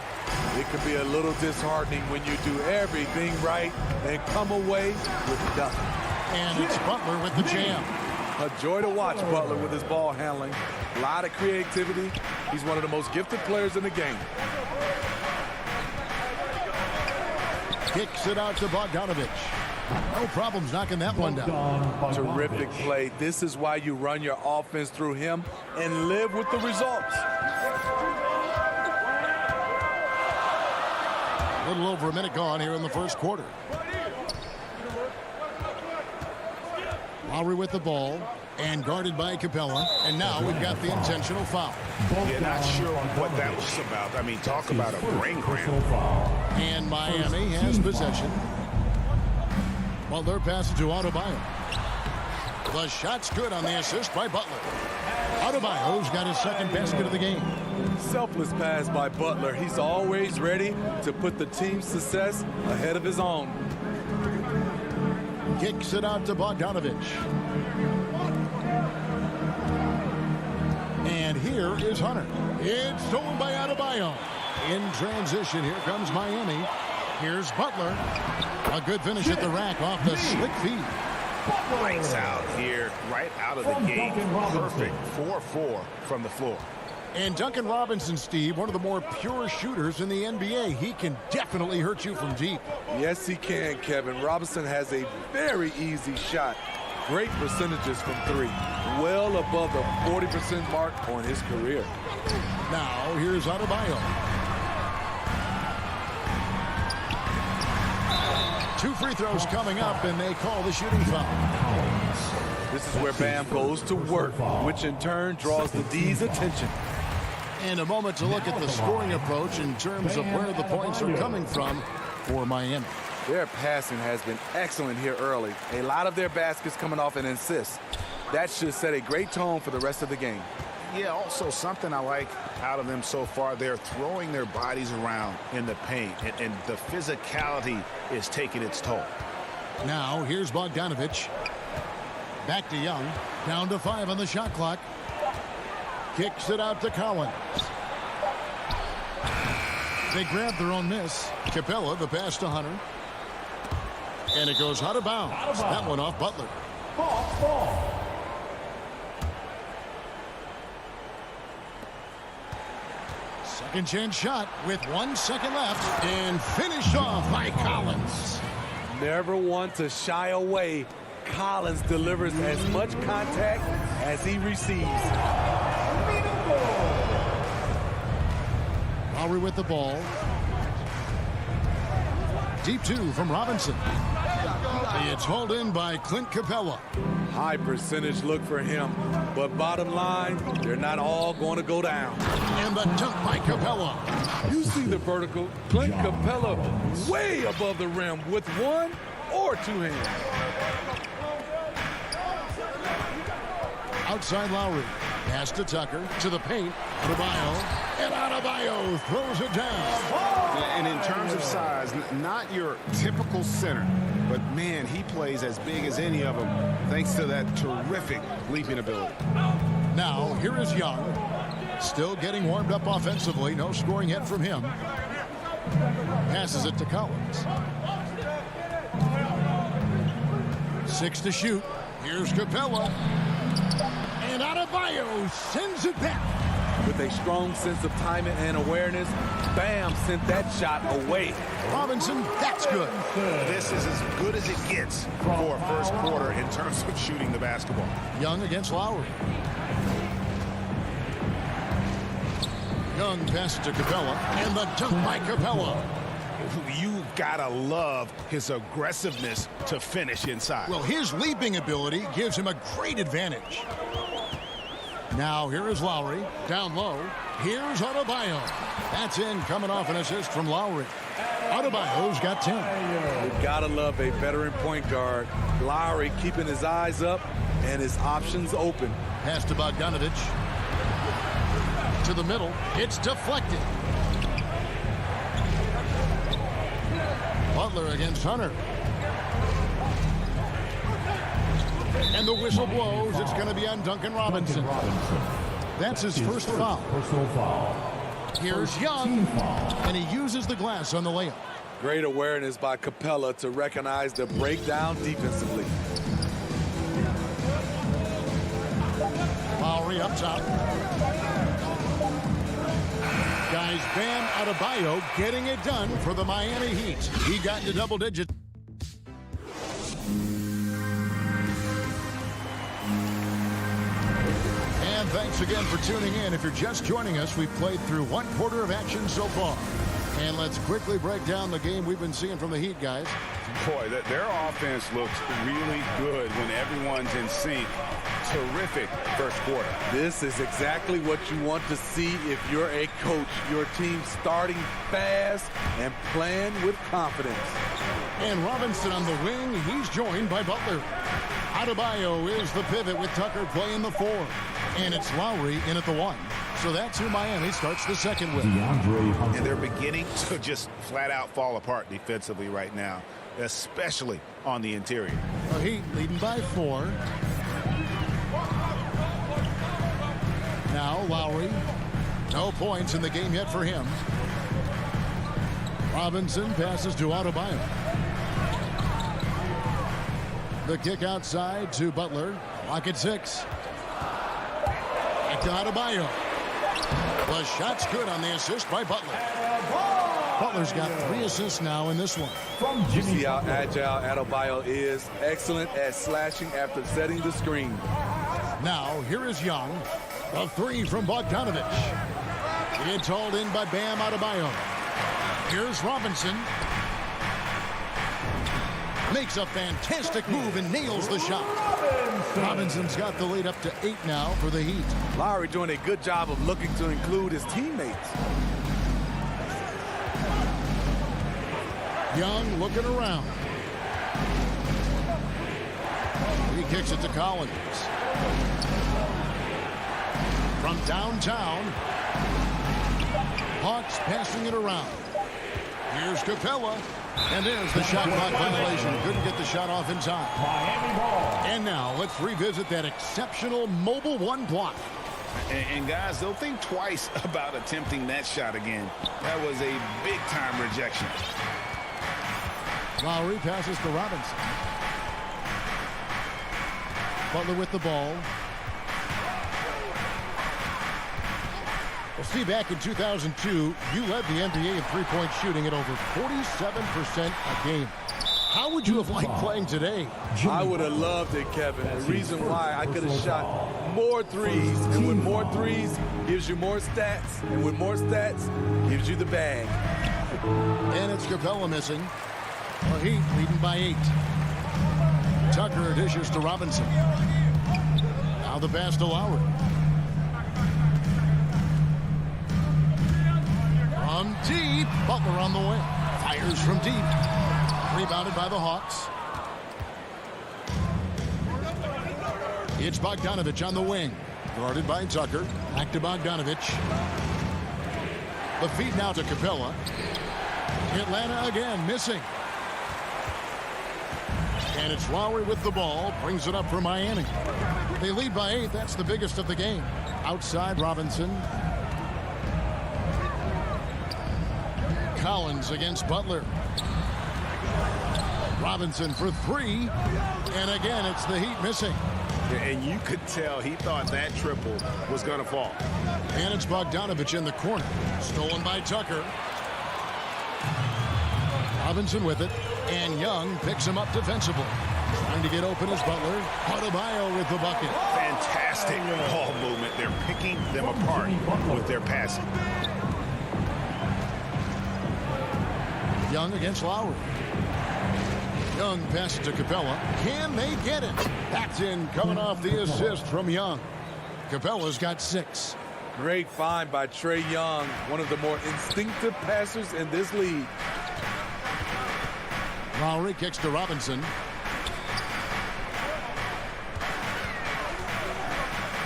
Speaker 2: It can be a little disheartening when you do everything right and come away with nothing.
Speaker 8: And it's Butler with the jam.
Speaker 2: A joy to watch Butler with his ball handling. A lot of creativity. He's one of the most gifted players in the game.
Speaker 8: Kicks it out to Bogdanovich. No problems knocking that one down.
Speaker 2: Terrific play. This is why you run your offense through him and live with the results.
Speaker 8: A little over a minute gone here in the first quarter. Lowry with the ball and guarded by Capella. And now we've got the intentional foul.
Speaker 10: Yeah, not sure what that was about. I mean, talk about a brain cramp.
Speaker 8: And Miami has possession. Well, they're passing to Adebayo. The shot's good on the assist by Butler. Adebayo's got his second basket of the game.
Speaker 2: selfless pass by Butler. He's always ready to put the team's success ahead of his own.
Speaker 8: Kicks it out to Bogdanovich. And here is Hunter. It's stolen by Adebayo. In transition, here comes Miami. Here's Butler. A good finish at the rack off the slick feed.
Speaker 10: Lights out here, right out of the gate. Perfect 4-4 from the floor.
Speaker 8: And Duncan Robinson, Steve, one of the more pure shooters in the NBA. He can definitely hurt you from deep.
Speaker 2: Yes, he can, Kevin. Robinson has a very easy shot. Great percentages from three. Well above the 40% mark on his career.
Speaker 8: Now, here's Adebayo. 2 free throws coming up, and they call the shooting foul.
Speaker 2: This is where Bam goes to work, which in turn draws the D's attention.
Speaker 8: And a moment to look at the scoring approach in terms of where the points are coming from for Miami.
Speaker 2: Their passing has been excellent here early. A lot of their baskets coming off an assist. That should set a great tone for the rest of the game.
Speaker 10: Yeah, also something I like out of them so far, they're throwing their bodies around in the paint, and the physicality is taking its toll.
Speaker 8: Now, here's Bogdanovich. Back to Young. Down to 5 on the shot clock. Kicks it out to Collins. They grab their own miss. Capella, the pass to Hunter. And it goes out of bounds. That one off Butler. Second chance shot with 1 second left. And finished off by Collins.
Speaker 2: Never one to shy away. Collins delivers as much contact as he receives.
Speaker 8: Lowry with the ball. Deep 2 from Robinson. It's hauled in by Clint Capella.
Speaker 2: High percentage look for him. But bottom line, they're not all going to go down.
Speaker 8: And the dunk by Capella.
Speaker 2: You see the vertical. Clint Capella way above the rim with 1 or 2 hands.
Speaker 8: Outside Lowry. Pass to Tucker. To the paint. Adebayo. And Adebayo throws it down.
Speaker 10: And in terms of size, not your typical center. But, man, he plays as big as any of them thanks to that terrific leaping ability.
Speaker 8: Now, here is Young. Still getting warmed up offensively. No scoring yet from him. Passes it to Collins. 6 to shoot. Here's Capella. And Adebayo sends it back.
Speaker 2: With a strong sense of timing and awareness, Bam sent that shot away.
Speaker 8: Robinson, that's good.
Speaker 10: This is as good as it gets for first quarter in terms of shooting the basketball.
Speaker 8: Young against Lowry. Young passes to Capella, and the dunk by Capella.
Speaker 10: You've got to love his aggressiveness to finish inside.
Speaker 8: Well, his leaping ability gives him a great advantage. Now, here is Lowry. Down low. Here's Adebayo. That's in, coming off an assist from Lowry. Adebayo's got 10.
Speaker 2: You gotta love a veteran point guard. Lowry keeping his eyes up and his options open.
Speaker 8: Pass to Bogdanovich. To the middle. It's deflected. Butler against Hunter. And the whistle blows. It's going to be on Duncan Robinson. That's his first foul. Here's Young. And he uses the glass on the layup.
Speaker 2: Great awareness by Capella to recognize the breakdown defensively.
Speaker 8: Lowry up top. Guys, Bam Adebayo getting it done for the Miami Heat. He got into double digits. And thanks again for tuning in. If you're just joining us, we've played through 1 quarter of action so far. And let's quickly break down the game we've been seeing from the Heat, guys.
Speaker 10: Boy, their offense looks really good when everyone's in sync. Terrific first quarter.
Speaker 2: This is exactly what you want to see if you're a coach. Your team starting fast and playing with confidence.
Speaker 8: And Robinson on the wing. He's joined by Butler. Adebayo is the pivot with Tucker playing the 4. And it's Lowry in at the 1. So that's who Miami starts the second with.
Speaker 10: And they're beginning to just flat out fall apart defensively right now, especially on the interior.
Speaker 8: The Heat leading by 4. Now Lowry. No points in the game yet for him. Robinson passes to Adebayo. The kick outside to Butler. Clock at 6. Back to Adebayo. The shot's good on the assist by Butler. Butler's got 3 assists now in this one.
Speaker 2: You see how agile Adebayo is. Excellent at slashing after setting the screen.
Speaker 8: Now, here is Young. The 3 from Bogdanovich. It's hauled in by Bam Adebayo. Here's Robinson. Makes a fantastic move and nails the shot. Robinson's got the lead up to 8 now for the Heat.
Speaker 2: Lowry doing a good job of looking to include his teammates.
Speaker 8: Young looking around. He kicks it to Collins. From downtown. Hawks passing it around. Here's Capella. And there's the shot clock violation. Couldn't get the shot off in time. And now let's revisit that exceptional mobile 1 block.
Speaker 10: And guys, they'll think twice about attempting that shot again. That was a big-time rejection.
Speaker 8: Lowry passes to Robinson. Butler with the ball. Well, see, back in 2002, you led the NBA in three-point shooting at over 47% a game. How would you have liked playing today?
Speaker 2: I would have loved it, Kevin. The reason why I could have shot more threes, and with more threes gives you more stats, and with more stats gives you the bag.
Speaker 8: And it's Capella missing. The Heat leading by 8. Tucker dishes to Robinson. Now the pass to Lowry. From deep, Butler on the way. Fires from deep. Rebounded by the Hawks. It's Bogdanovich on the wing. Guarded by Tucker. Back to Bogdanovich. The feed now to Capella. Atlanta again missing. And it's Lowry with the ball. Brings it up for Miami. They lead by 8. That's the biggest of the game. Outside Robinson. Collins against Butler. Robinson for 3. And again, it's the Heat missing.
Speaker 10: And you could tell he thought that triple was going to fall.
Speaker 8: And it's Bogdanovich in the corner. Stolen by Tucker. Robinson with it. And Young picks him up defensively. Trying to get open as Butler. Adebayo with the bucket.
Speaker 10: Fantastic ball movement. They're picking them apart with their passing.
Speaker 8: Young against Lowry. Young passes to Capella. Can they get it? Backed in, coming off the assist from Young. Capella's got 6.
Speaker 2: Great find by Trae Young, one of the more instinctive passers in this league.
Speaker 8: Lowry kicks to Robinson.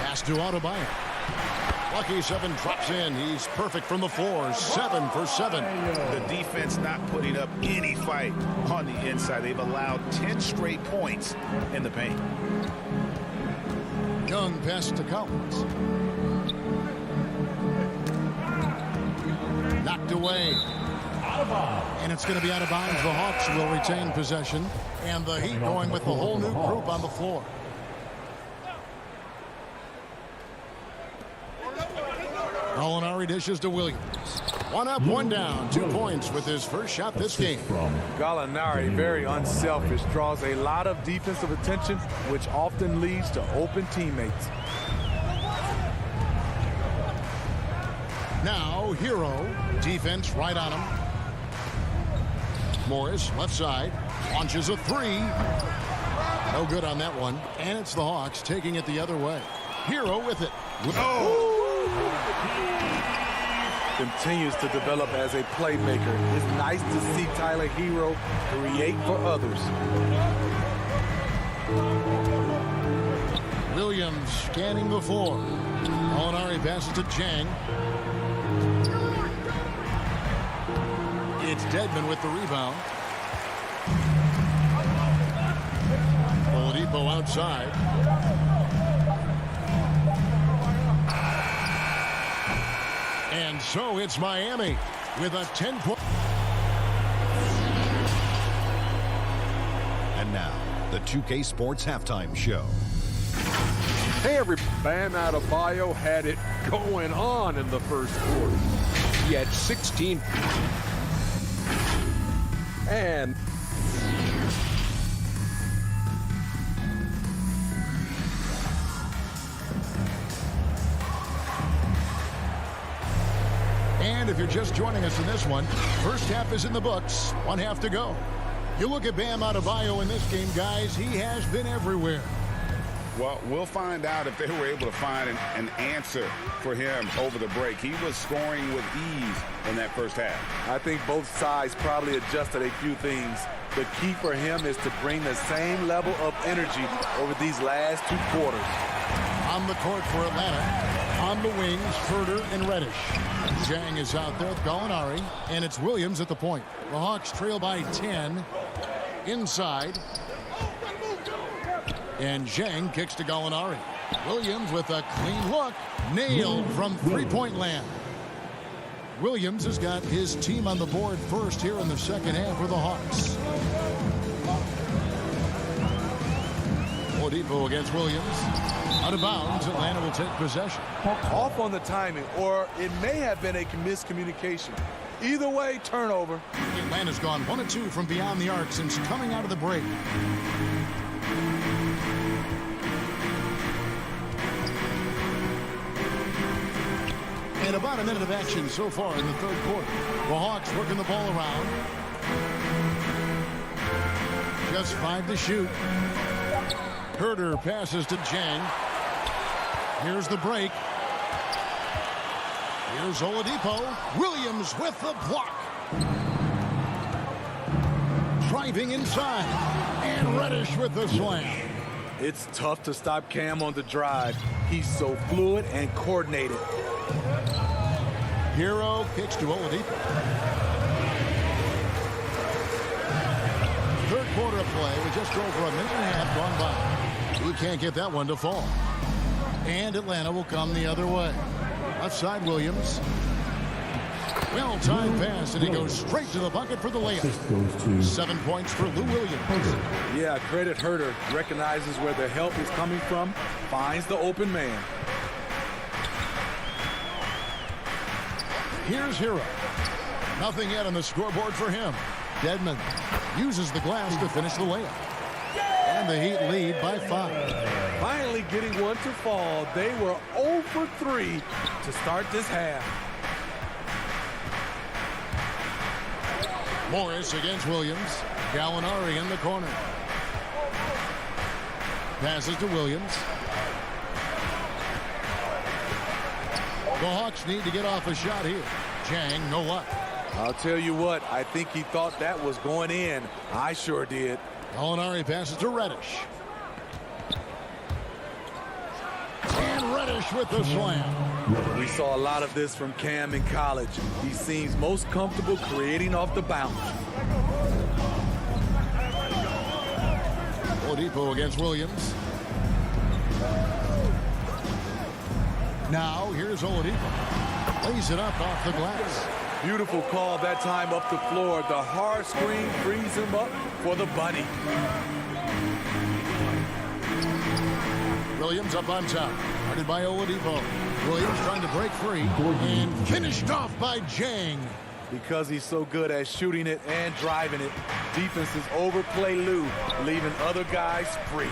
Speaker 8: Pass to Adebayo. Lucky 7 drops in. He's perfect from the floor. 7 for 7.
Speaker 10: The defense not putting up any fight on the inside. They've allowed 10 straight points in the paint.
Speaker 8: Young passes to Collins. Knocked away. And it's going to be out of bounds. The Hawks will retain possession. And the Heat going with the whole new group on the floor. Gallinari dishes to Williams. 1 up, 1 down. 2 points with his first shot this game.
Speaker 2: Gallinari, very unselfish, draws a lot of defensive attention, which often leads to open teammates.
Speaker 8: Now, Hero. Defense right on him. Morris, left side. Launches a 3. No good on that one. And it's the Hawks taking it the other way. Hero with it.
Speaker 2: Oh! Continues to develop as a playmaker. It's nice to see Tyler Hero create for others.
Speaker 8: Williams scanning the floor. Molinari passes to Jang. It's Dedmon with the rebound. Oladipo outside. And so it's Miami with a 10-point.
Speaker 4: And now, the 2K Sports Halftime Show.
Speaker 5: Hey, everybody. Bam Adebayo had it going on in the first quarter. He had 16. And
Speaker 8: if you're just joining us in this one, first half is in the books. 1 half to go. You look at Bam Adebayo in this game, guys. He has been everywhere.
Speaker 10: Well, we'll find out if they were able to find an answer for him over the break. He was scoring with ease in that first half.
Speaker 2: I think both sides probably adjusted a few things. The key for him is to bring the same level of energy over these last 2 quarters.
Speaker 8: On the court for Atlanta, on the wings, Furter and Reddish. Jang is out there with Gallinari, and it's Williams at the point. The Hawks trail by 10. Inside. And Jang kicks to Gallinari. Williams with a clean look. Nailed from three-point land. Williams has got his team on the board first here in the second half for the Hawks. Oladipo against Williams. Out of bounds, Atlanta will take possession.
Speaker 2: Off on the timing, or it may have been a miscommunication. Either way, turnover.
Speaker 8: Atlanta's gone 1 of 2 from beyond the arc since coming out of the break. And about a minute of action so far in the third quarter. The Hawks working the ball around. Just 5 to shoot. Herder passes to Jang. Here's the break. Here's Oladipo. Williams with the block. Driving inside. And Reddish with the slam.
Speaker 2: It's tough to stop Cam on the drive. He's so fluid and coordinated.
Speaker 8: Hero kicks to Oladipo. Third quarter of play with just over a minute and a half gone by. He can't get that one to fall. And Atlanta will come the other way. Left side, Williams. Well-timed pass, and he goes straight to the bucket for the layup. 7 points for Lou Williams.
Speaker 2: Yeah, credit Herder. Recognizes where the help is coming from. Finds the open man.
Speaker 8: Here's Hero. Nothing yet on the scoreboard for him. Dedmon uses the glass to finish the layup. And the Heat lead by 5.
Speaker 2: Finally getting one to fall. They were 0 for 3 to start this half.
Speaker 8: Morris against Williams. Gallinari in the corner. Passes to Williams. The Hawks need to get off a shot here. Jang, no luck.
Speaker 2: I'll tell you what, I think he thought that was going in. I sure did.
Speaker 8: Gallinari passes to Reddish. And Reddish with the slam.
Speaker 2: We saw a lot of this from Cam in college. He seems most comfortable creating off the bounce.
Speaker 8: Oladipo against Williams. Now here's Oladipo. Lays it up off the glass.
Speaker 2: Beautiful call that time up the floor. The hard screen frees him up for the bunny.
Speaker 8: Williams up on top. Guarded by Oladipo. Williams trying to break free. And finished off by Jang.
Speaker 2: Because he's so good at shooting it and driving it, defenses overplay Lou, leaving other guys free.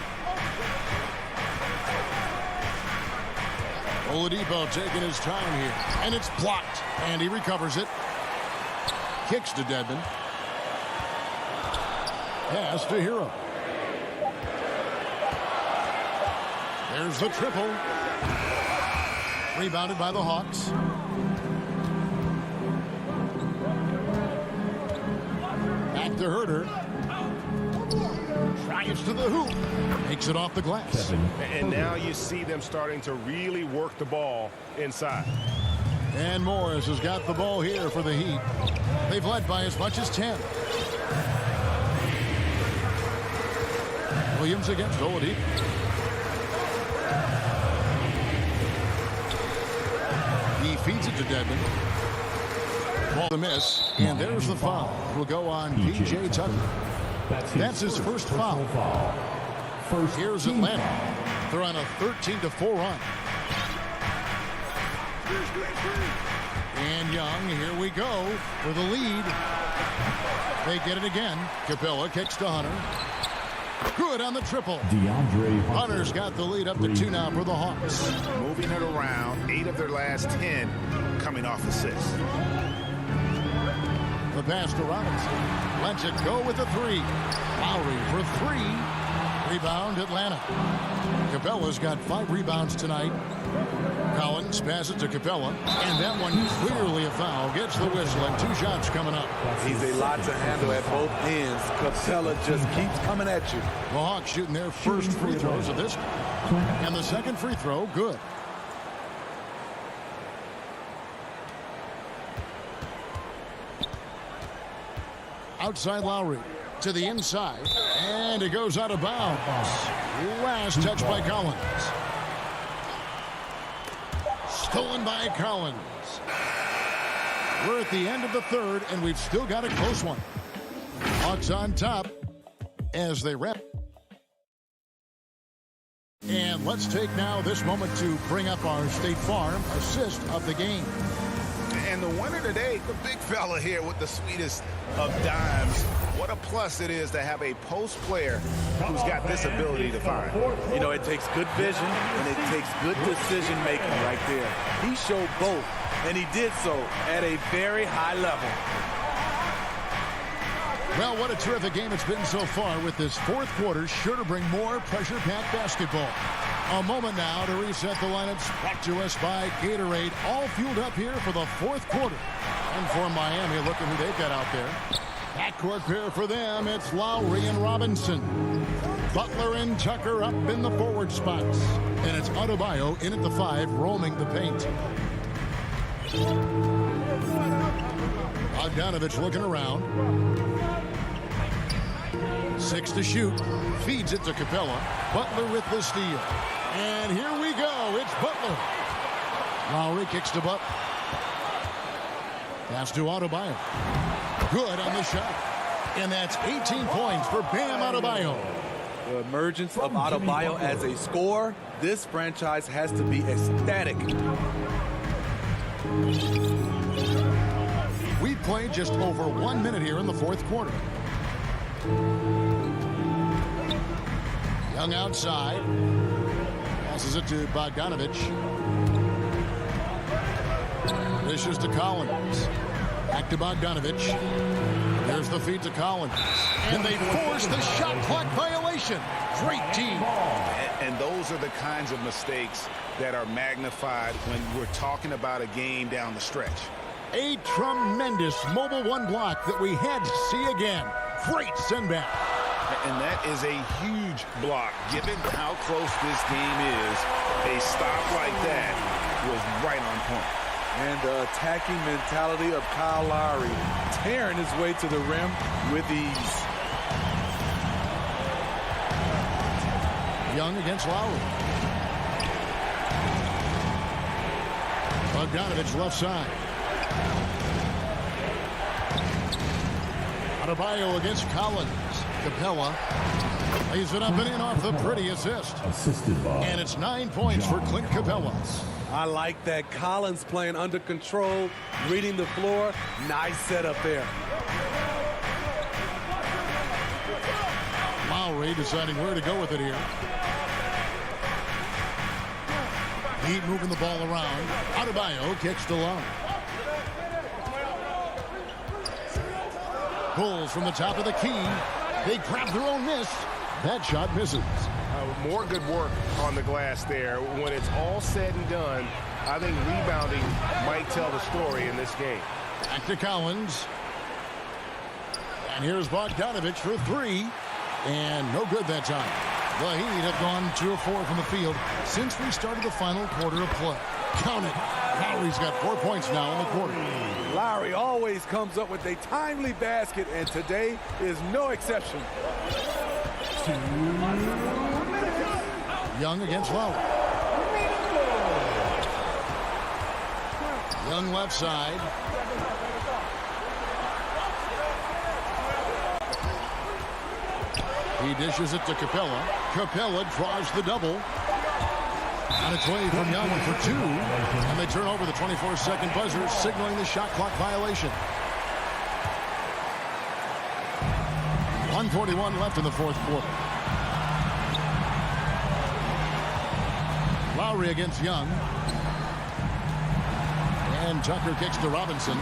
Speaker 8: Oladipo taking his time here. And it's blocked. And he recovers it. Kicks to Dedmon. Pass to Hero. There's the triple. Rebounded by the Hawks. Back to Herder. drives to the hoop. Makes it off the glass.
Speaker 10: And now you see them starting to really work the ball inside.
Speaker 8: And Morris has got the ball here for the Heat. They've led by as much as 10. Williams against Oladipo. He feeds it to Dedmon. Ball to miss, and there's the foul. Will go on P.J. Tucker. That's his first foul. Here's Atlanta. They're on a 13-4 run. And Young, here we go for the lead. They get it again. Capella kicks to Hunter. Good on the triple. Hunter's got the lead up to 2 now for the Hawks.
Speaker 10: Moving it around, 8 of their last 10 coming off assists.
Speaker 8: The pass to Robinson. Lets it go with a 3. Lowry for 3. Rebound Atlanta. Capella's got 5 rebounds tonight. Collins passes to Capella, and that one clearly a foul. Gets the whistle, and 2 shots coming up.
Speaker 2: He's a lot to handle at both ends. Capella just keeps coming at you.
Speaker 8: The Hawks shooting their first free throws of this. And the second free throw, good. Outside Lowry to the inside, and it goes out of bounds. Last touch by Collins. Stolen by Collins. We're at the end of the third, and we've still got a close one. Hawks on top as they wrap. And let's take now this moment to bring up our State Farm assist of the game.
Speaker 10: And the winner today, the big fella here with the sweetest of dimes. What a plus it is to have a post player who's got this ability to find.
Speaker 2: You know, it takes good vision and it takes good decision making right there. He showed both, and he did so at a very high level.
Speaker 8: Well, what a terrific game it's been so far, with this fourth quarter sure to bring more pressure-packed basketball. A moment now to reset the lineups, brought to us by Gatorade, all fueled up here for the fourth quarter. And for Miami, look at who they've got out there. Backcourt pair for them, it's Lowry and Robinson. Butler and Tucker up in the forward spots. And it's Adebayo in at the 5, roaming the paint. Bogdanovich looking around. 6 to shoot. Feeds it to Capella. Butler with the steal. And here we go. It's Butler. Lowry kicks to Butler. Pass to Adebayo. Good on the shot. And that's 18 points for Bam Adebayo.
Speaker 2: The emergence of Adebayo as a scorer, this franchise has to be ecstatic.
Speaker 8: We played just over 1 minute here in the fourth quarter. Young outside. Passes it to Bogdanovich. Dishes to Collins. Back to Bogdanovich. There's the feed to Collins. And they force the shot clock violation. Great team.
Speaker 10: And those are the kinds of mistakes that are magnified when we're talking about a game down the stretch.
Speaker 8: A tremendous mobile 1 block that we had to see again. Great send back.
Speaker 10: And that is a huge block. Given how close this game is, a stop like that was right on point.
Speaker 2: And the attacking mentality of Kyle Lowry, tearing his way to the rim with ease.
Speaker 8: Young against Lowry. Bogdanovich left side. Adebayo against Collins. Capella lays it up and in off the pretty assist. And it's 9 points for Clint Capella.
Speaker 2: I like that. Collins playing under control, reading the floor. Nice setup there.
Speaker 8: Lowry deciding where to go with it here. Heat moving the ball around. Adebayo kicks to Lowry. Bulls from the top of the key. They grab their own miss. That shot misses.
Speaker 10: More good work on the glass there. When it's all said and done, I think rebounding might tell the story in this game.
Speaker 8: Back to Collins. And here's Bogdanovich for 3. And no good that time. The Heat have gone 2 of 4 from the field since we started the final quarter of play. Count it. Lowry's got 4 points now in the quarter.
Speaker 2: Lowry always comes up with a timely basket, and today is no exception.
Speaker 8: Young against Lowry. Young left side. He dishes it to Capella. Capella draws the double. On its way from Young for 2. And they turn over the 24-second buzzer, signaling the shot clock violation. 1:41 left in the fourth quarter. Lowry against Young. And Tucker kicks to Robinson.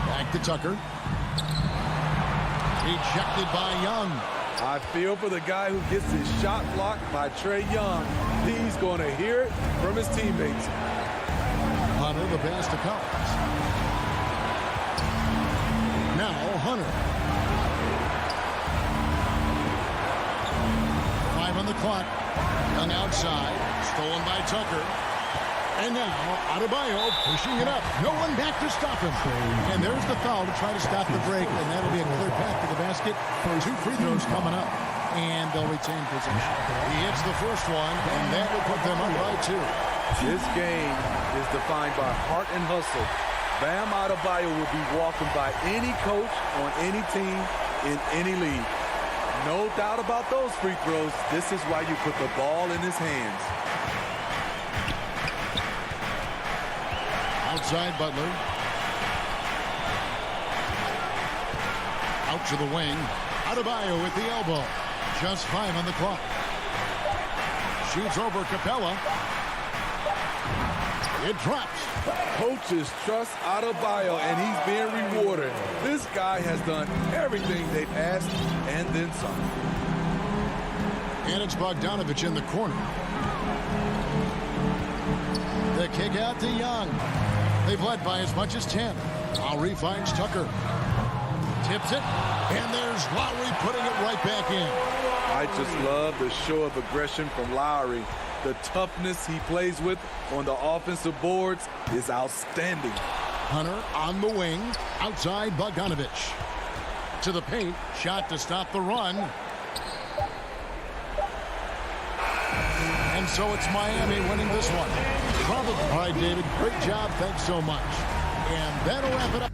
Speaker 8: Back to Tucker. Ejected by Young.
Speaker 2: I feel for the guy who gets his shot blocked by Trae Young. He's going to hear it from his teammates.
Speaker 8: Hunter the pass to Collins. Now Hunter. 5 on the clock. Young outside. Stolen by Tucker. And now Adebayo pushing it up. No one back to stop him. And there's the foul to try to stop the break. And that'll be a clear path to the basket. 2 free throws coming up. And they'll retain possession. He hits the first one, and that will put them up by 2.
Speaker 2: This game is defined by heart and hustle. Bam Adebayo will be welcomed by any coach on any team in any league. No doubt about those free throws. This is why you put the ball in his hands.
Speaker 8: Outside Butler. Out to the wing. Adebayo with the elbow. Just 5 on the clock. Shoots over Capella. It drops.
Speaker 2: Coaches trust Adebayo, and he's being rewarded. This guy has done everything they've asked and then some.
Speaker 8: And it's Bogdanovich in the corner. The kick out to Young. They've led by as much as 10. Lowry finds Tucker. Tips it. And there's Lowry putting it right back in.
Speaker 2: I just love the show of aggression from Lowry. The toughness he plays with on the offensive boards is outstanding.
Speaker 8: Hunter on the wing. Outside Bogdanovich. To the paint. Shot to stop the run. And so it's Miami winning this one. Probably. All right, David. Great job. Thanks so much. And that'll wrap it up.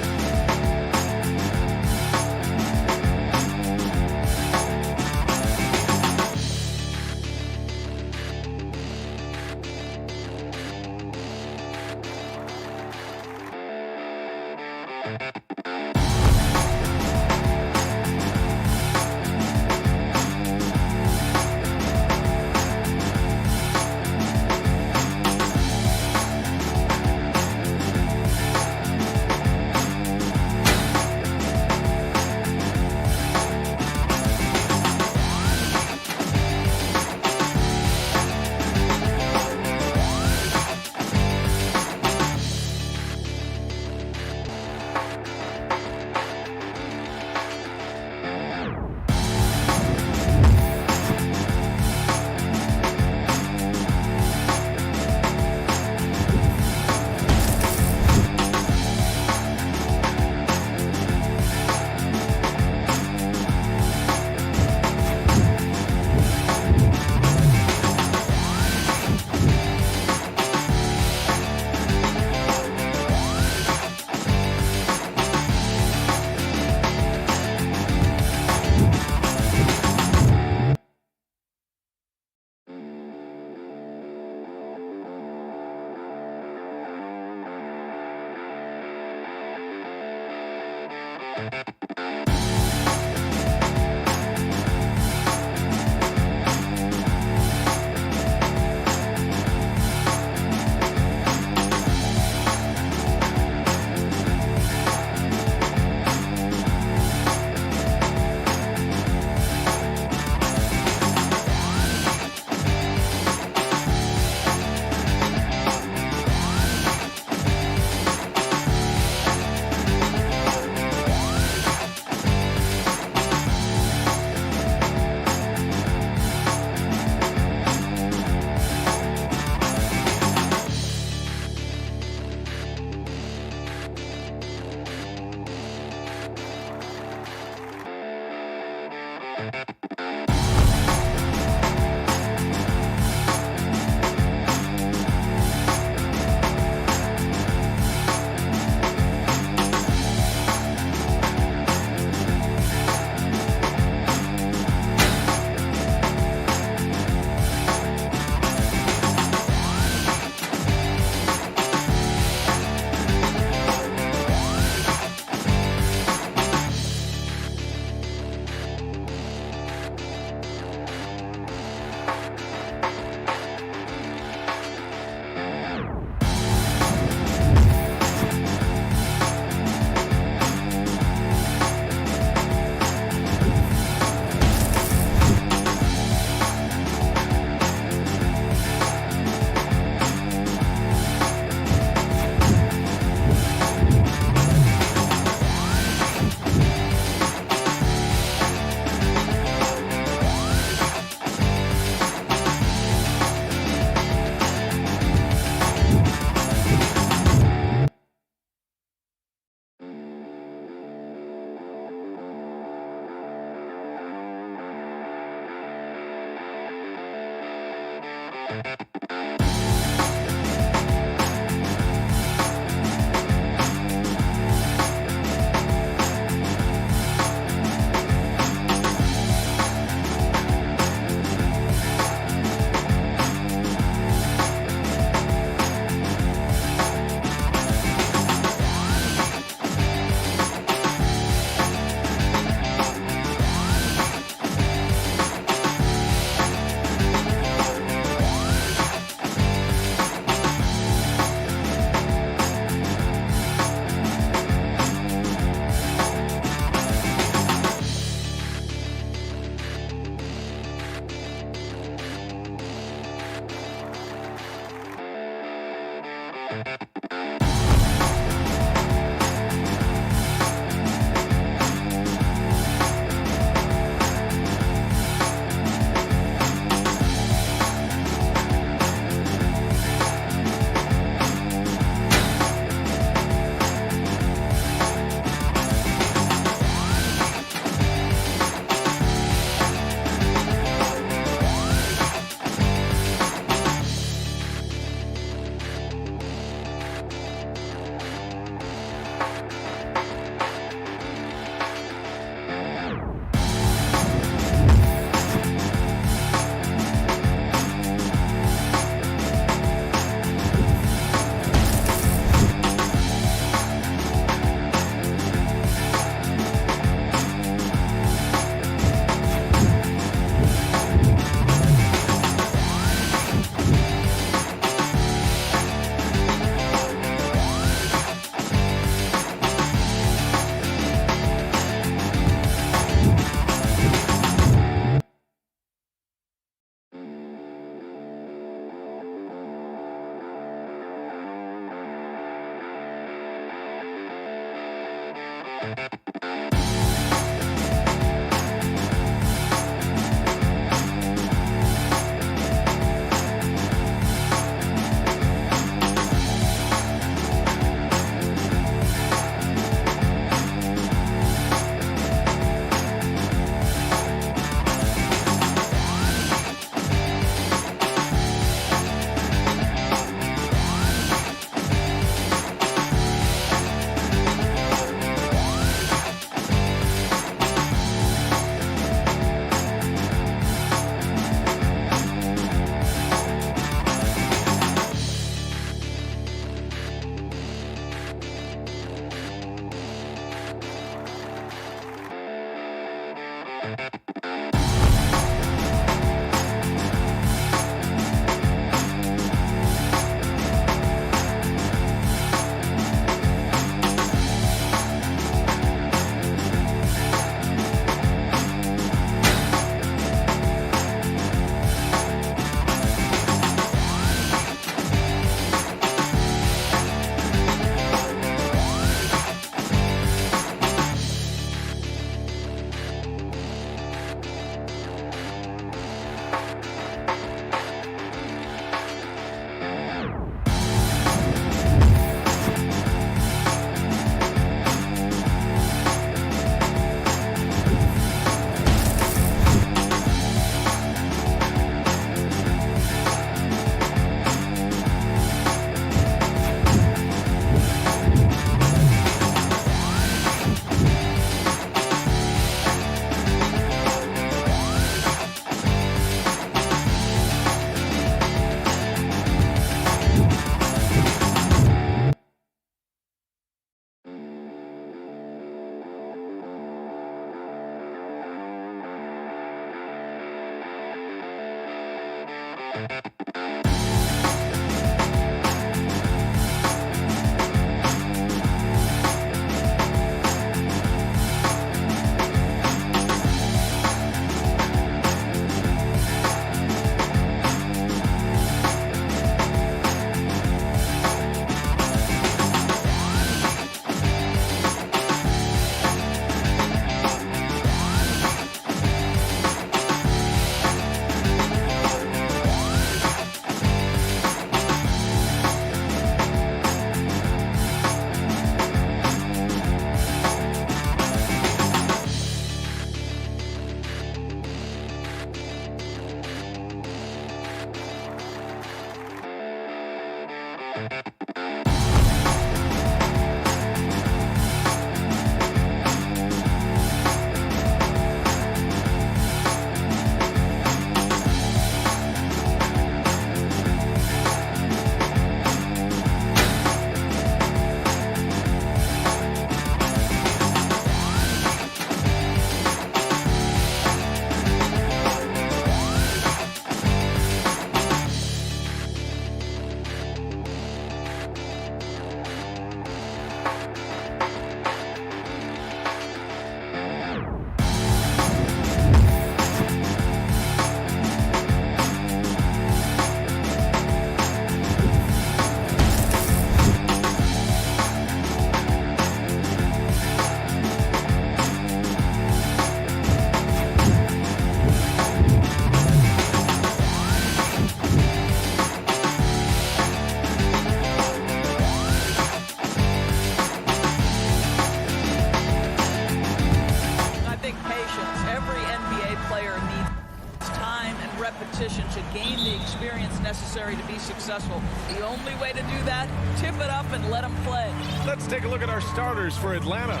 Speaker 13: successful. The only way to do that, tip it up and let them play.
Speaker 1: Let's take a look at our starters for Atlanta.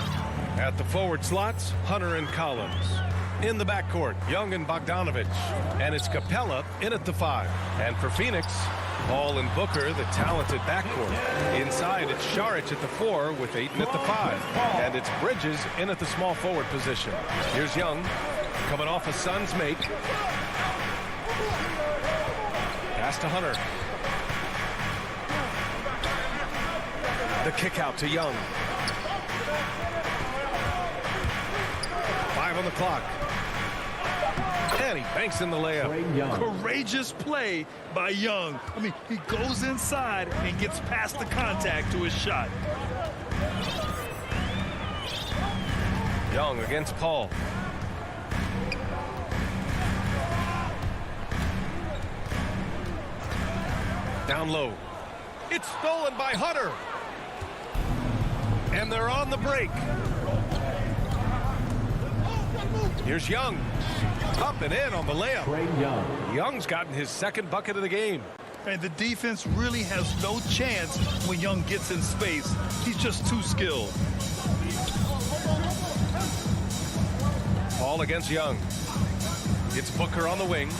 Speaker 1: At the forward slots, Hunter and Collins. In the backcourt, Young and Bogdanovich. And it's Capella in at the 5. And for Phoenix, Paul and Booker, the talented backcourt. Inside, it's Šarić at the 4 with Ayton at the 5. And it's Bridges in at the small forward position. Here's Young, coming off a Suns make. Pass to Hunter. The kick out to Young. 5 on the clock. And he banks in the layup.
Speaker 3: Courageous play by Young. I mean, he goes inside and gets past the contact to his shot.
Speaker 1: Young against Paul. Down low. It's stolen by Hunter. And they're on the break. Here's Young. Up and in on the layup. Young's gotten his second bucket of the game.
Speaker 3: And the defense really has no chance when Young gets in space. He's just too skilled.
Speaker 1: Paul against Young. It's Booker on the wing.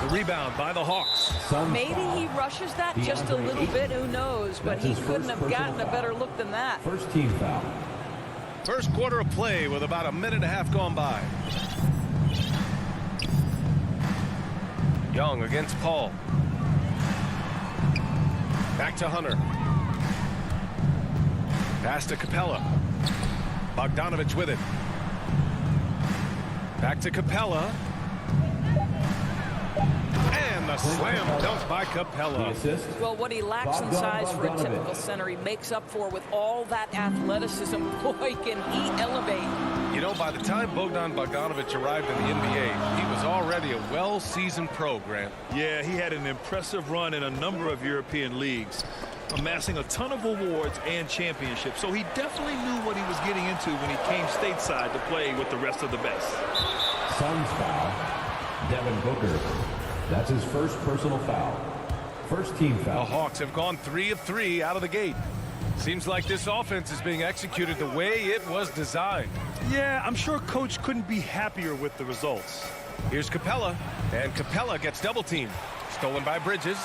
Speaker 1: The rebound by the Hawks.
Speaker 13: Maybe he rushes that just a little bit, who knows, but he couldn't have gotten a better look than that.
Speaker 6: First team foul.
Speaker 1: First quarter of play with about a minute and a half gone by. Young against Paul. Back to Hunter. Pass to Capella. Bogdanovich with it. Back to Capella. And the slam dunk by Capella.
Speaker 13: Well, what he lacks in size for a typical center, he makes up for with all that athleticism. Boy, can he elevate.
Speaker 1: You know, by the time Bogdanovich arrived in the NBA, he was already a well-seasoned pro, Grant.
Speaker 3: Yeah, he had an impressive run in a number of European leagues, amassing a ton of awards and championships. So he definitely knew what he was getting into when he came stateside to play with the rest of the best.
Speaker 6: Suns foul. Devin Booker. That's his first personal foul. First team foul.
Speaker 1: The Hawks have gone 3 of 3 out of the gate. Seems like this offense is being executed the way it was designed.
Speaker 3: Yeah, I'm sure Coach couldn't be happier with the results.
Speaker 1: Here's Capella, and Capella gets double teamed. Stolen by Bridges.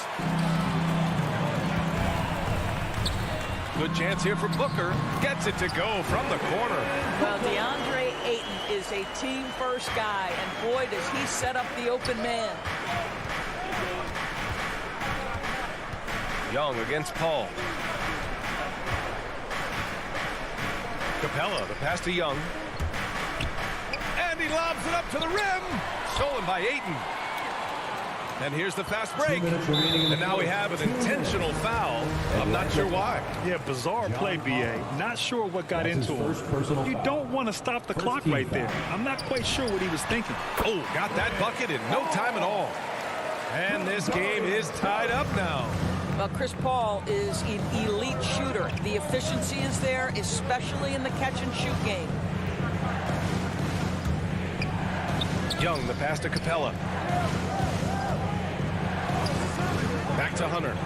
Speaker 1: Good chance here for Booker. Gets it to go from the corner.
Speaker 13: Well, DeAndre Ayton is a team-first guy, and boy, does he set up the open man.
Speaker 1: Young against Paul. Capella, the pass to Young. And he lobs it up to the rim. Stolen by Ayton. And here's the fast break. And now we have an intentional foul. I'm not sure why.
Speaker 3: Yeah, bizarre play, B.A. Not sure what got into him. You don't want to stop the clock right there. I'm not quite sure what he was thinking.
Speaker 1: Oh, got that bucket in no time at all. And this game is tied up now.
Speaker 13: Well, Chris Paul is an elite shooter. The efficiency is there, especially in the catch-and-shoot game.
Speaker 1: Young, the pass to Capella. Back to Hunter.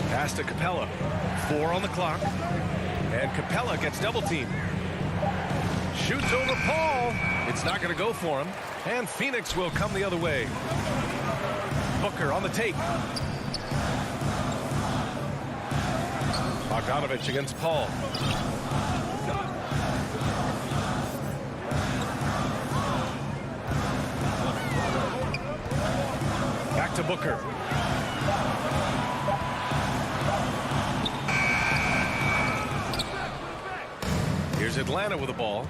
Speaker 1: Pass to Capella. 4 on the clock. And Capella gets double teamed. Shoots over Paul. It's not going to go for him. And Phoenix will come the other way. Booker on the take. Bogdanovich against Paul. Back to Booker. Here's Atlanta with the ball.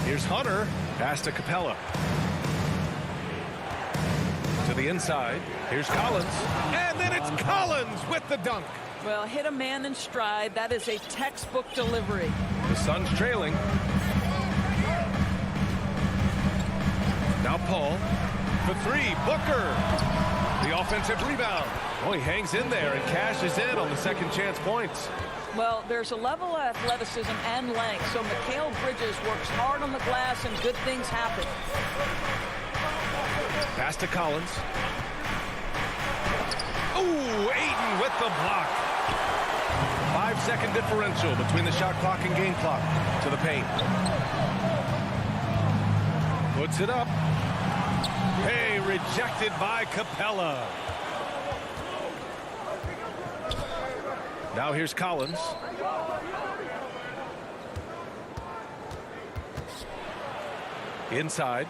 Speaker 1: Here's Hunter. Pass to Capella. To the inside. Here's Collins. And then it's Collins with the dunk.
Speaker 13: Well, hit a man in stride. That is a textbook delivery.
Speaker 1: The Suns trailing. Now Paul. For 3. Booker. The offensive rebound. Oh, he hangs in there and cashes in on the second chance points.
Speaker 13: Well, there's a level of athleticism and length, so Mikal Bridges works hard on the glass and good things happen.
Speaker 1: Pass to Collins. Ooh, Ayton with the block. 5-second differential between the shot clock and game clock to the paint. Puts it up. Hey, rejected by Capella. Now here's Collins. Inside.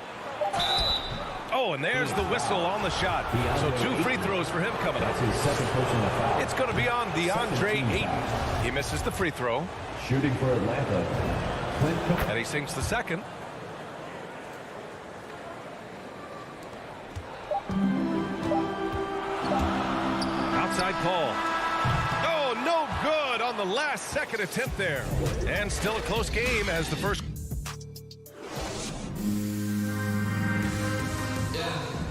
Speaker 1: Oh, and there's the whistle on the shot. So 2 free throws for him coming up. It's going to be on DeAndre Ayton. He misses the free throw.
Speaker 6: Shooting for Atlanta.
Speaker 1: And he sinks the second. Outside call. Oh, no good on the last second attempt there. And still a close game as the first.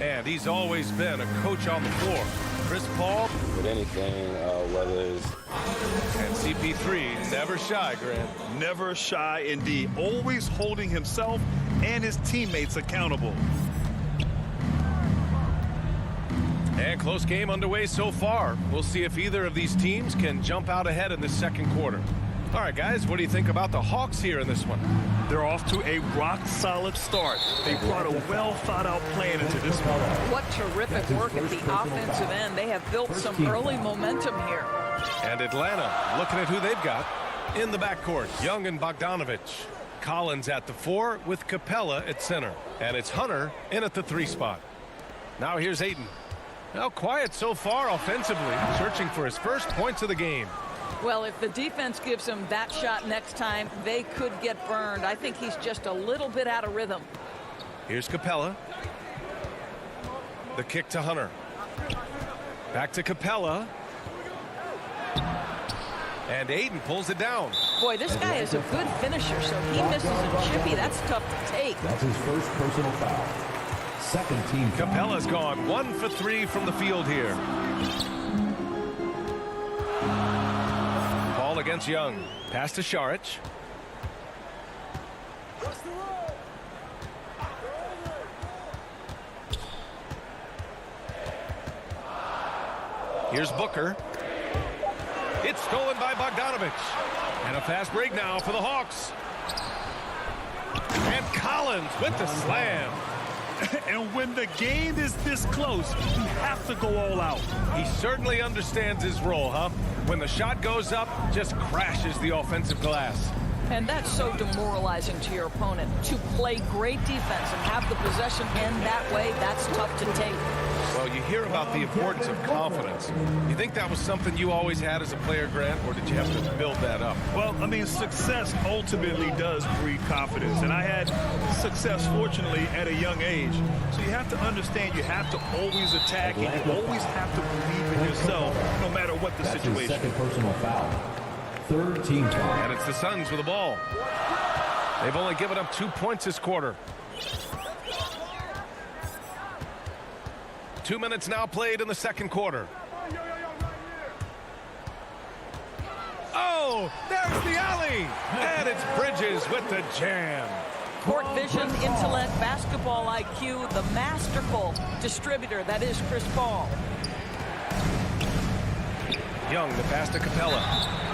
Speaker 1: And he's always been a coach on the floor. Chris Paul.
Speaker 16: With anything, whether it's...
Speaker 1: And CP3, never shy, Grant.
Speaker 3: Never shy indeed. Always holding himself and his teammates accountable.
Speaker 1: And close game underway so far. We'll see if either of these teams can jump out ahead in the second quarter. All right, guys, what do you think about the Hawks here in this one?
Speaker 3: They're off to a rock-solid start. They brought a well-thought-out plan into this one.
Speaker 13: What terrific work at the offensive end. They have built some early momentum here.
Speaker 1: And Atlanta looking at who they've got in the backcourt. Young and Bogdanovich. Collins at the 4 with Capella at center. And it's Hunter in at the 3 spot. Now here's Ayton. Now quiet so far offensively, searching for his first points of the game.
Speaker 13: Well, if the defense gives him that shot next time, they could get burned. I think he's just a little bit out of rhythm.
Speaker 1: Here's Capella. The kick to Hunter. Back to Capella. And Ayton pulls it down.
Speaker 13: Boy, this guy is a good finisher, so he misses a chippy. That's tough to take.
Speaker 6: That's his first personal foul. Second team foul.
Speaker 1: Capella's gone 1 for 3 from the field here. Ball against Young. Pass to Šarić. Here's Booker. It's stolen by Bogdanovich. And a fast break now for the Hawks. And Collins with the slam.
Speaker 3: And when the game is this close, you have to go all out.
Speaker 1: He certainly understands his role, huh? When the shot goes up, just crashes the offensive glass.
Speaker 13: And that's so demoralizing to your opponent. To play great defense and have the possession end that way, that's tough to take.
Speaker 1: Well, you hear about the importance of confidence. You think that was something you always had as a player, Grant, or did you have to build that up?
Speaker 3: Well, I mean, success ultimately does breed confidence. And I had success, fortunately, at a young age. So you have to understand you have to always attack and you always have to believe in yourself, no matter what the situation.
Speaker 6: Second personal foul. Third team foul.
Speaker 1: And it's the Suns with the ball. They've only given up 2 points this quarter. 2 minutes now played in the second quarter. Oh, there's the alley. And it's Bridges with the jam.
Speaker 13: Court vision, intellect, basketball IQ, the masterful distributor that is Chris Paul.
Speaker 1: Young, the pass to Capella.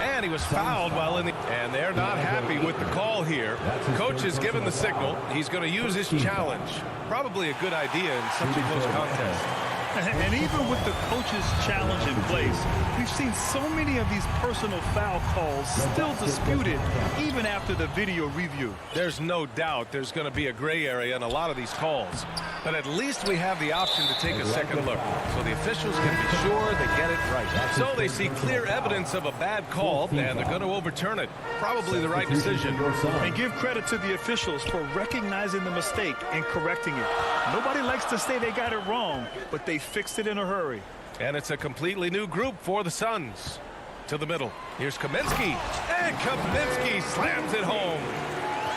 Speaker 1: And he was fouled while in the... And they're not happy with the call here. Coach has given the signal. He's going to use his challenge. Probably a good idea in such a close contest.
Speaker 3: And even with the coach's challenge in place, we've seen so many of these personal foul calls still disputed even after the video review.
Speaker 1: There's no doubt there's going to be a gray area in a lot of these calls. But at least we have the option to take a second look, so the officials can be sure they get it right. So they see clear evidence of a bad call, and they're going to overturn it. Probably the right decision.
Speaker 3: And give credit to the officials for recognizing the mistake and correcting it. Nobody likes to say they got it wrong, but they fixed it in a hurry.
Speaker 1: And it's a completely new group for the Suns. To the middle. Here's Kaminsky. And Kaminsky slams it home.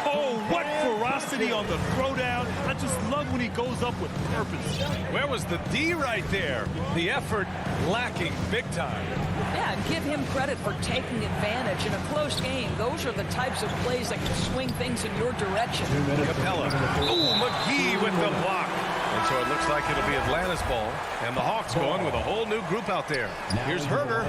Speaker 3: Oh, what ferocity on the throwdown. I just love when he goes up with purpose.
Speaker 1: Where was the D right there? The effort lacking big time.
Speaker 13: Yeah, and give him credit for taking advantage in a close game. Those are the types of plays that can swing things in your direction.
Speaker 1: Capella. Oh, McGee with the block. And so it looks like it'll be Atlanta's ball. And the Hawks going with a whole new group out there. Here's Herder.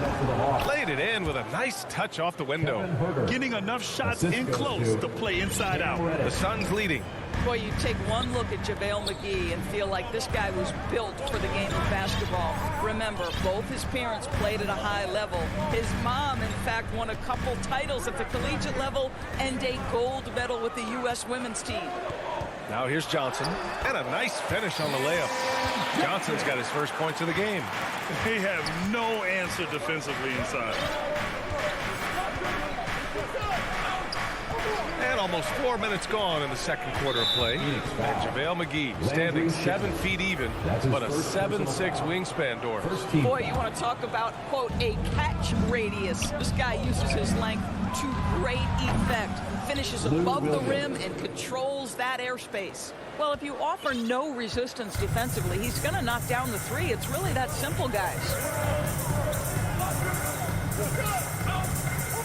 Speaker 1: Played it in with a nice touch off the window.
Speaker 3: Getting enough shots in close to play inside out.
Speaker 1: The Suns leading.
Speaker 13: Boy, you take one look at JaVale McGee and feel like this guy was built for the game of basketball. Remember, both his parents played at a high level. His mom, in fact, won a couple titles at the collegiate level and a gold medal with the U.S. women's team.
Speaker 1: Now here's Johnson. And a nice finish on the layup. Johnson's got his first points of the game.
Speaker 3: They have no answer defensively inside.
Speaker 1: And almost 4 minutes gone in the second quarter of play. And JaVale McGee standing 7 feet even, but a 7'6" wingspan, Doris.
Speaker 13: Boy, you want to talk about, quote, a catch radius. This guy uses his length to great effect. Finishes above the rim and controls that airspace. Well, if you offer no resistance defensively, he's going to knock down the three. It's really that simple, guys.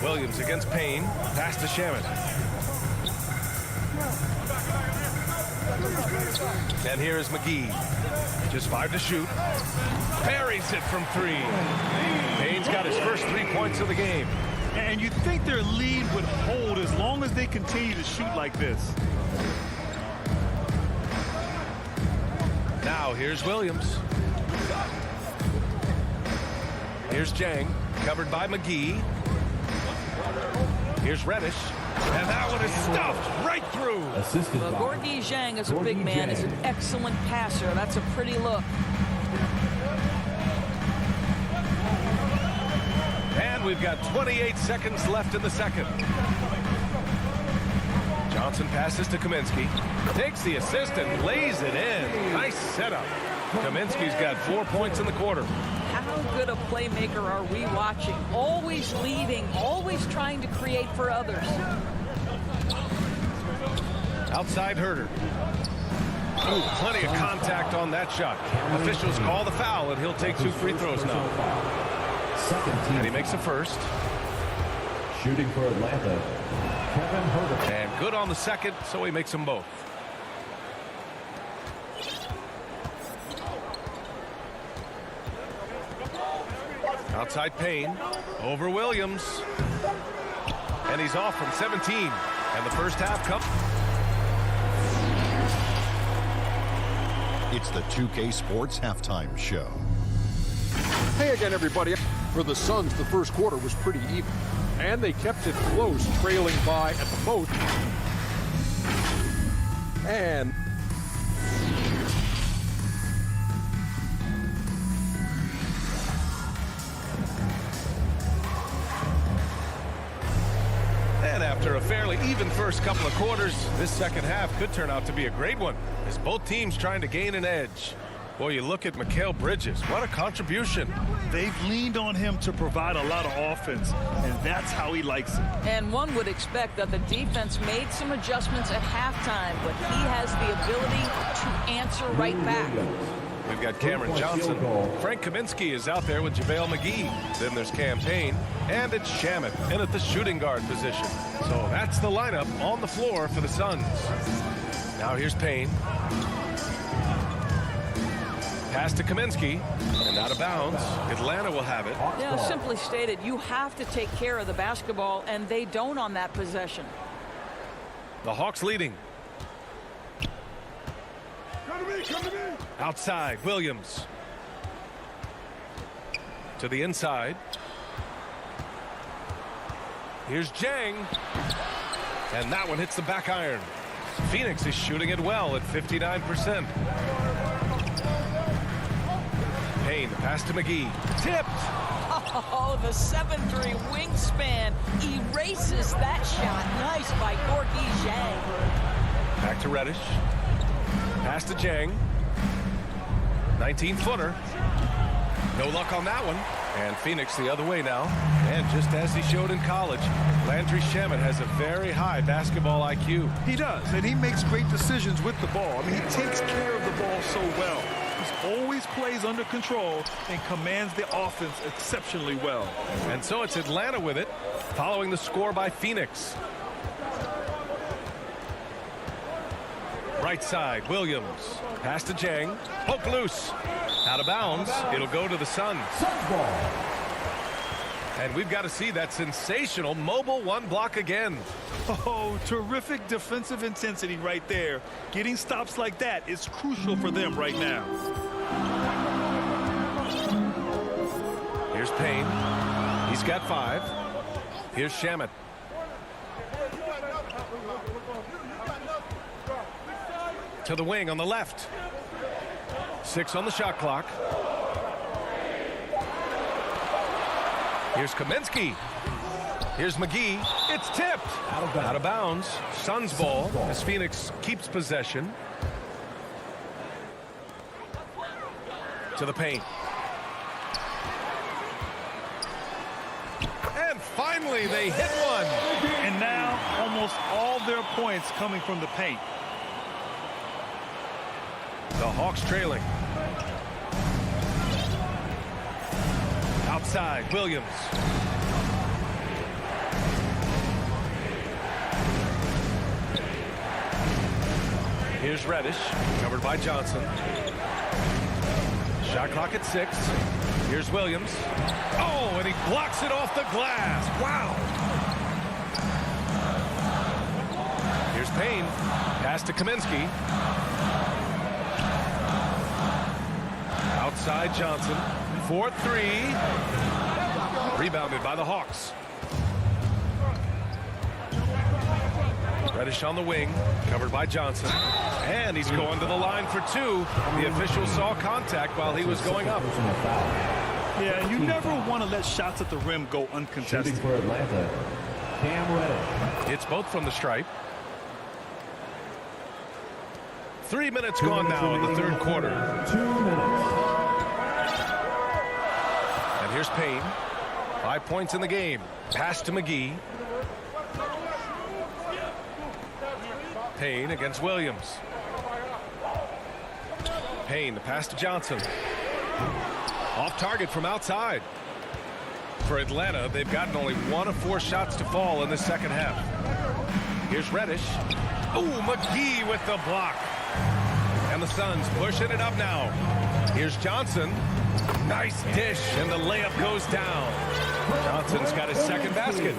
Speaker 1: Williams against Payne. Pass to Shaman. And here is McGee. Just 5 to shoot. Buries it from 3. Payne's got his first 3 points of the game.
Speaker 3: And you think their lead would hold as long as they continue to shoot like this.
Speaker 1: Now here's Williams. Here's Jang, covered by McGee. Here's Reddish. And that one is stuffed right through.
Speaker 13: Well, Gorgui Zhang, as a big man, is an excellent passer. That's a pretty look.
Speaker 1: And we've got 28 seconds left in the second. Johnson passes to Kaminsky. Takes the assist and lays it in. Nice setup. Kaminsky's got 4 points in the quarter.
Speaker 13: How good a playmaker are we watching? Always leading, always trying to create for others.
Speaker 1: Outside Herder. Ooh, plenty of contact on that shot. Officials call the foul, and he'll take 2 free throws now. And he makes the first.
Speaker 6: Shooting for Atlanta, Kevin Herder.
Speaker 1: And good on the second, so he makes them both. Outside Payne. Over Williams. And he's off from 17. And the first half comes.
Speaker 4: It's the 2K Sports Halftime Show.
Speaker 5: Hey again, everybody. For the Suns, the first quarter was pretty even, and they kept it close, trailing by at the most. And
Speaker 1: after a fairly even first couple of quarters, this second half could turn out to be a great one, as both teams trying to gain an edge. Boy, you look at Mikal Bridges. What a contribution.
Speaker 3: They've leaned on him to provide a lot of offense, and that's how he likes it.
Speaker 13: And one would expect that the defense made some adjustments at halftime, but he has the ability to answer right back.
Speaker 1: We've got Cameron Johnson. Frank Kaminsky is out there with JaVale McGee. Then there's Cam Payne, and it's Shaman in at the shooting guard position. So that's the lineup on the floor for the Suns. Now here's Payne. Pass to Kaminsky, and out of bounds. Atlanta will have it.
Speaker 13: Yeah, simply stated, you have to take care of the basketball, and they don't on that possession.
Speaker 1: The Hawks leading.
Speaker 3: Come to me.
Speaker 1: Outside, Williams. To the inside. Here's Jang. And that one hits the back iron. Phoenix is shooting it well at 59%. Payne, pass to McGee. Tipped.
Speaker 13: Oh, the 7'3" wingspan erases that shot. Nice by Gorgui Zhang.
Speaker 1: Back to Reddish. Pass to Jang. 19-footer. No luck on that one. And Phoenix the other way now. And just as he showed in college, Landry Shamet has a very high basketball IQ.
Speaker 3: He does, and he makes great decisions with the ball. I mean, he takes care of the ball so well. He always plays under control and commands the offense exceptionally well.
Speaker 1: And so it's Atlanta with it, following the score by Phoenix. Right side, Williams. Pass to Jang. Poke loose. Out of bounds. It'll go to the Suns. And we've got to see that sensational mobile one block again.
Speaker 3: Oh, terrific defensive intensity right there. Getting stops like that is crucial for them right now.
Speaker 1: Here's Payne. He's got 5. Here's Shamet. To the wing on the left. 6 on the shot clock. Here's Kaminsky. Here's McGee. It's tipped. Out of bounds. Suns ball as Phoenix keeps possession. To the paint. And finally they hit one.
Speaker 3: And now almost all their points coming from the paint.
Speaker 1: The Hawks trailing. Outside, Williams. Here's Reddish, covered by Johnson. Shot clock at 6. Here's Williams. Oh, and he blocks it off the glass. Wow. Here's Payne. Pass to Kaminsky. Outside Johnson. 4-3. Rebounded by the Hawks. Reddish on the wing, covered by Johnson. And he's going to the line for 2. The official saw contact while he was going up.
Speaker 3: Yeah, you never want to let shots at the rim go uncontested.
Speaker 6: Shooting for Atlanta, Cam Reddish.
Speaker 1: It's both from the stripe. 3 minutes gone now in the third quarter.
Speaker 6: 2 minutes.
Speaker 1: And here's Payne. 5 points in the game. Pass to McGee. Payne against Williams. Payne, the pass to Johnson. Off target from outside. For Atlanta, they've gotten only 1 of 4 shots to fall in the second half. Here's Reddish. Ooh, McGee with the block. And the Suns pushing it up now. Here's Johnson. Nice dish, and the layup goes down. Johnson's got his second basket.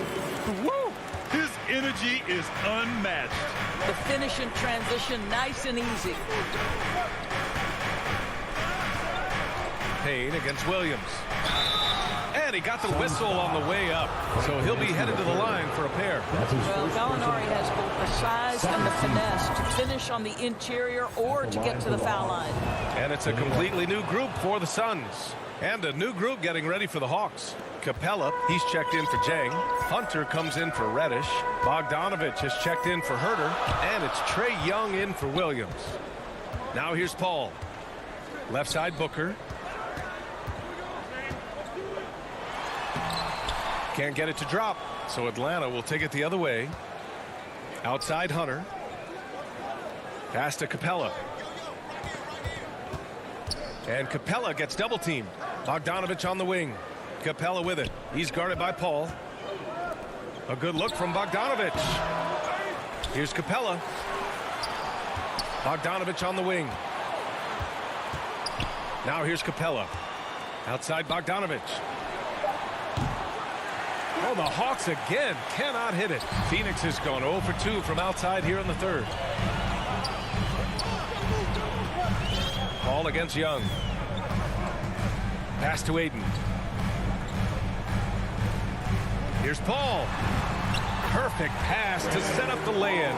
Speaker 3: Woo! His energy is unmatched.
Speaker 13: The finish in transition, nice and easy.
Speaker 1: Payne against Williams. And he got the whistle on the way up. So he'll be headed to the line for a pair.
Speaker 13: Well, Gallinari has both the size and the finesse to finish on the interior or to get to the foul line.
Speaker 1: And it's a completely new group for the Suns. And a new group getting ready for the Hawks. Capella, he's checked in for Jang. Hunter comes in for Reddish. Bogdanovich has checked in for Herter. And it's Trae Young in for Williams. Now here's Paul. Left side Booker. Can't get it to drop, so Atlanta will take it the other way. Outside Hunter. Pass to Capella. And Capella gets double teamed. Bogdanovich on the wing. Capella with it. He's guarded by Paul. A good look from Bogdanovich. Here's Capella. Bogdanovich on the wing. Now here's Capella. Outside Bogdanovich. Oh, the Hawks again cannot hit it. Phoenix has gone 0 for 2 from outside here in the third. Paul against Young. Pass to Aiden. Here's Paul. Perfect pass to set up the lay-in.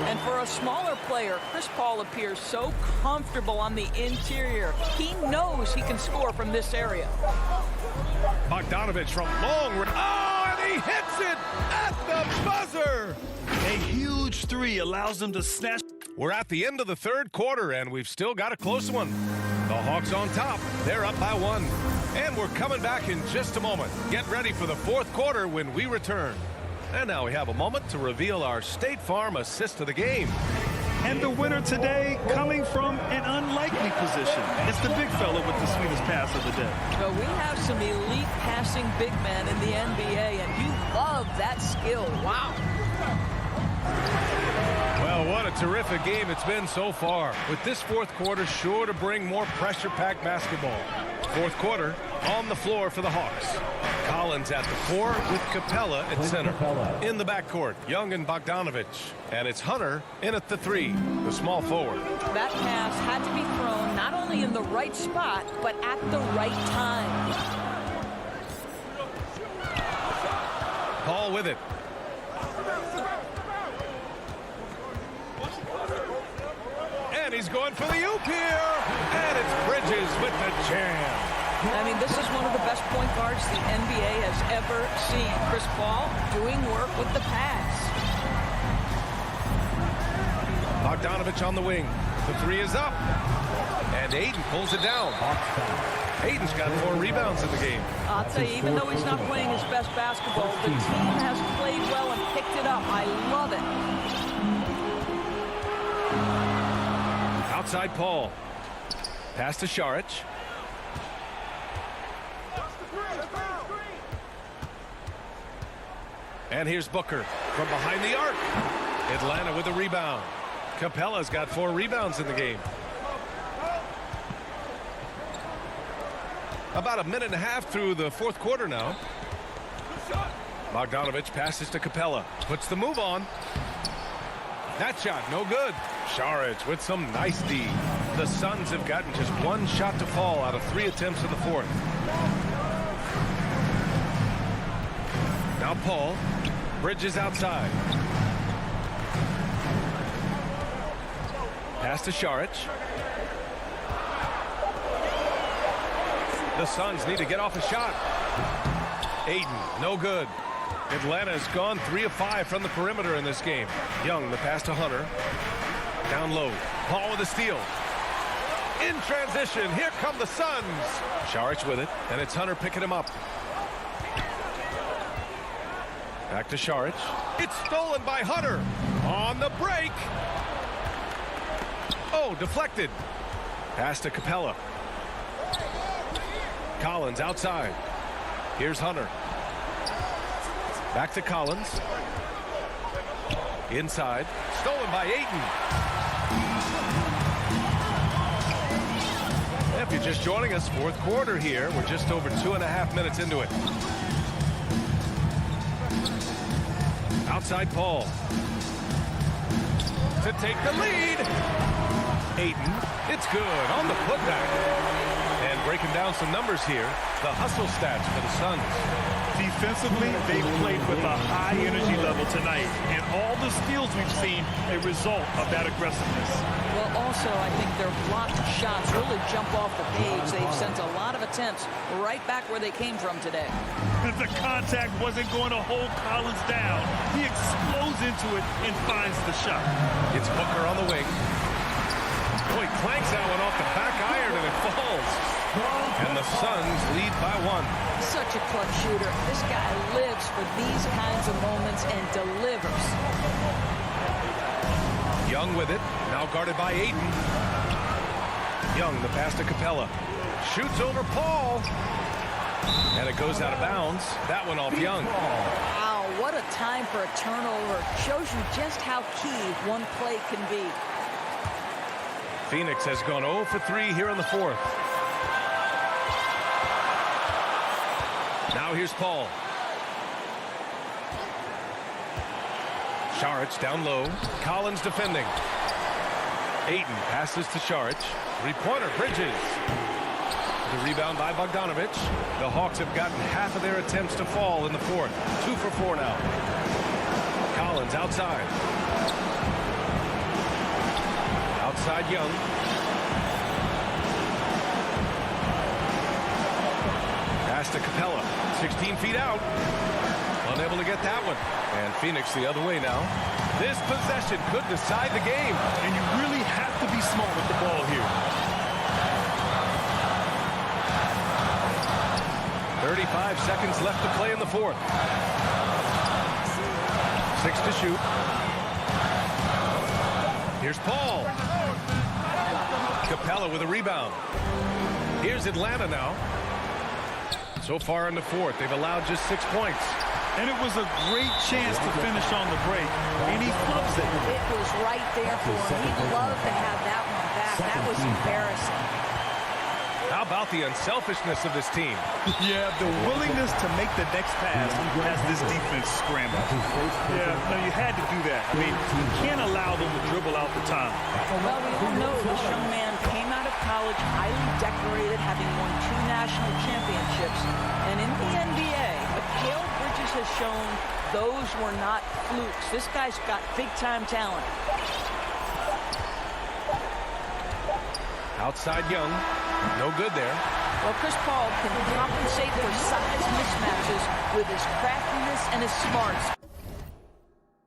Speaker 13: And for a smaller player, Chris Paul appears so comfortable on the interior. He knows he can score from this area.
Speaker 1: Bogdanovich from long. Oh, and he hits it at the buzzer.
Speaker 3: A huge 3 allows them to snatch.
Speaker 1: We're at the end of the third quarter, and we've still got a close one. The Hawks on top. They're up by 1. And we're coming back in just a moment. Get ready for the fourth quarter when we return. And now we have a moment to reveal our State Farm assist of the game.
Speaker 3: And the winner today coming from an unlikely position. It's the big fella with the sweetest pass of the day.
Speaker 13: Well, we have some elite passing big men in the NBA, and you love that skill. Wow.
Speaker 1: Well, Well, what a terrific game it's been so far, with this fourth quarter sure to bring more pressure-packed basketball. Fourth quarter on the floor for the Hawks. Collins at the 4 with Capella at center. In the backcourt, Young and Bogdanovich. And it's Hunter in at the 3, the small forward.
Speaker 13: That pass had to be thrown not only in the right spot, but at the right time.
Speaker 1: Paul with it. And he's going for the oop here. And it's Bridges with the jam.
Speaker 13: I mean, this is one of the best point guards the NBA has ever seen. Chris Paul doing work with the pass.
Speaker 1: Bogdanovich on the wing. The 3 is up. And Ayton pulls it down. Ayton's got 4 rebounds in the game.
Speaker 13: I'll tell you, even though he's not playing his best basketball, the team has played well and picked it up. I love it.
Speaker 1: Outside Paul. Pass to Šarić. And here's Booker from behind the arc. Atlanta with a rebound. Capella's got 4 rebounds in the game. About a minute and a half through the fourth quarter now. Bogdanovich passes to Capella. Puts the move on. That shot, no good. Šarić with some nice D. The Suns have gotten just 1 shot to fall out of 3 attempts in the fourth. Now Paul. Bridges outside. Pass to Šarić. The Suns need to get off a shot. Ayton, no good. Atlanta has gone 3 of 5 from the perimeter in this game. Young, the pass to Hunter. Down low. Paul with a steal. In transition, here come the Suns. Šarić with it, and it's Hunter picking him up. Back to Šarić. It's stolen by Hunter. On the break. Oh, deflected. Pass to Capella. Collins outside. Here's Hunter. Back to Collins. Inside. Stolen by Ayton. If you're just joining us, fourth quarter here. We're just over 2.5 minutes into it. Outside Paul. To take the lead. Ayton. It's good on the putback. And breaking down some numbers here. The hustle stats for the Suns.
Speaker 3: Defensively, they played with a high energy level tonight. And all the steals we've seen, a result of that aggressiveness.
Speaker 13: Well, also, I think their blocked shots really jump off the page. They've sent a lot of attempts right back where they came from today.
Speaker 3: The contact wasn't going to hold Collins down. He explodes into it and finds the shot.
Speaker 1: It's Booker on the wing. Oh, he clanks that one off the back iron and it falls. And the Suns lead by 1.
Speaker 13: Such a clutch shooter. This guy lives for these kinds of moments and delivers.
Speaker 1: Young with it. Now guarded by Ayton. Young, the pass to Capella. Shoots over Paul. And it goes out of bounds. That one off Young.
Speaker 13: Wow, what a time for a turnover. Shows you just how key one play can be.
Speaker 1: Phoenix has gone 0 for 3 here in the fourth. Now here's Paul. Šarić down low. Collins defending. Ayton passes to Šarić. 3-pointer, Bridges. The rebound by Bogdanovich. The Hawks have gotten half of their attempts to fall in the fourth. 2 for 4 now. Collins outside. Outside Young. Pass to Capella. 16 feet out. Unable to get that one. And Phoenix the other way now. This possession could decide the game.
Speaker 3: And you really have to be smart with the ball here.
Speaker 1: 35 seconds left to play in the fourth. 6 to shoot. Here's Paul. Capella with a rebound. Here's Atlanta now. So far in the fourth, they've allowed just 6 points.
Speaker 3: And it was a great chance to finish on the break, and he flubs it.
Speaker 13: It was right there for him. He'd love to have that one back. That was embarrassing.
Speaker 1: How about the unselfishness of this team?
Speaker 3: Yeah, the willingness to make the next pass has this defense scrambled. Yeah, no, you had to do that. I mean, you can't allow them to dribble out the time.
Speaker 13: Well, we all know this young man came out of college highly decorated, having won 2 national championships. And in the NBA, Mikal Bridges has shown those were not flukes. This guy's got big-time talent.
Speaker 1: Outside Young. No good there.
Speaker 13: Well, Chris Paul can compensate for size mismatches with his craftiness and his smarts.